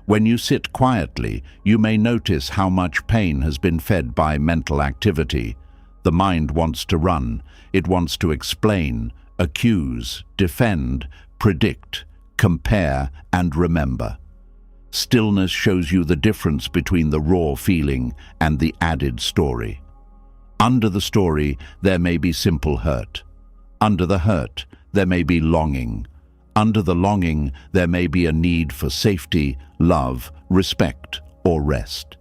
When you sit quietly, you may notice how much pain has been fed by mental activity. The mind wants to run. It wants to explain, accuse, defend, predict, compare, and remember. Stillness shows you the difference between the raw feeling and the added story. Under the story, there may be simple hurt. Under the hurt, there may be longing. Under the longing, there may be a need for safety, love, respect, or rest.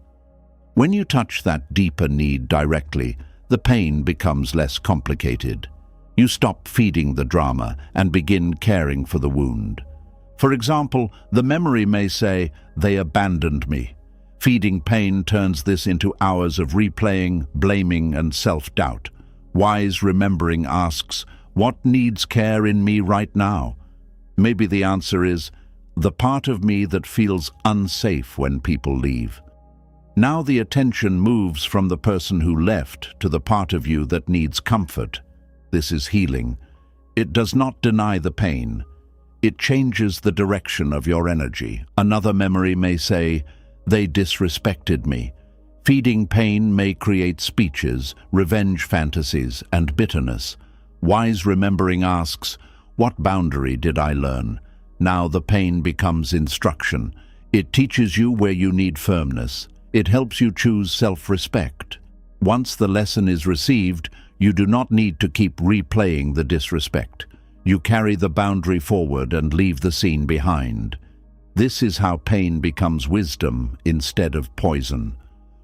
When you touch that deeper need directly, the pain becomes less complicated. You stop feeding the drama and begin caring for the wound. For example, the memory may say, they abandoned me. Feeding pain turns this into hours of replaying, blaming, and self-doubt. Wise remembering asks, what needs care in me right now? Maybe the answer is, the part of me that feels unsafe when people leave. Now the attention moves from the person who left to the part of you that needs comfort. This is healing. It does not deny the pain. It changes the direction of your energy. Another memory may say, they disrespected me. Feeding pain may create speeches, revenge fantasies, and bitterness. Wise remembering asks, what boundary did I learn? Now the pain becomes instruction. It teaches you where you need firmness. It helps you choose self-respect. Once the lesson is received, you do not need to keep replaying the disrespect. You carry the boundary forward and leave the scene behind. This is how pain becomes wisdom instead of poison.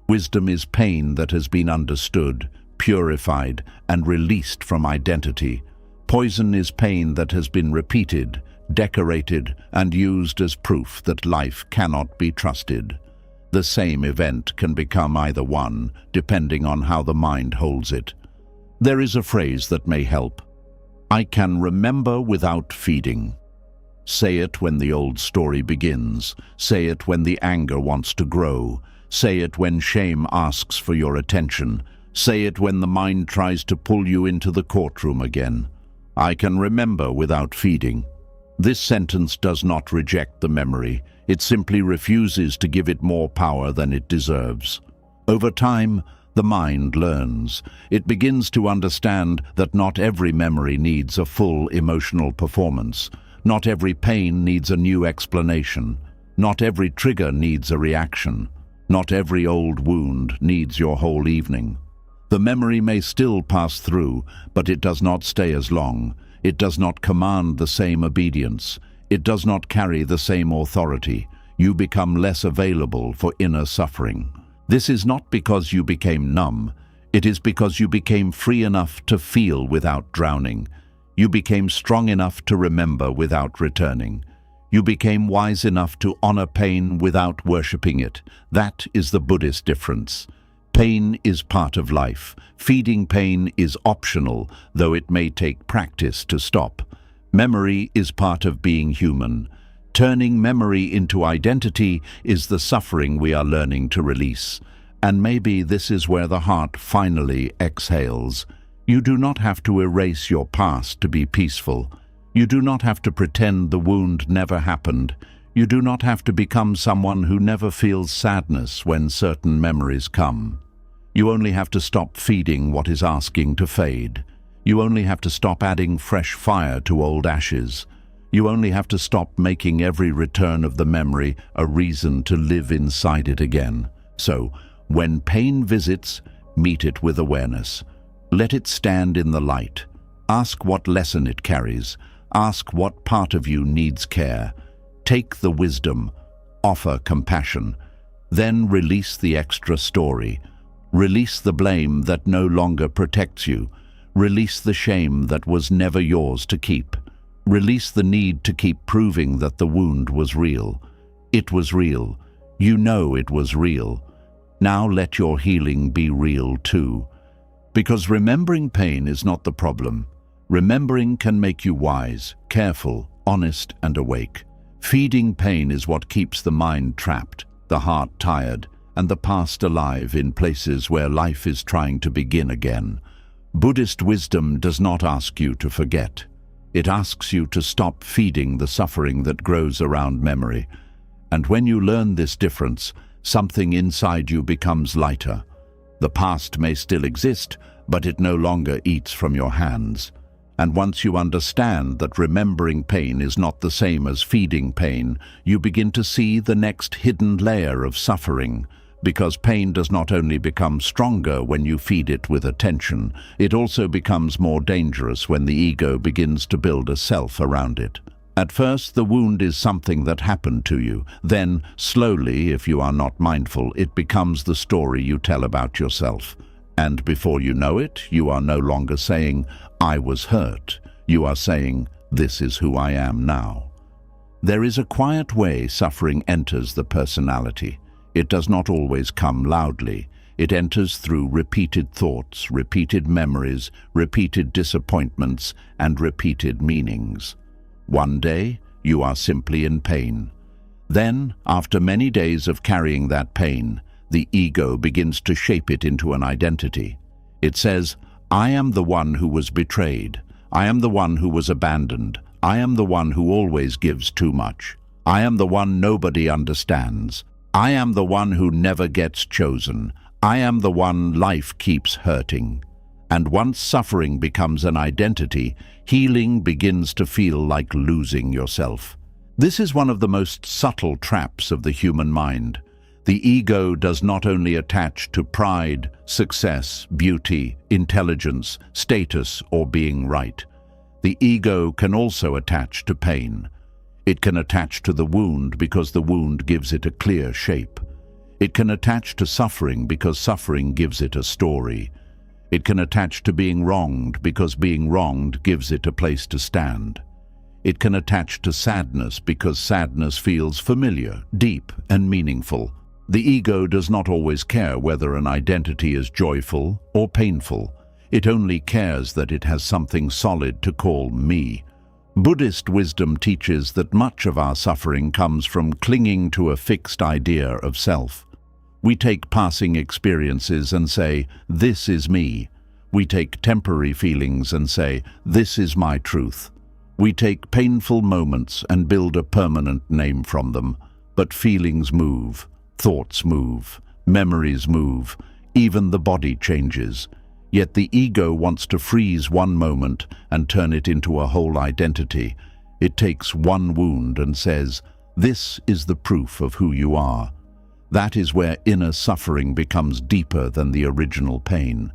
Wisdom is pain that has been understood, purified, and released from identity. Poison is pain that has been repeated, decorated, and used as proof that life cannot be trusted. The same event can become either one, depending on how the mind holds it. There is a phrase that may help. I can remember without feeding. Say it when the old story begins. Say it when the anger wants to grow. Say it when shame asks for your attention. Say it when the mind tries to pull you into the courtroom again. I can remember without feeding. This sentence does not reject the memory. It simply refuses to give it more power than it deserves. Over time, the mind learns. It begins to understand that not every memory needs a full emotional performance. Not every pain needs a new explanation. Not every trigger needs a reaction. Not every old wound needs your whole evening. The memory may still pass through, but it does not stay as long. It does not command the same obedience. It does not carry the same authority. You become less available for inner suffering. This is not because you became numb. It is because you became free enough to feel without drowning. You became strong enough to remember without returning. You became wise enough to honor pain without worshipping it. That is the Buddhist difference. Pain is part of life. Feeding pain is optional, though it may take practice to stop. Memory is part of being human. Turning memory into identity is the suffering we are learning to release. And maybe this is where the heart finally exhales. You do not have to erase your past to be peaceful. You do not have to pretend the wound never happened. You do not have to become someone who never feels sadness when certain memories come. You only have to stop feeding what is asking to fade. You only have to stop adding fresh fire to old ashes. You only have to stop making every return of the memory a reason to live inside it again. So, when pain visits, meet it with awareness. Let it stand in the light. Ask what lesson it carries. Ask what part of you needs care. Take the wisdom. Offer compassion. Then release the extra story. Release the blame that no longer protects you. Release the shame that was never yours to keep. Release the need to keep proving that the wound was real. It was real. You know it was real. Now let your healing be real too. Because remembering pain is not the problem. Remembering can make you wise, careful, honest, and awake. Feeding pain is what keeps the mind trapped, the heart tired, and the past alive in places where life is trying to begin again. Buddhist wisdom does not ask you to forget. It asks you to stop feeding the suffering that grows around memory. And when you learn this difference, something inside you becomes lighter. The past may still exist, but it no longer eats from your hands. And once you understand that remembering pain is not the same as feeding pain, you begin to see the next hidden layer of suffering. Because pain does not only become stronger when you feed it with attention, it also becomes more dangerous when the ego begins to build a self around it. At first, the wound is something that happened to you. Then, slowly, if you are not mindful, it becomes the story you tell about yourself. And before you know it, you are no longer saying, "I was hurt." You are saying, "This is who I am now." There is a quiet way suffering enters the personality. It does not always come loudly. It enters through repeated thoughts, repeated memories, repeated disappointments, and repeated meanings. One day, you are simply in pain. Then, after many days of carrying that pain, the ego begins to shape it into an identity. It says, "I am the one who was betrayed. I am the one who was abandoned. I am the one who always gives too much. I am the one nobody understands. I am the one who never gets chosen. I am the one life keeps hurting." And once suffering becomes an identity, healing begins to feel like losing yourself. This is one of the most subtle traps of the human mind. The ego does not only attach to pride, success, beauty, intelligence, status, or being right. The ego can also attach to pain. It can attach to the wound because the wound gives it a clear shape. It can attach to suffering because suffering gives it a story. It can attach to being wronged because being wronged gives it a place to stand. It can attach to sadness because sadness feels familiar, deep, and meaningful. The ego does not always care whether an identity is joyful or painful. It only cares that it has something solid to call me. Buddhist wisdom teaches that much of our suffering comes from clinging to a fixed idea of self. We take passing experiences and say, "This is me." We take temporary feelings and say, "This is my truth." We take painful moments and build a permanent name from them, but feelings move, thoughts move, memories move, even the body changes. Yet the ego wants to freeze one moment and turn it into a whole identity. It takes one wound and says, "This is the proof of who you are." That is where inner suffering becomes deeper than the original pain.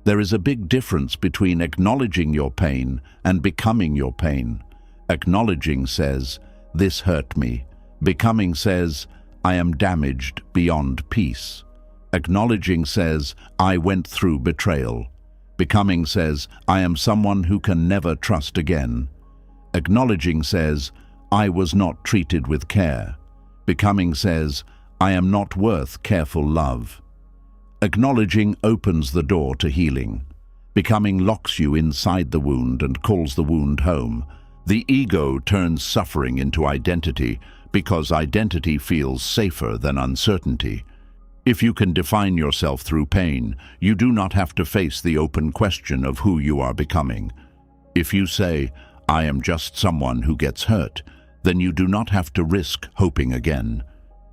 There is a big difference between acknowledging your pain and becoming your pain. Acknowledging says, "This hurt me." Becoming says, "I am damaged beyond peace." Acknowledging says, "I went through betrayal." Becoming says, "I am someone who can never trust again." Acknowledging says, "I was not treated with care." Becoming says, "I am not worth careful love." Acknowledging opens the door to healing. Becoming locks you inside the wound and calls the wound home. The ego turns suffering into identity because identity feels safer than uncertainty. If you can define yourself through pain, you do not have to face the open question of who you are becoming. If you say, "I am just someone who gets hurt," then you do not have to risk hoping again.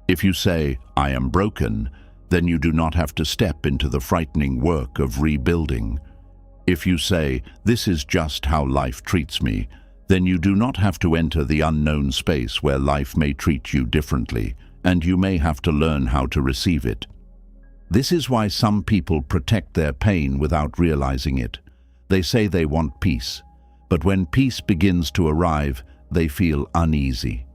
If you say, "I am broken," then you do not have to step into the frightening work of rebuilding. If you say, "This is just how life treats me," then you do not have to enter the unknown space where life may treat you differently, and you may have to learn how to receive it. This is why some people protect their pain without realizing it. They say they want peace, but when peace begins to arrive, they feel uneasy.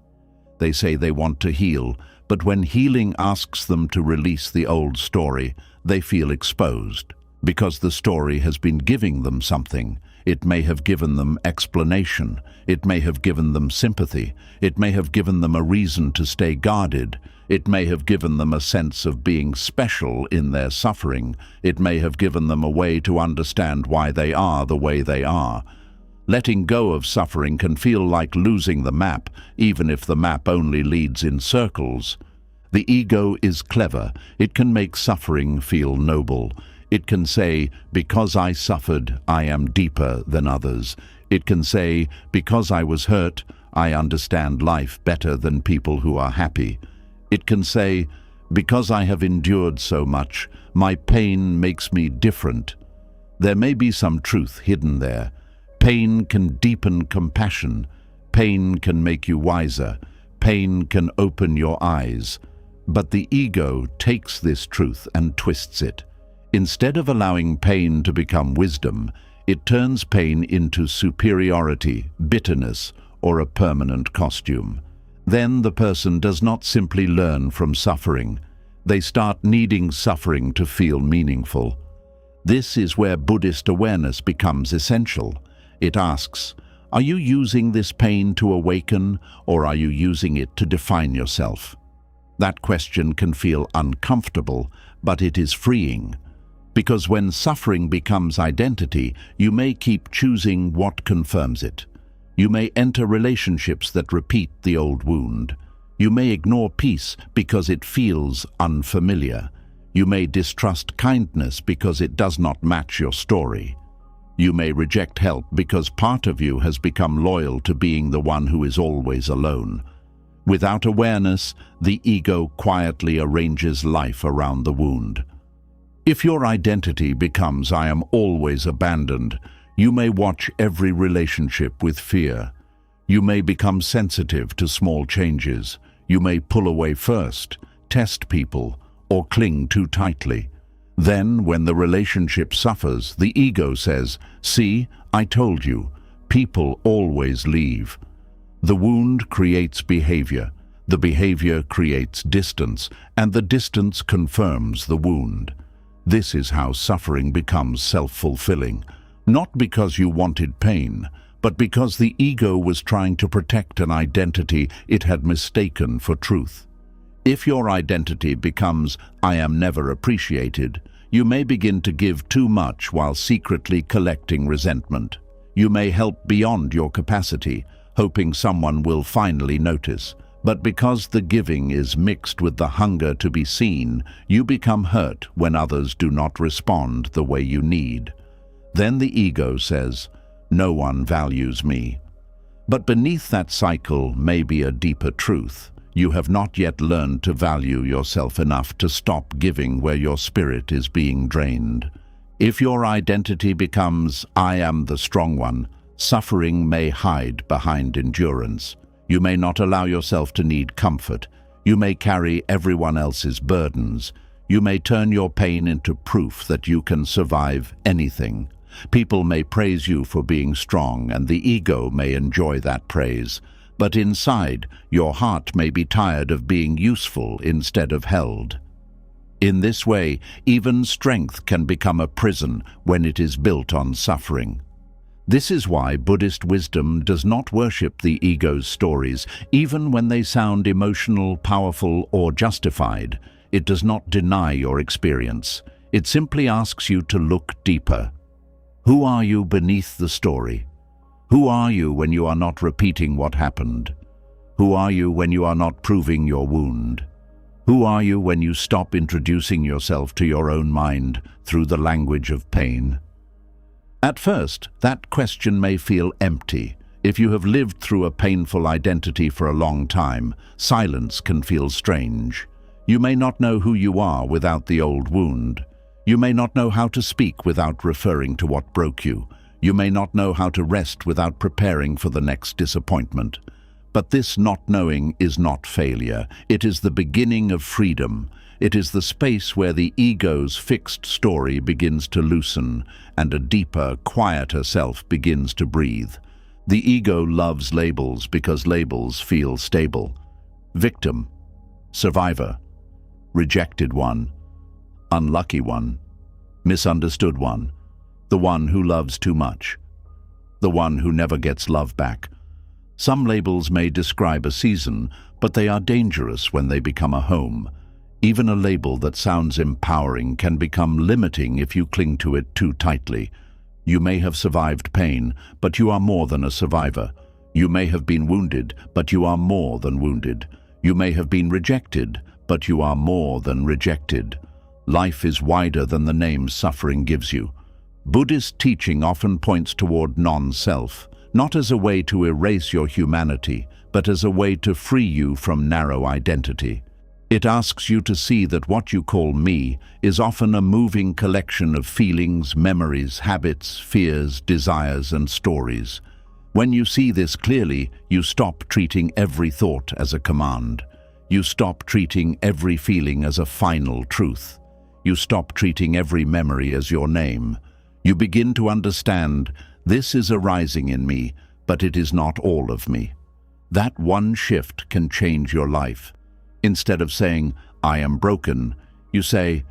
They say they want to heal, but when healing asks them to release the old story, they feel exposed. Because the story has been giving them something. It may have given them explanation. It may have given them sympathy. It may have given them a reason to stay guarded. It may have given them a sense of being special in their suffering. It may have given them a way to understand why they are the way they are. Letting go of suffering can feel like losing the map, even if the map only leads in circles. The ego is clever. It can make suffering feel noble. It can say, "Because I suffered, I am deeper than others." It can say, "Because I was hurt, I understand life better than people who are happy." It can say, "Because I have endured so much, my pain makes me different." There may be some truth hidden there. Pain can deepen compassion. Pain can make you wiser. Pain can open your eyes. But the ego takes this truth and twists it. Instead of allowing pain to become wisdom, it turns pain into superiority, bitterness, or a permanent costume. Then the person does not simply learn from suffering. They start needing suffering to feel meaningful. This is where Buddhist awareness becomes essential. It asks, are you using this pain to awaken, or are you using it to define yourself? That question can feel uncomfortable, but it is freeing. Because when suffering becomes identity, you may keep choosing what confirms it. You may enter relationships that repeat the old wound. You may ignore peace because it feels unfamiliar. You may distrust kindness because it does not match your story. You may reject help because part of you has become loyal to being the one who is always alone. Without awareness, the ego quietly arranges life around the wound. If your identity becomes "I am always abandoned," you may watch every relationship with fear. You may become sensitive to small changes. You may pull away first, test people, or cling too tightly. Then, when the relationship suffers, the ego says, "See, I told you, people always leave." The wound creates behavior. The behavior creates distance, and the distance confirms the wound. This is how suffering becomes self-fulfilling. Not because you wanted pain, but because the ego was trying to protect an identity it had mistaken for truth. If your identity becomes "I am never appreciated," you may begin to give too much while secretly collecting resentment. You may help beyond your capacity, hoping someone will finally notice. But because the giving is mixed with the hunger to be seen, you become hurt when others do not respond the way you need. Then the ego says, "No one values me." But beneath that cycle may be a deeper truth. You have not yet learned to value yourself enough to stop giving where your spirit is being drained. If your identity becomes, "I am the strong one," suffering may hide behind endurance. You may not allow yourself to need comfort. You may carry everyone else's burdens. You may turn your pain into proof that you can survive anything. People may praise you for being strong, and the ego may enjoy that praise. But inside, your heart may be tired of being useful instead of held. In this way, even strength can become a prison when it is built on suffering. This is why Buddhist wisdom does not worship the ego's stories, even when they sound emotional, powerful, or justified. It does not deny your experience. It simply asks you to look deeper. Who are you beneath the story? Who are you when you are not repeating what happened? Who are you when you are not proving your wound? Who are you when you stop introducing yourself to your own mind through the language of pain? At first, that question may feel empty. If you have lived through a painful identity for a long time, silence can feel strange. You may not know who you are without the old wound. You may not know how to speak without referring to what broke you. You may not know how to rest without preparing for the next disappointment. But this not knowing is not failure. It is the beginning of freedom. It is the space where the ego's fixed story begins to loosen and a deeper, quieter self begins to breathe. The ego loves labels because labels feel stable. Victim, survivor, rejected one, unlucky one, misunderstood one, the one who loves too much, the one who never gets love back. Some labels may describe a season, but they are dangerous when they become a home. Even a label that sounds empowering can become limiting if you cling to it too tightly. You may have survived pain, but you are more than a survivor. You may have been wounded, but you are more than wounded. You may have been rejected, but you are more than rejected. Life is wider than the name suffering gives you. Buddhist teaching often points toward non-self, not as a way to erase your humanity, but as a way to free you from narrow identity. It asks you to see that what you call me is often a moving collection of feelings, memories, habits, fears, desires, and stories. When you see this clearly, you stop treating every thought as a command. You stop treating every feeling as a final truth. You stop treating every memory as your name. You begin to understand, this is arising in me, but it is not all of me. That one shift can change your life. Instead of saying, I am broken, you say,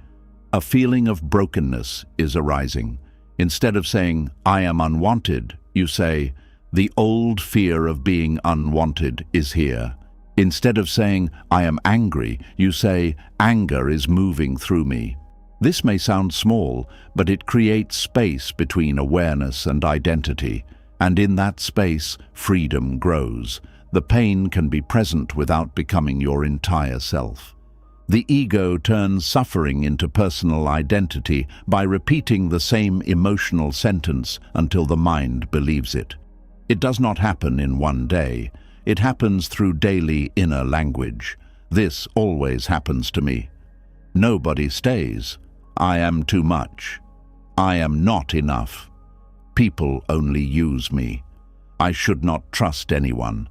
a feeling of brokenness is arising. Instead of saying, I am unwanted, you say, the old fear of being unwanted is here. Instead of saying, I am angry, you say, anger is moving through me. This may sound small, but it creates space between awareness and identity, and in that space, freedom grows. The pain can be present without becoming your entire self. The ego turns suffering into personal identity by repeating the same emotional sentence until the mind believes it. It does not happen in one day. It happens through daily inner language. This always happens to me. Nobody stays. I am too much. I am not enough. People only use me. I should not trust anyone.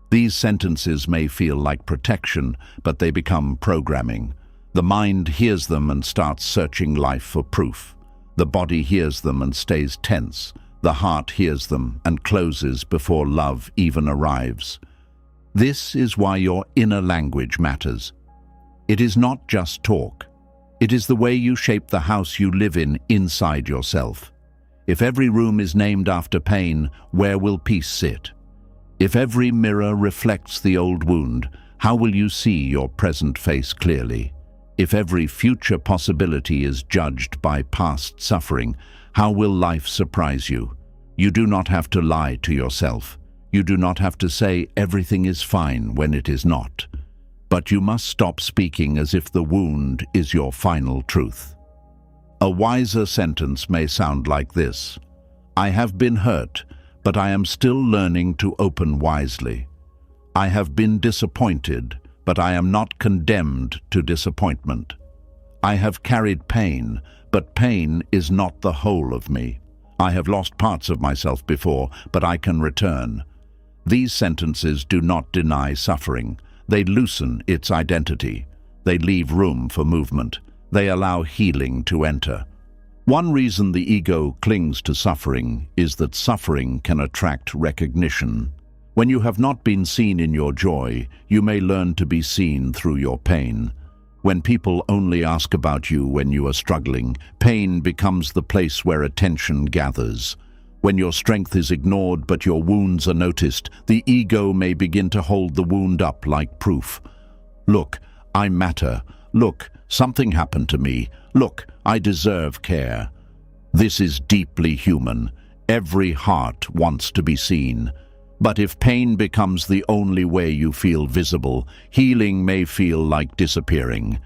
These sentences may feel like protection, but they become programming. The mind hears them and starts searching life for proof. The body hears them and stays tense. The heart hears them and closes before love even arrives. This is why your inner language matters. It is not just talk. It is the way you shape the house you live in inside yourself. If every room is named after pain, where will peace sit? If every mirror reflects the old wound, how will you see your present face clearly? If every future possibility is judged by past suffering, how will life surprise you? You do not have to lie to yourself. You do not have to say everything is fine when it is not. But you must stop speaking as if the wound is your final truth. A wiser sentence may sound like this: I have been hurt, but I am still learning to open wisely. I have been disappointed, but I am not condemned to disappointment. I have carried pain, but pain is not the whole of me. I have lost parts of myself before, but I can return. These sentences do not deny suffering. They loosen its identity. They leave room for movement. They allow healing to enter. One reason the ego clings to suffering is that suffering can attract recognition. When you have not been seen in your joy, you may learn to be seen through your pain. When people only ask about you when you are struggling, pain becomes the place where attention gathers. When your strength is ignored but your wounds are noticed, the ego may begin to hold the wound up like proof. Look, I matter. Look, something happened to me. Look, I deserve care. This is deeply human. Every heart wants to be seen. But if pain becomes the only way you feel visible, healing may feel like disappearing.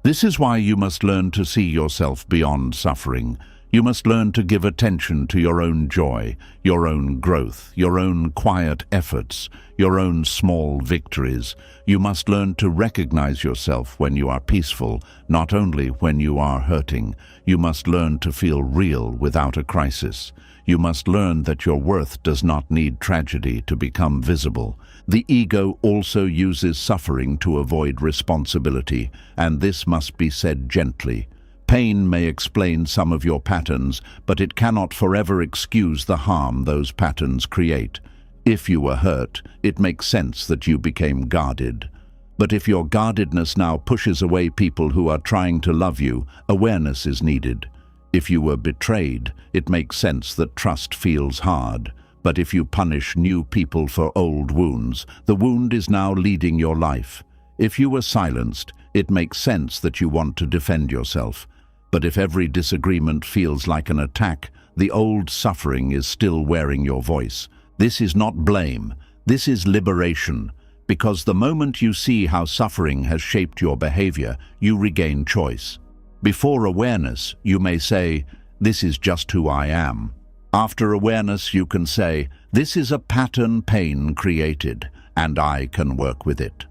This is why you must learn to see yourself beyond suffering. You must learn to give attention to your own joy, your own growth, your own quiet efforts, your own small victories. You must learn to recognize yourself when you are peaceful, not only when you are hurting. You must learn to feel real without a crisis. You must learn that your worth does not need tragedy to become visible. The ego also uses suffering to avoid responsibility, and this must be said gently. Pain may explain some of your patterns, but it cannot forever excuse the harm those patterns create. If you were hurt, it makes sense that you became guarded. But if your guardedness now pushes away people who are trying to love you, awareness is needed. If you were betrayed, it makes sense that trust feels hard. But if you punish new people for old wounds, the wound is now leading your life. If you were silenced, it makes sense that you want to defend yourself. But if every disagreement feels like an attack, the old suffering is still wearing your voice. This is not blame, this is liberation. Because the moment you see how suffering has shaped your behavior, you regain choice. Before awareness, you may say, "This is just who I am." After awareness, you can say, "This is a pattern pain created, and I can work with it."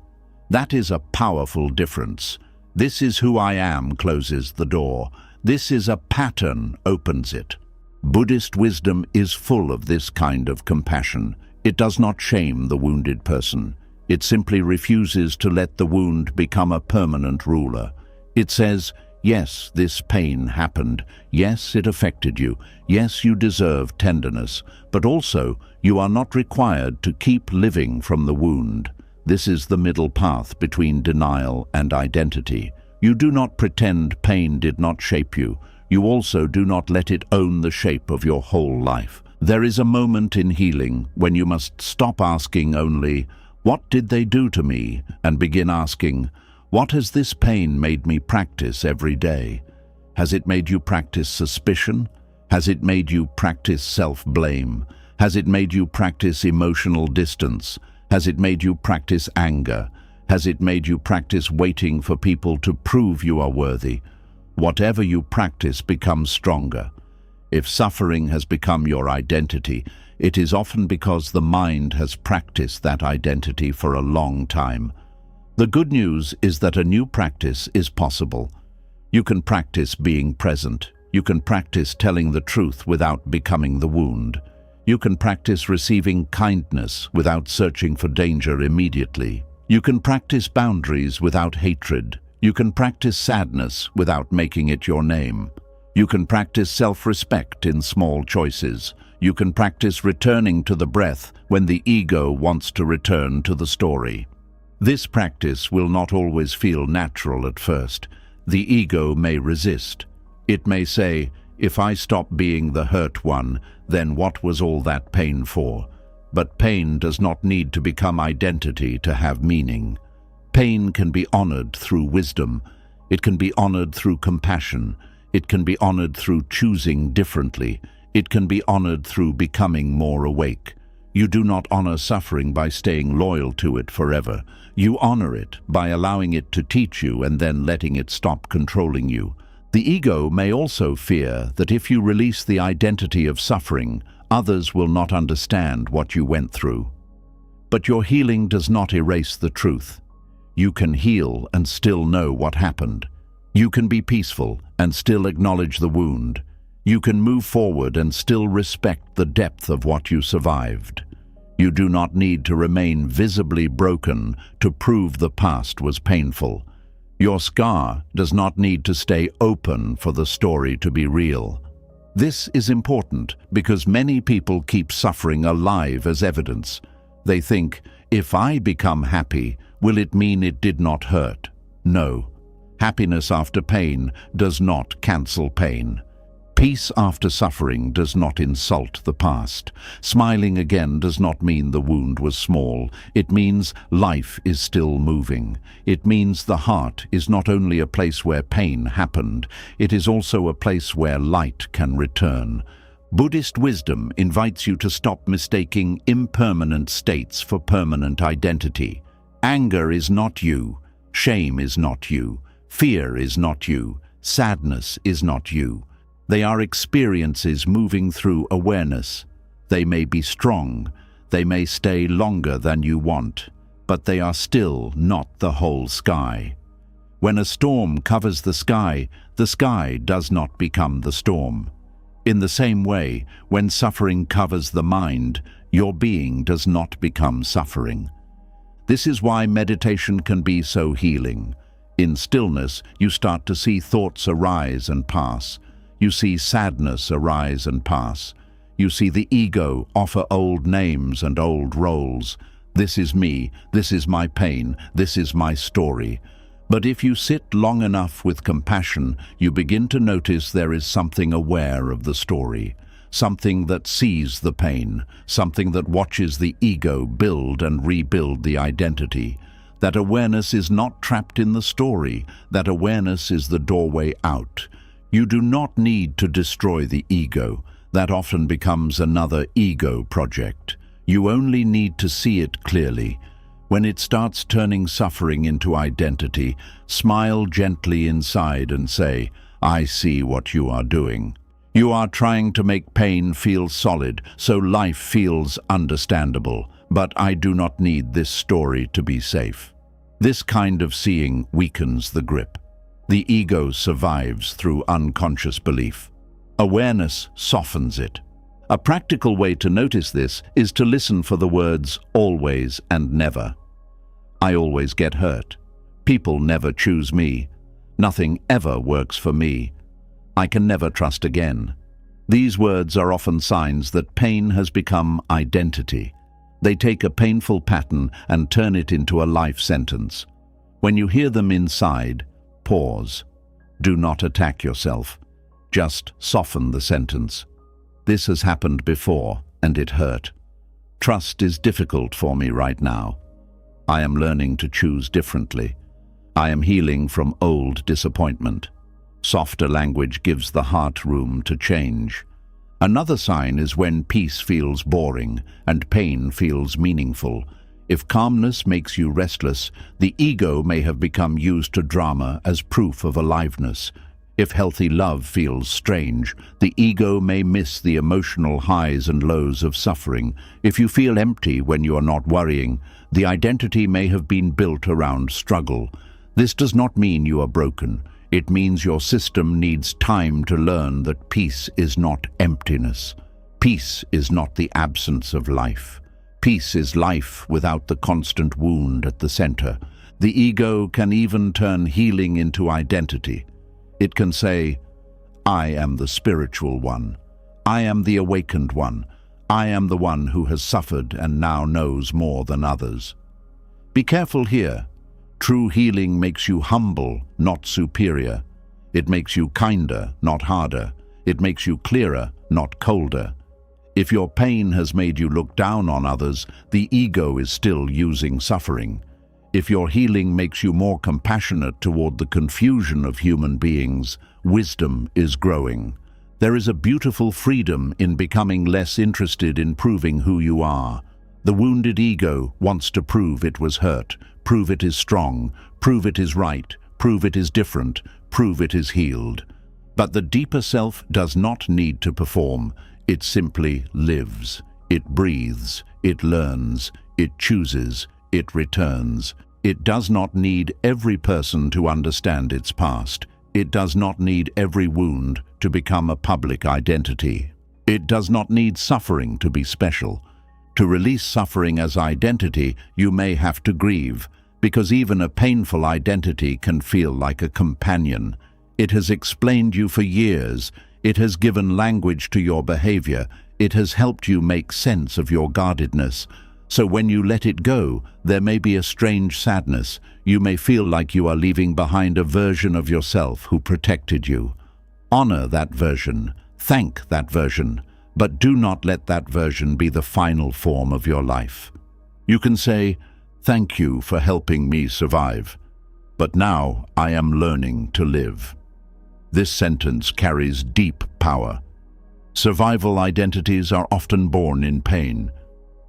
That is a powerful difference. "This is who I am" closes the door. "This is a pattern" opens it. Buddhist wisdom is full of this kind of compassion. It does not shame the wounded person. It simply refuses to let the wound become a permanent ruler. It says, "Yes, this pain happened. Yes, it affected you. Yes, you deserve tenderness. But also, you are not required to keep living from the wound." This is the middle path between denial and identity. You do not pretend pain did not shape you. You also do not let it own the shape of your whole life. There is a moment in healing when you must stop asking only, "What did they do to me?" and begin asking, "What has this pain made me practice every day?" Has it made you practice suspicion? Has it made you practice self-blame? Has it made you practice emotional distance? Has it made you practice anger? Has it made you practice waiting for people to prove you are worthy? Whatever you practice becomes stronger. If suffering has become your identity, it is often because the mind has practiced that identity for a long time. The good news is that a new practice is possible. You can practice being present. You can practice telling the truth without becoming the wound. You can practice receiving kindness without searching for danger immediately. You can practice boundaries without hatred. You can practice sadness without making it your name. You can practice self-respect in small choices. You can practice returning to the breath when the ego wants to return to the story. This practice will not always feel natural at first. The ego may resist. It may say, "If I stop being the hurt one, then what was all that pain for?" But pain does not need to become identity to have meaning. Pain can be honored through wisdom. It can be honored through compassion. It can be honored through choosing differently. It can be honored through becoming more awake. You do not honor suffering by staying loyal to it forever. You honor it by allowing it to teach you and then letting it stop controlling you. The ego may also fear that if you release the identity of suffering, Others will not understand what you went through. But your healing does not erase the truth. You can heal and still know what happened. You can be peaceful and still acknowledge the wound. You can move forward and still respect the depth of what you survived. You do not need to remain visibly broken to prove the past was painful. Your scar does not need to stay open for the story to be real. This is important because many people keep suffering alive as evidence. They think, if I become happy, will it mean it did not hurt? No. Happiness after pain does not cancel pain. Peace after suffering does not insult the past. Smiling again does not mean the wound was small. It means life is still moving. It means the heart is not only a place where pain happened, it is also a place where light can return. Buddhist wisdom invites you to stop mistaking impermanent states for permanent identity. Anger is not you. Shame is not you. Fear is not you. Sadness is not you. They are experiences moving through awareness. They may be strong, they may stay longer than you want, but they are still not the whole sky. When a storm covers the sky does not become the storm. In the same way, when suffering covers the mind, your being does not become suffering. This is why meditation can be so healing. In stillness, you start to see thoughts arise and pass. You see sadness arise and pass. You see the ego offer old names and old roles. This is me, this is my pain, this is my story. But if you sit long enough with compassion, you begin to notice there is something aware of the story, something that sees the pain, something that watches the ego build and rebuild the identity. That awareness is not trapped in the story, that awareness is the doorway out. You do not need to destroy the ego. That often becomes another ego project. You only need to see it clearly. When it starts turning suffering into identity, smile gently inside and say, I see what you are doing. You are trying to make pain feel solid, so life feels understandable. But I do not need this story to be safe. This kind of seeing weakens the grip. The ego survives through unconscious belief. Awareness softens it. A practical way to notice this is to listen for the words always and never. I always get hurt. People never choose me. Nothing ever works for me. I can never trust again. These words are often signs that pain has become identity. They take a painful pattern and turn it into a life sentence. When you hear them inside, pause. Do not attack yourself. Just soften the sentence. This has happened before, and it hurt. Trust is difficult for me right now. I am learning to choose differently. I am healing from old disappointment. Softer language gives the heart room to change. Another sign is when peace feels boring and pain feels meaningful. If calmness makes you restless, the ego may have become used to drama as proof of aliveness. If healthy love feels strange, the ego may miss the emotional highs and lows of suffering. If you feel empty when you are not worrying, the identity may have been built around struggle. This does not mean you are broken. It means your system needs time to learn that peace is not emptiness. Peace is not the absence of life. Peace is life without the constant wound at the center. The ego can even turn healing into identity. It can say, I am the spiritual one. I am the awakened one. I am the one who has suffered and now knows more than others. Be careful here. True healing makes you humble, not superior. It makes you kinder, not harder. It makes you clearer, not colder. If your pain has made you look down on others, the ego is still using suffering. If your healing makes you more compassionate toward the confusion of human beings, wisdom is growing. There is a beautiful freedom in becoming less interested in proving who you are. The wounded ego wants to prove it was hurt, prove it is strong, prove it is right, prove it is different, prove it is healed. But the deeper self does not need to perform. It simply lives. It breathes. It learns. It chooses. It returns. It does not need every person to understand its past. It does not need every wound to become a public identity. It does not need suffering to be special. To release suffering as identity, you may have to grieve, because even a painful identity can feel like a companion. It has explained you for years. It has given language to your behavior. It has helped you make sense of your guardedness. So when you let it go, there may be a strange sadness. You may feel like you are leaving behind a version of yourself who protected you. Honor that version. Thank that version. But do not let that version be the final form of your life. You can say, "Thank you for helping me survive, but now I am learning to live." This sentence carries deep power. Survival identities are often born in pain.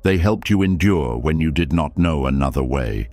They helped you endure when you did not know another way.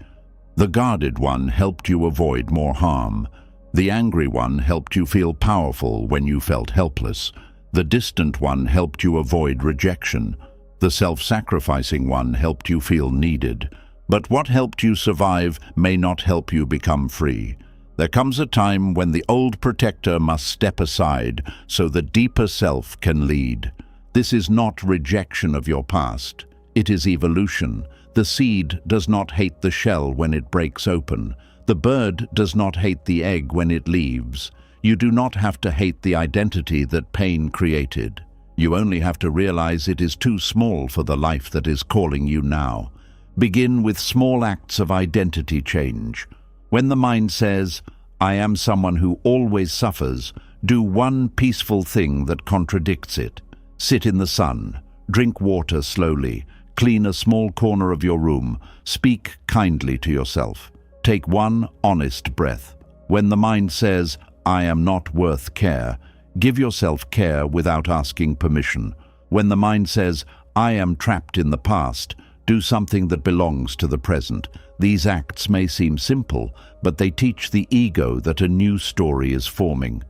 The guarded one helped you avoid more harm. The angry one helped you feel powerful when you felt helpless. The distant one helped you avoid rejection. The self-sacrificing one helped you feel needed. But what helped you survive may not help you become free. There comes a time when the old protector must step aside so the deeper self can lead. This is not rejection of your past. It is evolution. The seed does not hate the shell when it breaks open. The bird does not hate the egg when it leaves. You do not have to hate the identity that pain created. You only have to realize it is too small for the life that is calling you now. Begin with small acts of identity change. When the mind says, "I am someone who always suffers," do one peaceful thing that contradicts it. Sit in the sun. Drink water slowly. Clean a small corner of your room. Speak kindly to yourself. Take one honest breath. When the mind says, "I am not worth care," give yourself care without asking permission. When the mind says, "I am trapped in the past," do something that belongs to the present. These acts may seem simple, but they teach the ego that a new story is forming.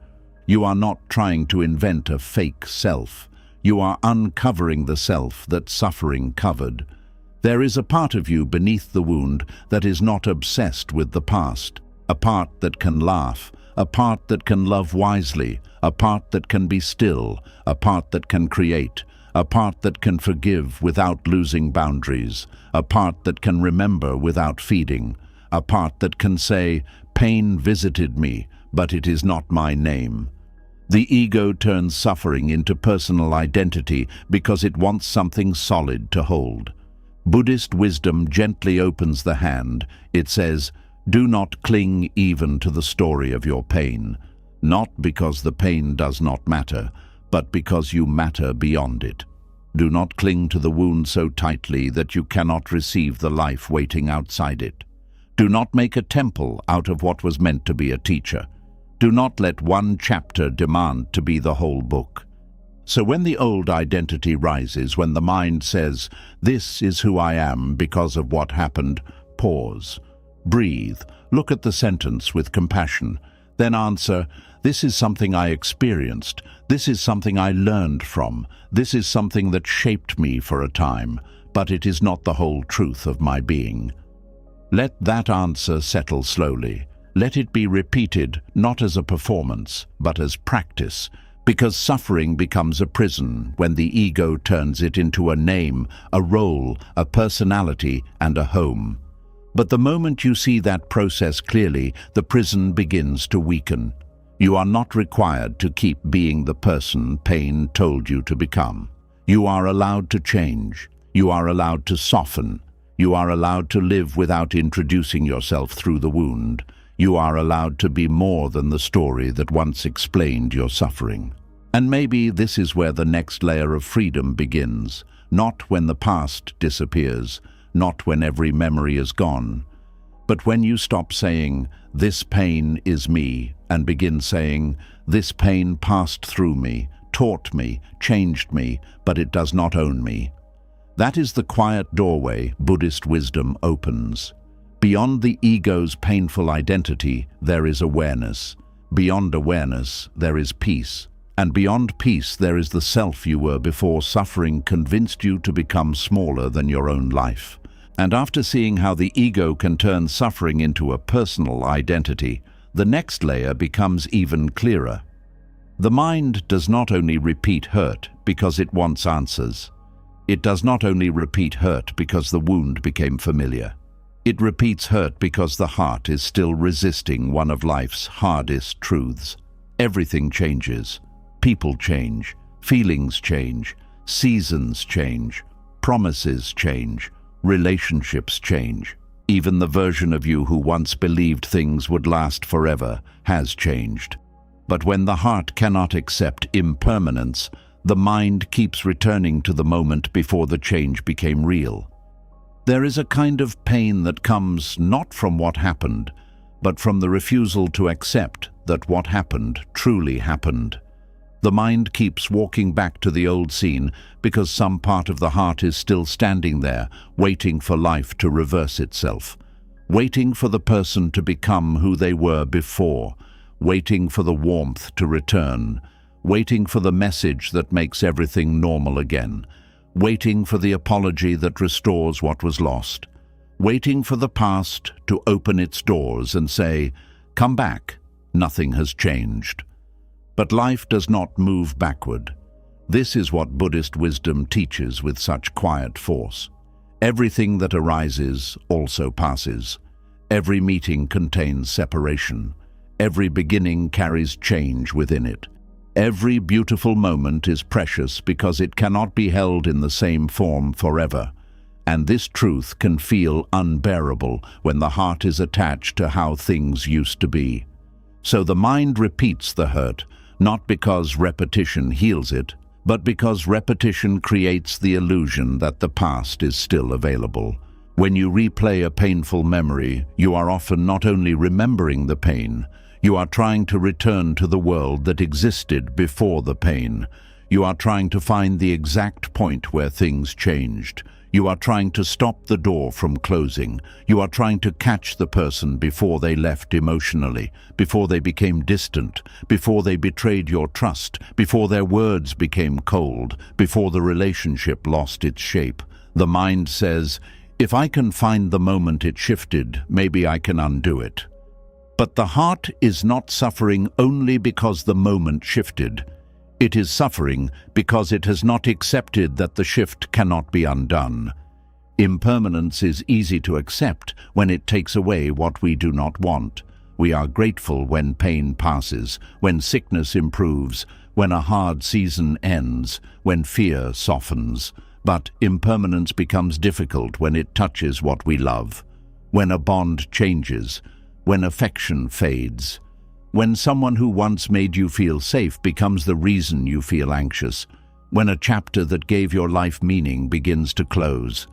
You are not trying to invent a fake self. You are uncovering the self that suffering covered. There is a part of you beneath the wound that is not obsessed with the past, a part that can laugh, a part that can love wisely, a part that can be still, a part that can create, a part that can forgive without losing boundaries, a part that can remember without feeding, a part that can say, "Pain visited me, but it is not my name." The ego turns suffering into personal identity because it wants something solid to hold. Buddhist wisdom gently opens the hand. It says, "Do not cling even to the story of your pain," not because the pain does not matter, but because you matter beyond it. Do not cling to the wound so tightly that you cannot receive the life waiting outside it. Do not make a temple out of what was meant to be a teacher. Do not let one chapter demand to be the whole book. So when the old identity rises, when the mind says, "This is who I am because of what happened," pause. Breathe. Look at the sentence with compassion. Then answer, "This is something I experienced. This is something I learned from. This is something that shaped me for a time, but it is not the whole truth of my being." Let that answer settle slowly. Let it be repeated not as a performance, but as practice, because suffering becomes a prison when the ego turns it into a name, a role, a personality, and a home. But the moment you see that process clearly, the prison begins to weaken. You are not required to keep being the person pain told you to become. You are allowed to change. You are allowed to soften. You are allowed to live without introducing yourself through the wound. You are allowed to be more than the story that once explained your suffering. And maybe this is where the next layer of freedom begins, not when the past disappears, not when every memory is gone, but when you stop saying, "This pain is me," and begin saying, "This pain passed through me, taught me, changed me, but it does not own me." That is the quiet doorway Buddhist wisdom opens. Beyond the ego's painful identity, there is awareness. Beyond awareness, there is peace. And beyond peace there is the self you were before suffering convinced you to become smaller than your own life. And after seeing how the ego can turn suffering into a personal identity, the next layer becomes even clearer. The mind does not only repeat hurt because it wants answers. It does not only repeat hurt because the wound became familiar. It repeats hurt because the heart is still resisting one of life's hardest truths. Everything changes. People change. Feelings change. Seasons change. Promises change. Relationships change. Even the version of you who once believed things would last forever has changed. But when the heart cannot accept impermanence, the mind keeps returning to the moment before the change became real. There is a kind of pain that comes not from what happened, but from the refusal to accept that what happened truly happened. The mind keeps walking back to the old scene because some part of the heart is still standing there, waiting for life to reverse itself, waiting for the person to become who they were before, waiting for the warmth to return, waiting for the message that makes everything normal again, waiting for the apology that restores what was lost, waiting for the past to open its doors and say, "Come back, nothing has changed." But life does not move backward. This is what Buddhist wisdom teaches with such quiet force. Everything that arises also passes. Every meeting contains separation. Every beginning carries change within it. Every beautiful moment is precious because it cannot be held in the same form forever. And this truth can feel unbearable when the heart is attached to how things used to be. So the mind repeats the hurt, not because repetition heals it, but because repetition creates the illusion that the past is still available. When you replay a painful memory, you are often not only remembering the pain, you are trying to return to the world that existed before the pain. You are trying to find the exact point where things changed. You are trying to stop the door from closing. You are trying to catch the person before they left emotionally, before they became distant, before they betrayed your trust, before their words became cold, before the relationship lost its shape. The mind says, "If I can find the moment it shifted, maybe I can undo it." But the heart is not suffering only because the moment shifted. It is suffering because it has not accepted that the shift cannot be undone. Impermanence is easy to accept when it takes away what we do not want. We are grateful when pain passes, when sickness improves, when a hard season ends, when fear softens. But impermanence becomes difficult when it touches what we love, when a bond changes, when affection fades. When someone who once made you feel safe becomes the reason you feel anxious, when a chapter that gave your life meaning begins to close,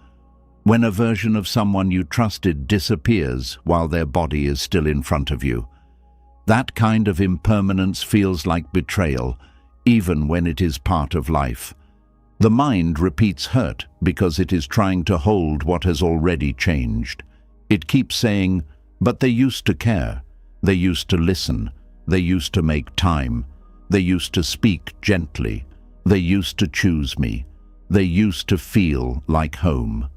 when a version of someone you trusted disappears while their body is still in front of you. That kind of impermanence feels like betrayal, even when it is part of life. The mind repeats hurt because it is trying to hold what has already changed. It keeps saying, "But they used to care. They used to listen. They used to make time. They used to speak gently. They used to choose me. They used to feel like home."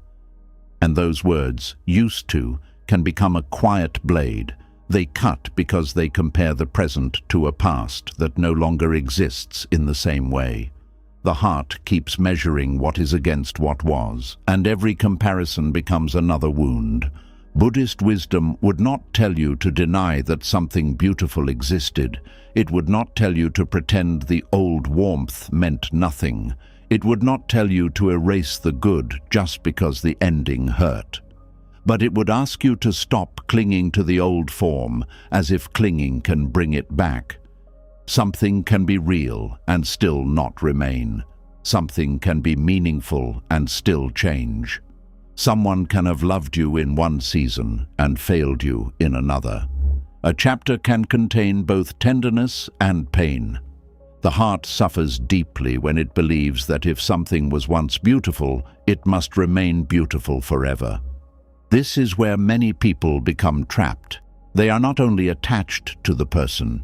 And those words, "used to," can become a quiet blade. They cut because they compare the present to a past that no longer exists in the same way. The heart keeps measuring what is against what was, and every comparison becomes another wound. Buddhist wisdom would not tell you to deny that something beautiful existed. It would not tell you to pretend the old warmth meant nothing. It would not tell you to erase the good just because the ending hurt. But it would ask you to stop clinging to the old form as if clinging can bring it back. Something can be real and still not remain. Something can be meaningful and still change. Someone can have loved you in one season and failed you in another. A chapter can contain both tenderness and pain. The heart suffers deeply when it believes that if something was once beautiful, it must remain beautiful forever. This is where many people become trapped. They are not only attached to the person,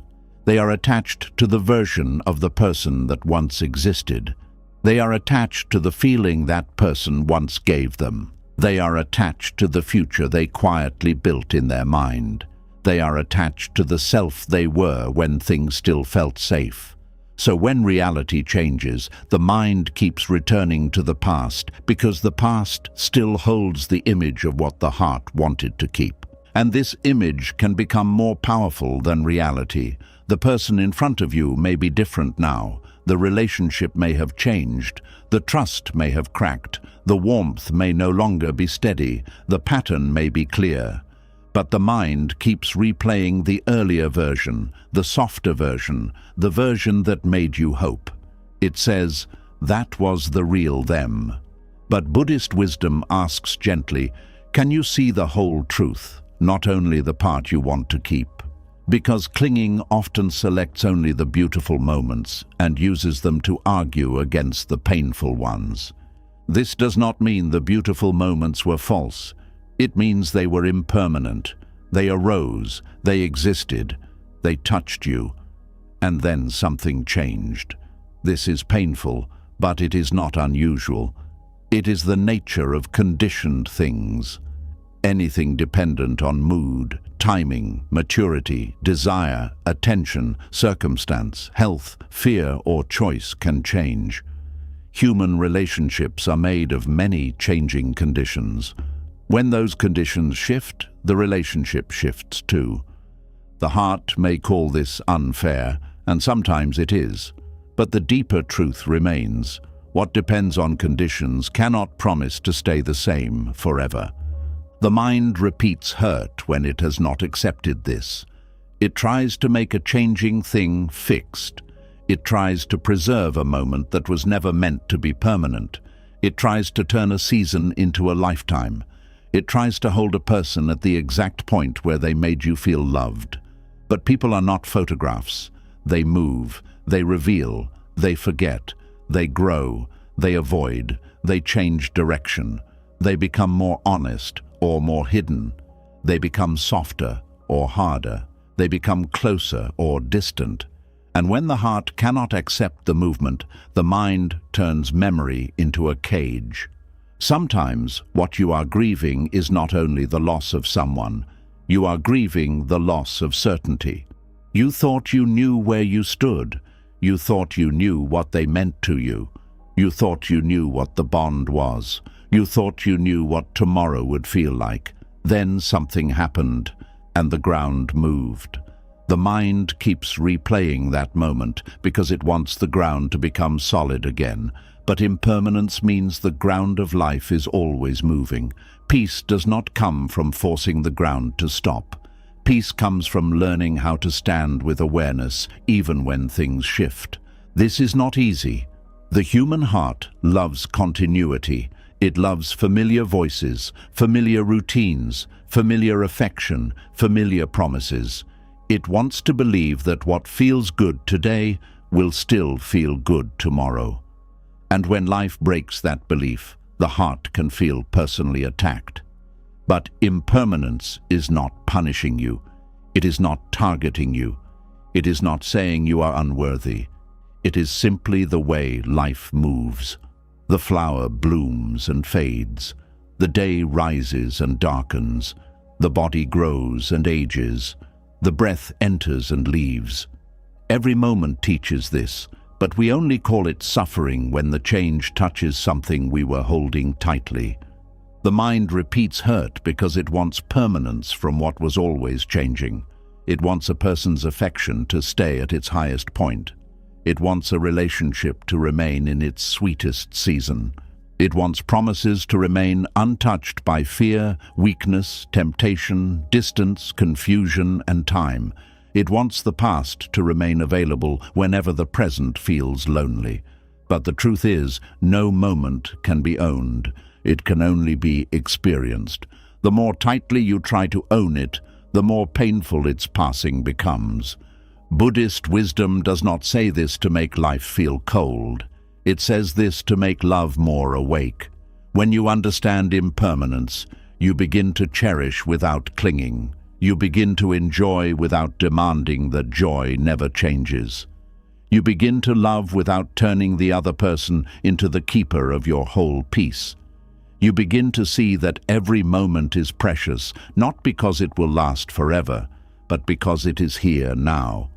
They are attached to the version of the person that once existed. They are attached to the feeling that person once gave them. They are attached to the future they quietly built in their mind. They are attached to the self they were when things still felt safe. So when reality changes, the mind keeps returning to the past because the past still holds the image of what the heart wanted to keep. And this image can become more powerful than reality. The person in front of you may be different now. The relationship may have changed. The trust may have cracked. The warmth may no longer be steady. The pattern may be clear. But the mind keeps replaying the earlier version, the softer version, the version that made you hope. It says, that was the real them. But Buddhist wisdom asks gently, can you see the whole truth, not only the part you want to keep? Because clinging often selects only the beautiful moments and uses them to argue against the painful ones. This does not mean the beautiful moments were false. It means they were impermanent. They arose, they existed, they touched you, and then something changed. This is painful, but it is not unusual. It is the nature of conditioned things. Anything dependent on mood, timing, maturity, desire, attention, circumstance, health, fear, or choice can change. Human relationships are made of many changing conditions. When those conditions shift, the relationship shifts too. The heart may call this unfair, and sometimes it is. But the deeper truth remains. What depends on conditions cannot promise to stay the same forever. The mind repeats hurt when it has not accepted this. It tries to make a changing thing fixed. It tries to preserve a moment that was never meant to be permanent. It tries to turn a season into a lifetime. It tries to hold a person at the exact point where they made you feel loved. But people are not photographs. They move, they reveal, they forget, they grow, they avoid, they change direction. They become more honest or more hidden. They become softer or harder. They become closer or distant. And when the heart cannot accept the movement, the mind turns memory into a cage. Sometimes what you are grieving is not only the loss of someone, you are grieving the loss of certainty. You thought you knew where you stood. You thought you knew what they meant to you. You thought you knew what the bond was. You thought you knew what tomorrow would feel like. Then something happened, and the ground moved. The mind keeps replaying that moment because it wants the ground to become solid again. But impermanence means the ground of life is always moving. Peace does not come from forcing the ground to stop. Peace comes from learning how to stand with awareness even when things shift. This is not easy. The human heart loves continuity. It loves familiar voices, familiar routines, familiar affection, familiar promises. It wants to believe that what feels good today will still feel good tomorrow. And when life breaks that belief, the heart can feel personally attacked. But impermanence is not punishing you. It is not targeting you. It is not saying you are unworthy. It is simply the way life moves. The flower blooms and fades. The day rises and darkens. The body grows and ages. The breath enters and leaves. Every moment teaches this. But we only call it suffering when the change touches something we were holding tightly. The mind repeats hurt because it wants permanence from what was always changing. It wants a person's affection to stay at its highest point. It wants a relationship to remain in its sweetest season. It wants promises to remain untouched by fear, weakness, temptation, distance, confusion, and time. It wants the past to remain available whenever the present feels lonely. But the truth is, no moment can be owned. It can only be experienced. The more tightly you try to own it, the more painful its passing becomes. Buddhist wisdom does not say this to make life feel cold. It says this to make love more awake. When you understand impermanence, you begin to cherish without clinging. You begin to enjoy without demanding that joy never changes. You begin to love without turning the other person into the keeper of your whole peace. You begin to see that every moment is precious, not because it will last forever, but because it is here now.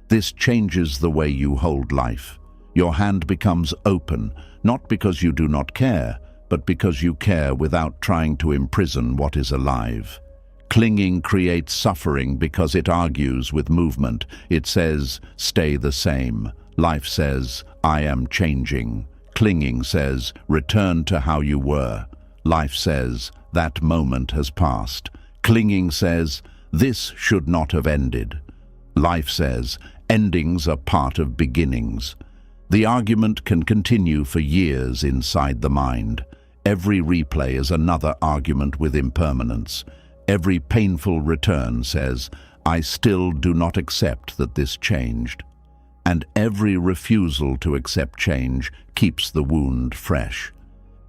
This changes the way you hold life. Your hand becomes open, not because you do not care, but because you care without trying to imprison what is alive. Clinging creates suffering because it argues with movement. It says, stay the same. Life says, I am changing. Clinging says, return to how you were. Life says, that moment has passed. Clinging says, this should not have ended. Life says, endings are part of beginnings. The argument can continue for years inside the mind. Every replay is another argument with impermanence. Every painful return says, I still do not accept that this changed. And every refusal to accept change keeps the wound fresh.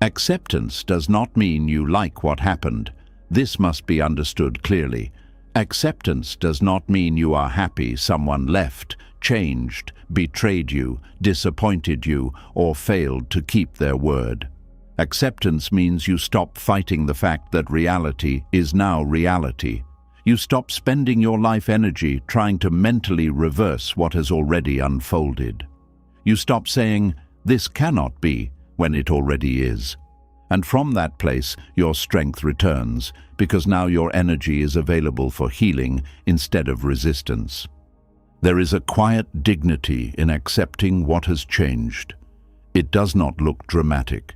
Acceptance does not mean you like what happened. This must be understood clearly. Acceptance does not mean you are happy someone left, changed, betrayed you, disappointed you, or failed to keep their word. Acceptance means you stop fighting the fact that reality is now reality. You stop spending your life energy trying to mentally reverse what has already unfolded. You stop saying, this cannot be, when it already is. And from that place, your strength returns, because now your energy is available for healing instead of resistance. There is a quiet dignity in accepting what has changed. It does not look dramatic.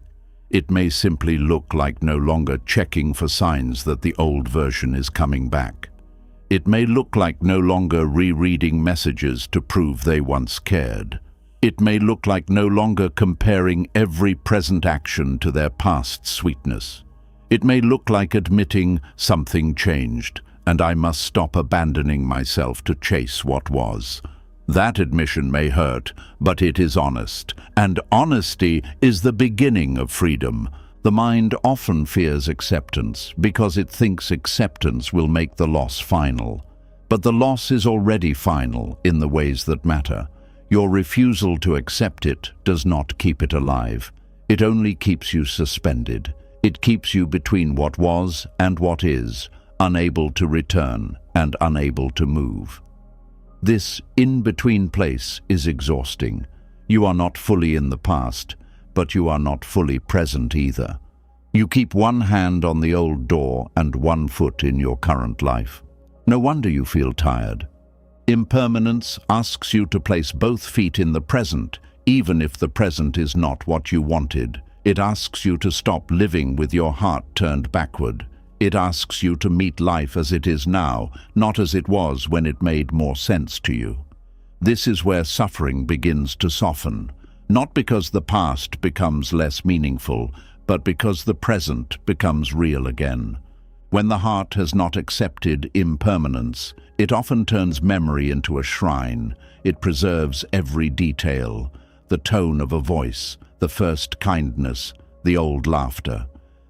It may simply look like no longer checking for signs that the old version is coming back. It may look like no longer rereading messages to prove they once cared. It may look like no longer comparing every present action to their past sweetness. It may look like admitting something changed, and I must stop abandoning myself to chase what was. That admission may hurt, but it is honest, and honesty is the beginning of freedom. The mind often fears acceptance because it thinks acceptance will make the loss final. But the loss is already final in the ways that matter. Your refusal to accept it does not keep it alive. It only keeps you suspended. It keeps you between what was and what is, unable to return and unable to move. This in-between place is exhausting. You are not fully in the past, but you are not fully present either. You keep one hand on the old door and one foot in your current life. No wonder you feel tired. Impermanence asks you to place both feet in the present, even if the present is not what you wanted. It asks you to stop living with your heart turned backward. It asks you to meet life as it is now, not as it was when it made more sense to you. This is where suffering begins to soften, not because the past becomes less meaningful, but because the present becomes real again. When the heart has not accepted impermanence, it often turns memory into a shrine. It preserves every detail, the tone of a voice, the first kindness, the old laughter,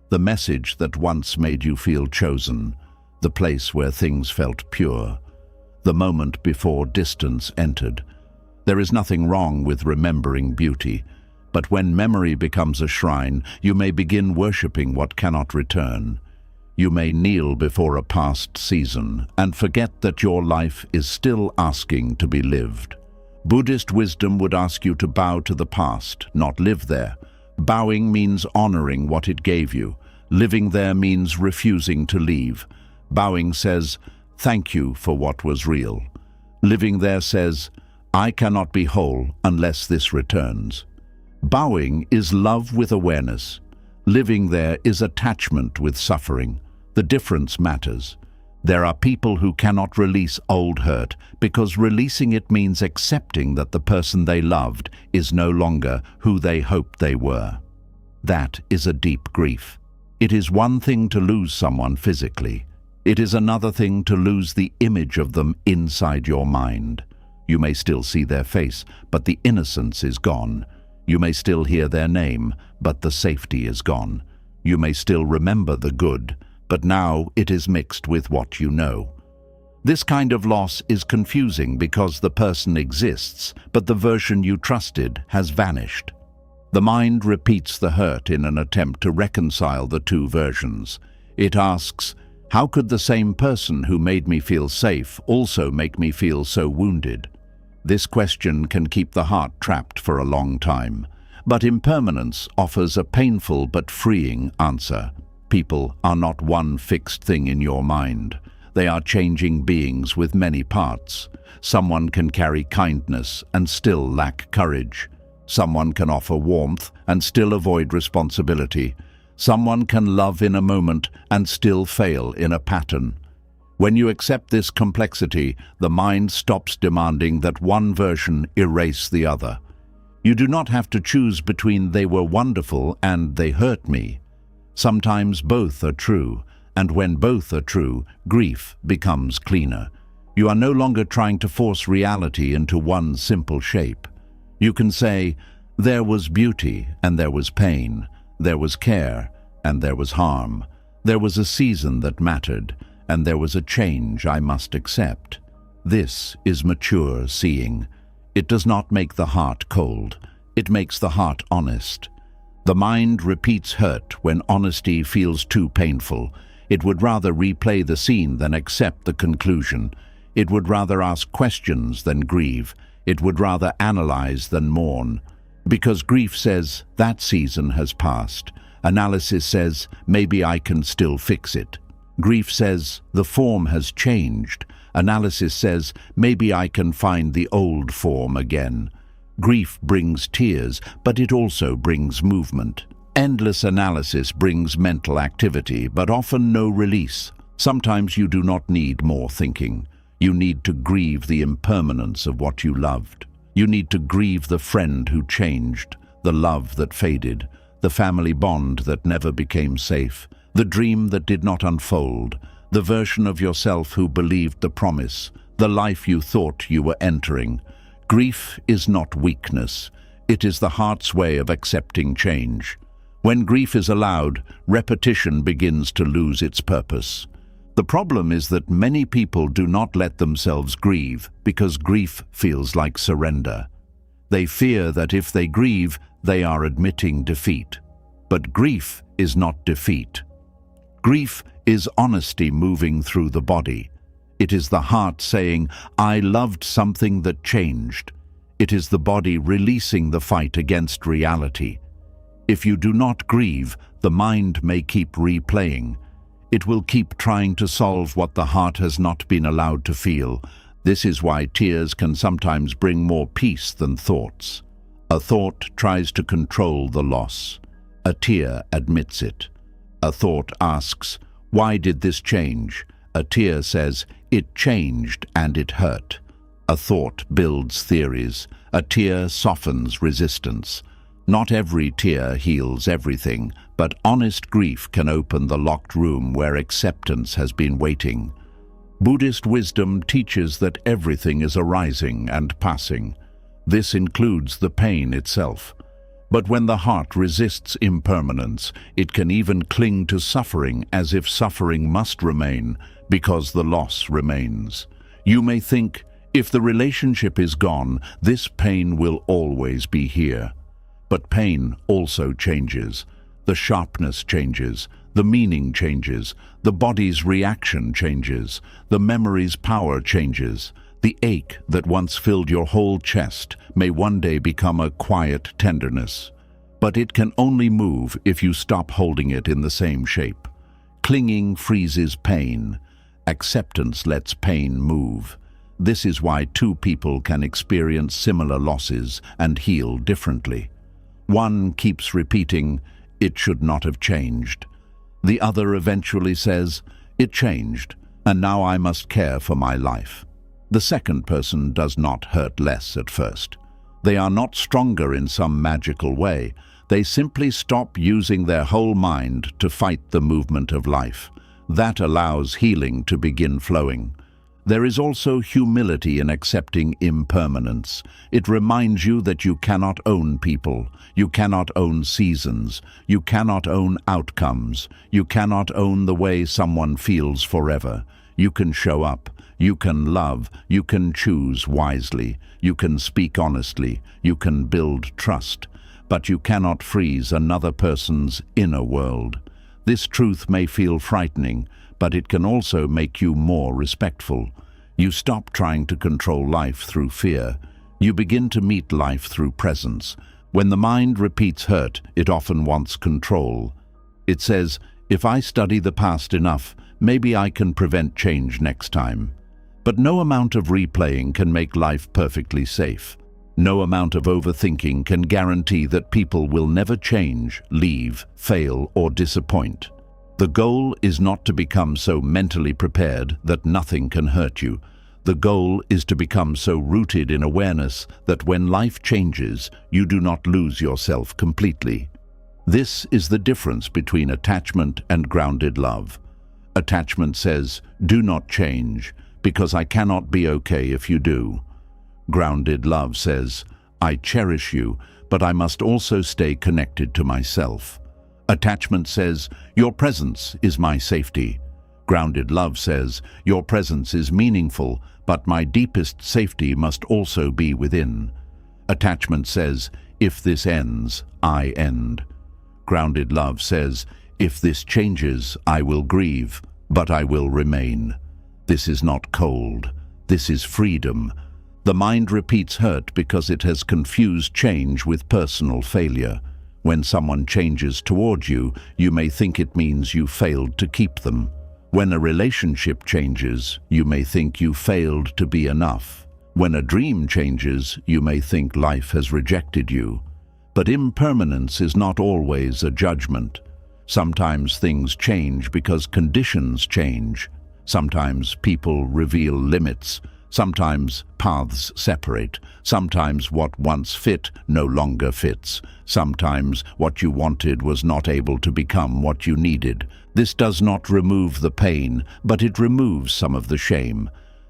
the message that once made you feel chosen, the place where things felt pure, the moment before distance entered. There is nothing wrong with remembering beauty, but when memory becomes a shrine, you may begin worshipping what cannot return. You may kneel before a past season and forget that your life is still asking to be lived. Buddhist wisdom would ask you to bow to the past, not live there. Bowing means honoring what it gave you. Living there means refusing to leave. Bowing says, thank you for what was real. Living there says, I cannot be whole unless this returns. Bowing is love with awareness. Living there is attachment with suffering. The difference matters. There are people who cannot release old hurt because releasing it means accepting that the person they loved is no longer who they hoped they were. That is a deep grief. It is one thing to lose someone physically. It is another thing to lose the image of them inside your mind. You may still see their face, but the innocence is gone. You may still hear their name, but the safety is gone. You may still remember the good, but now it is mixed with what you know. This kind of loss is confusing because the person exists, but the version you trusted has vanished. The mind repeats the hurt in an attempt to reconcile the two versions. It asks, how could the same person who made me feel safe also make me feel so wounded? This question can keep the heart trapped for a long time. But impermanence offers a painful but freeing answer. People are not one fixed thing in your mind. They are changing beings with many parts. Someone can carry kindness and still lack courage. Someone can offer warmth and still avoid responsibility. Someone can love in a moment and still fail in a pattern. When you accept this complexity, the mind stops demanding that one version erase the other. You do not have to choose between they were wonderful and they hurt me. Sometimes both are true, and when both are true, grief becomes cleaner. You are no longer trying to force reality into one simple shape. You can say, there was beauty and there was pain, there was care and there was harm, there was a season that mattered, and there was a change I must accept. This is mature seeing. It does not make the heart cold, it makes the heart honest. The mind repeats hurt when honesty feels too painful. It would rather replay the scene than accept the conclusion. It would rather ask questions than grieve. It would rather analyze than mourn. Because grief says, that season has passed. Analysis says, maybe I can still fix it. Grief says, the form has changed. Analysis says, maybe I can find the old form again. Grief brings tears, but it also brings movement. Endless analysis brings mental activity, but often no release. Sometimes you do not need more thinking. You need to grieve the impermanence of what you loved. You need to grieve the friend who changed, the love that faded, the family bond that never became safe, the dream that did not unfold, the version of yourself who believed the promise, the life you thought you were entering. Grief is not weakness. It is the heart's way of accepting change. When grief is allowed, repetition begins to lose its purpose. The problem is that many people do not let themselves grieve because grief feels like surrender. They fear that if they grieve, they are admitting defeat. But grief is not defeat. Grief is honesty moving through the body. It is the heart saying, I loved something that changed. It is the body releasing the fight against reality. If you do not grieve, the mind may keep replaying. It will keep trying to solve what the heart has not been allowed to feel. This is why tears can sometimes bring more peace than thoughts. A thought tries to control the loss. A tear admits it. A thought asks, why did this change? A tear says, it changed and it hurt. A thought builds theories. A tear softens resistance. Not every tear heals everything, but honest grief can open the locked room where acceptance has been waiting. Buddhist wisdom teaches that everything is arising and passing. This includes the pain itself. But when the heart resists impermanence, it can even cling to suffering as if suffering must remain because the loss remains. You may think, if the relationship is gone, this pain will always be here. But pain also changes. The sharpness changes, the meaning changes, the body's reaction changes, the memory's power changes. The ache that once filled your whole chest may one day become a quiet tenderness. But it can only move if you stop holding it in the same shape. Clinging freezes pain. Acceptance lets pain move. This is why two people can experience similar losses and heal differently. One keeps repeating, it should not have changed. The other eventually says, it changed, and now I must care for my life. The second person does not hurt less at first. They are not stronger in some magical way. They simply stop using their whole mind to fight the movement of life. That allows healing to begin flowing. There is also humility in accepting impermanence. It reminds you that you cannot own people, you cannot own seasons, you cannot own outcomes, you cannot own the way someone feels forever. You can show up. You can love. You can choose wisely. You can speak honestly. You can build trust. But you cannot freeze another person's inner world. This truth may feel frightening, but it can also make you more respectful. You stop trying to control life through fear. You begin to meet life through presence. When the mind repeats hurt, it often wants control. It says, if I study the past enough, maybe I can prevent change next time. But no amount of replaying can make life perfectly safe. No amount of overthinking can guarantee that people will never change, leave, fail, or disappoint. The goal is not to become so mentally prepared that nothing can hurt you. The goal is to become so rooted in awareness that when life changes, you do not lose yourself completely. This is the difference between attachment and grounded love. Attachment says, do not change, because I cannot be okay if you do. Grounded love says, I cherish you, but I must also stay connected to myself. Attachment says, your presence is my safety. Grounded love says, your presence is meaningful, but my deepest safety must also be within. Attachment says, if this ends, I end. Grounded love says, if this changes, I will grieve, but I will remain. This is not cold. This is freedom. The mind repeats hurt because it has confused change with personal failure. When someone changes toward you, you may think it means you failed to keep them. When a relationship changes, you may think you failed to be enough. When a dream changes, you may think life has rejected you. But impermanence is not always a judgment. Sometimes things change because conditions change. Sometimes people reveal limits. Sometimes paths separate. Sometimes what once fit no longer fits. Sometimes what you wanted was not able to become what you needed. This does not remove the pain, but it removes some of the shame.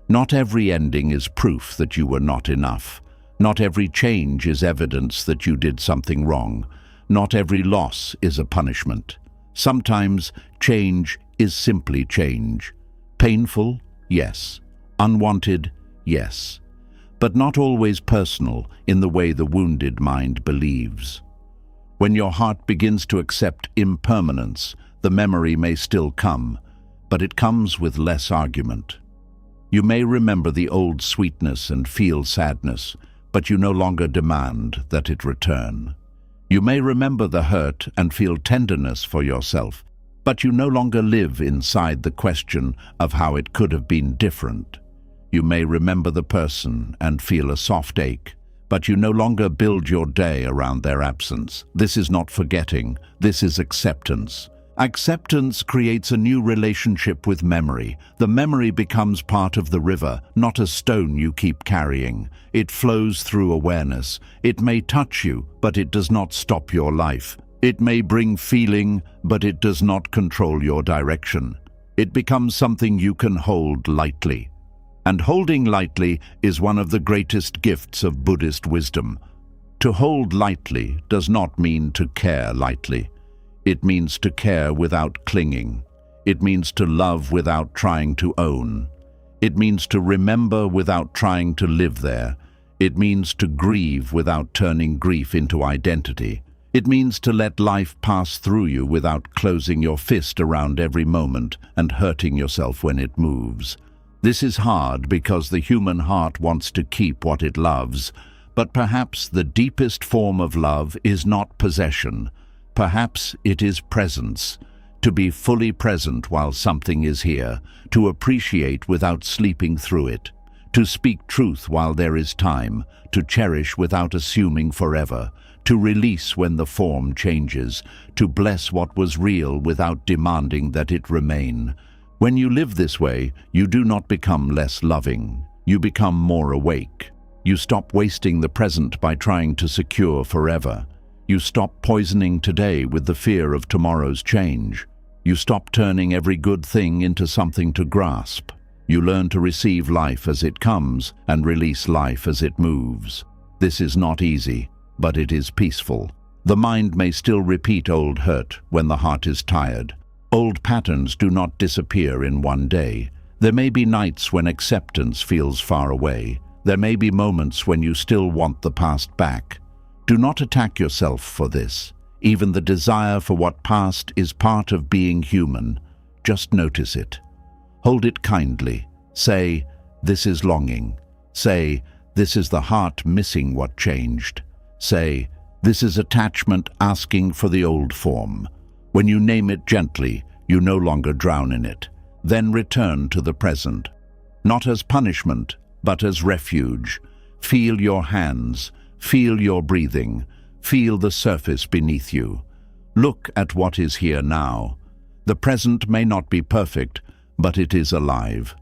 Not every ending is proof that you were not enough. Not every change is evidence that you did something wrong. Not every loss is a punishment. Sometimes change is simply change. Painful? Yes. Unwanted? Yes. But not always personal in the way the wounded mind believes. When your heart begins to accept impermanence, the memory may still come, but it comes with less argument. You may remember the old sweetness and feel sadness, but you no longer demand that it return. You may remember the hurt and feel tenderness for yourself, but you no longer live inside the question of how it could have been different. You may remember the person and feel a soft ache, but you no longer build your day around their absence. This is not forgetting, this is acceptance. Acceptance creates a new relationship with memory. The memory becomes part of the river, not a stone you keep carrying. It flows through awareness. It may touch you, but it does not stop your life. It may bring feeling, but it does not control your direction. It becomes something you can hold lightly. And holding lightly is one of the greatest gifts of Buddhist wisdom. To hold lightly does not mean to care lightly. It means to care without clinging. It means to love without trying to own. It means to remember without trying to live there. It means to grieve without turning grief into identity. It means to let life pass through you without closing your fist around every moment and hurting yourself when it moves. This is hard because the human heart wants to keep what it loves, but perhaps the deepest form of love is not possession. Perhaps it is presence, to be fully present while something is here, to appreciate without sleeping through it, to speak truth while there is time, to cherish without assuming forever, to release when the form changes, to bless what was real without demanding that it remain. When you live this way, you do not become less loving. You become more awake. You stop wasting the present by trying to secure forever. You stop poisoning today with the fear of tomorrow's change. You stop turning every good thing into something to grasp. You learn to receive life as it comes and release life as it moves. This is not easy, but it is peaceful. The mind may still repeat old hurt when the heart is tired. Old patterns do not disappear in one day. There may be nights when acceptance feels far away. There may be moments when you still want the past back. Do not attack yourself for this. Even the desire for what passed is part of being human. Just notice it. Hold it kindly. Say, "This is longing." Say, "This is the heart missing what changed." Say, "This is attachment asking for the old form." When you name it gently, you no longer drown in it. Then return to the present. Not as punishment, but as refuge. Feel your hands. Feel your breathing. Feel the surface beneath you. Look at what is here now. The present may not be perfect, but it is alive.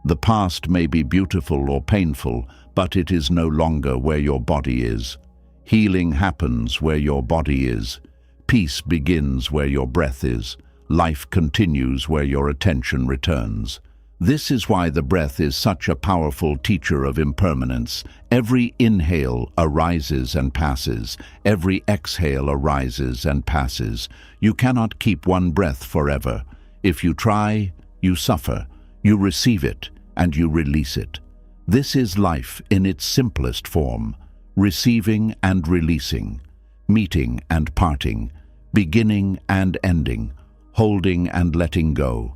The past may be beautiful or painful, but it is no longer where your body is. Healing happens where your body is. Peace begins where your breath is. Life continues where your attention returns. This is why the breath is such a powerful teacher of impermanence. Every inhale arises and passes. Every exhale arises and passes. You cannot keep one breath forever. If you try, you suffer. You receive it, and you release it. This is life in its simplest form. Receiving and releasing. Meeting and parting. Beginning and ending. Holding and letting go.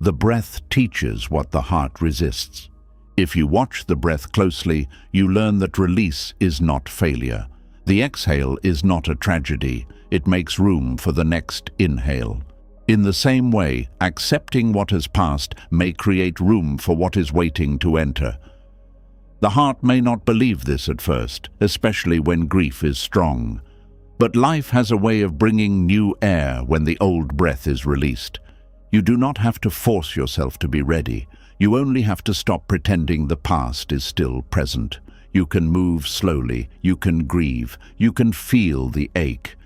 The breath teaches what the heart resists. If you watch the breath closely, you learn that release is not failure. The exhale is not a tragedy. It makes room for the next inhale. In the same way, accepting what has passed may create room for what is waiting to enter. The heart may not believe this at first, especially when grief is strong. But life has a way of bringing new air when the old breath is released. You do not have to force yourself to be ready. You only have to stop pretending the past is still present. You can move slowly, you can grieve, you can feel the ache.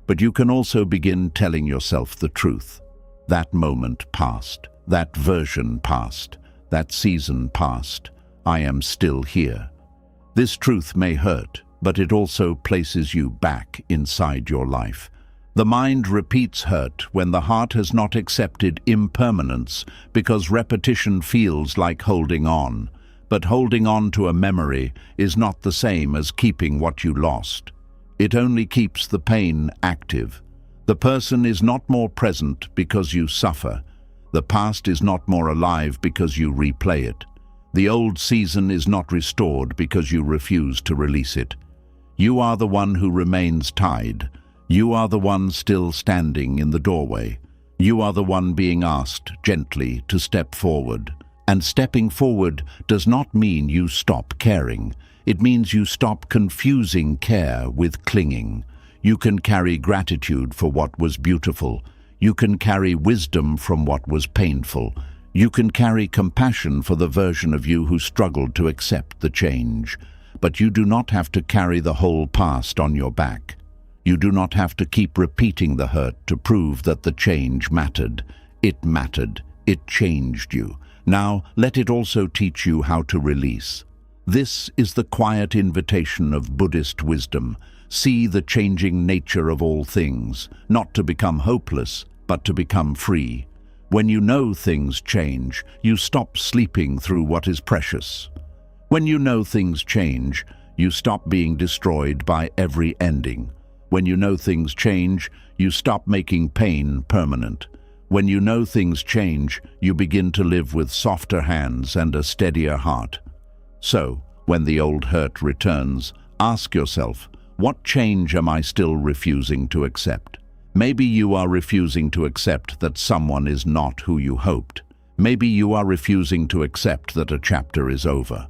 But you can also begin telling yourself the truth. That moment passed, that version passed, that season passed. I am still here. This truth may hurt, but it also places you back inside your life. The mind repeats hurt when the heart has not accepted impermanence because repetition feels like holding on. But holding on to a memory is not the same as keeping what you lost. It only keeps the pain active. The person is not more present because you suffer. The past is not more alive because you replay it. The old season is not restored because you refuse to release it. You are the one who remains tied. You are the one still standing in the doorway. You are the one being asked gently to step forward. And stepping forward does not mean you stop caring. It means you stop confusing care with clinging. You can carry gratitude for what was beautiful. You can carry wisdom from what was painful. You can carry compassion for the version of you who struggled to accept the change. But you do not have to carry the whole past on your back. You do not have to keep repeating the hurt to prove that the change mattered. It mattered. It changed you. Now, let it also teach you how to release. This is the quiet invitation of Buddhist wisdom. See the changing nature of all things, not to become hopeless, but to become free. When you know things change, you stop sleeping through what is precious. When you know things change, you stop being destroyed by every ending. When you know things change, you stop making pain permanent. When you know things change, you begin to live with softer hands and a steadier heart. So, when the old hurt returns, ask yourself, what change am I still refusing to accept? Maybe you are refusing to accept that someone is not who you hoped. Maybe you are refusing to accept that a chapter is over.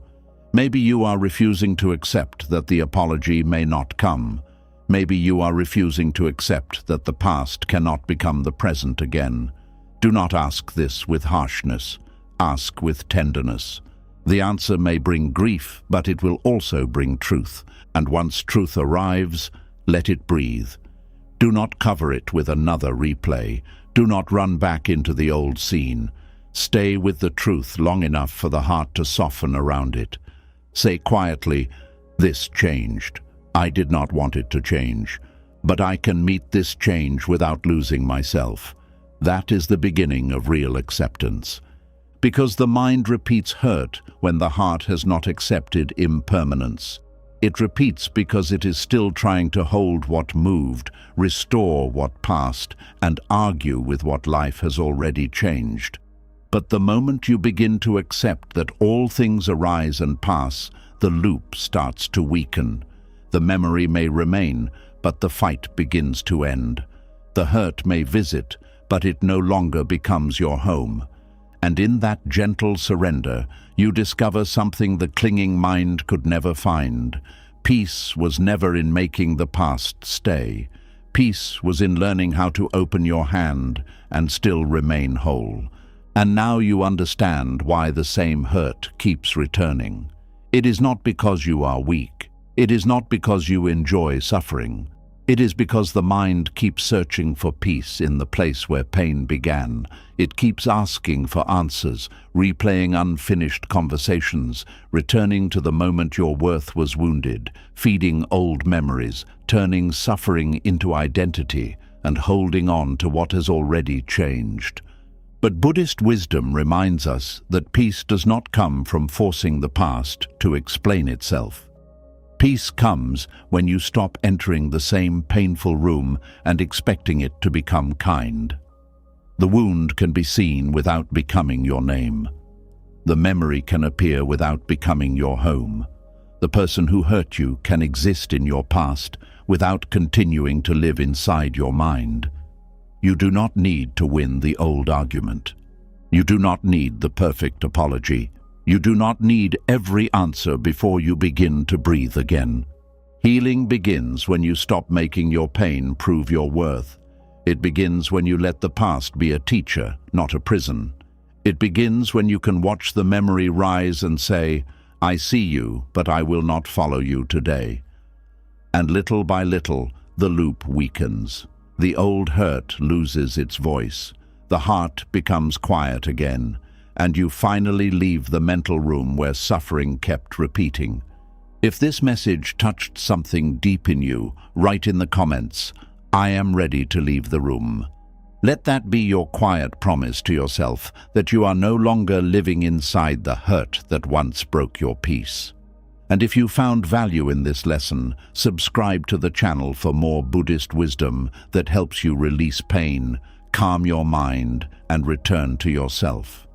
Maybe you are refusing to accept that the apology may not come. Maybe you are refusing to accept that the past cannot become the present again. Do not ask this with harshness. Ask with tenderness. The answer may bring grief, but it will also bring truth. And once truth arrives, let it breathe. Do not cover it with another replay. Do not run back into the old scene. Stay with the truth long enough for the heart to soften around it. Say quietly, "This changed. I did not want it to change, but I can meet this change without losing myself." That is the beginning of real acceptance. Because the mind repeats hurt when the heart has not accepted impermanence. It repeats because it is still trying to hold what moved, restore what passed, and argue with what life has already changed. But the moment you begin to accept that all things arise and pass, the loop starts to weaken. The memory may remain, but the fight begins to end. The hurt may visit, but it no longer becomes your home. And in that gentle surrender, you discover something the clinging mind could never find. Peace was never in making the past stay. Peace was in learning how to open your hand and still remain whole. And now you understand why the same hurt keeps returning. It is not because you are weak. It is not because you enjoy suffering. It is because the mind keeps searching for peace in the place where pain began. It keeps asking for answers, replaying unfinished conversations, returning to the moment your worth was wounded, feeding old memories, turning suffering into identity, and holding on to what has already changed. But Buddhist wisdom reminds us that peace does not come from forcing the past to explain itself. Peace comes when you stop entering the same painful room and expecting it to become kind. The wound can be seen without becoming your name. The memory can appear without becoming your home. The person who hurt you can exist in your past without continuing to live inside your mind. You do not need to win the old argument. You do not need the perfect apology. You do not need every answer before you begin to breathe again. Healing begins when you stop making your pain prove your worth. It begins when you let the past be a teacher, not a prison. It begins when you can watch the memory rise and say, "I see you, but I will not follow you today." And little by little, the loop weakens. The old hurt loses its voice. The heart becomes quiet again, and you finally leave the mental room where suffering kept repeating. If this message touched something deep in you, write in the comments, "I am ready to leave the room." Let that be your quiet promise to yourself that you are no longer living inside the hurt that once broke your peace. And if you found value in this lesson, subscribe to the channel for more Buddhist wisdom that helps you release pain, calm your mind, and return to yourself.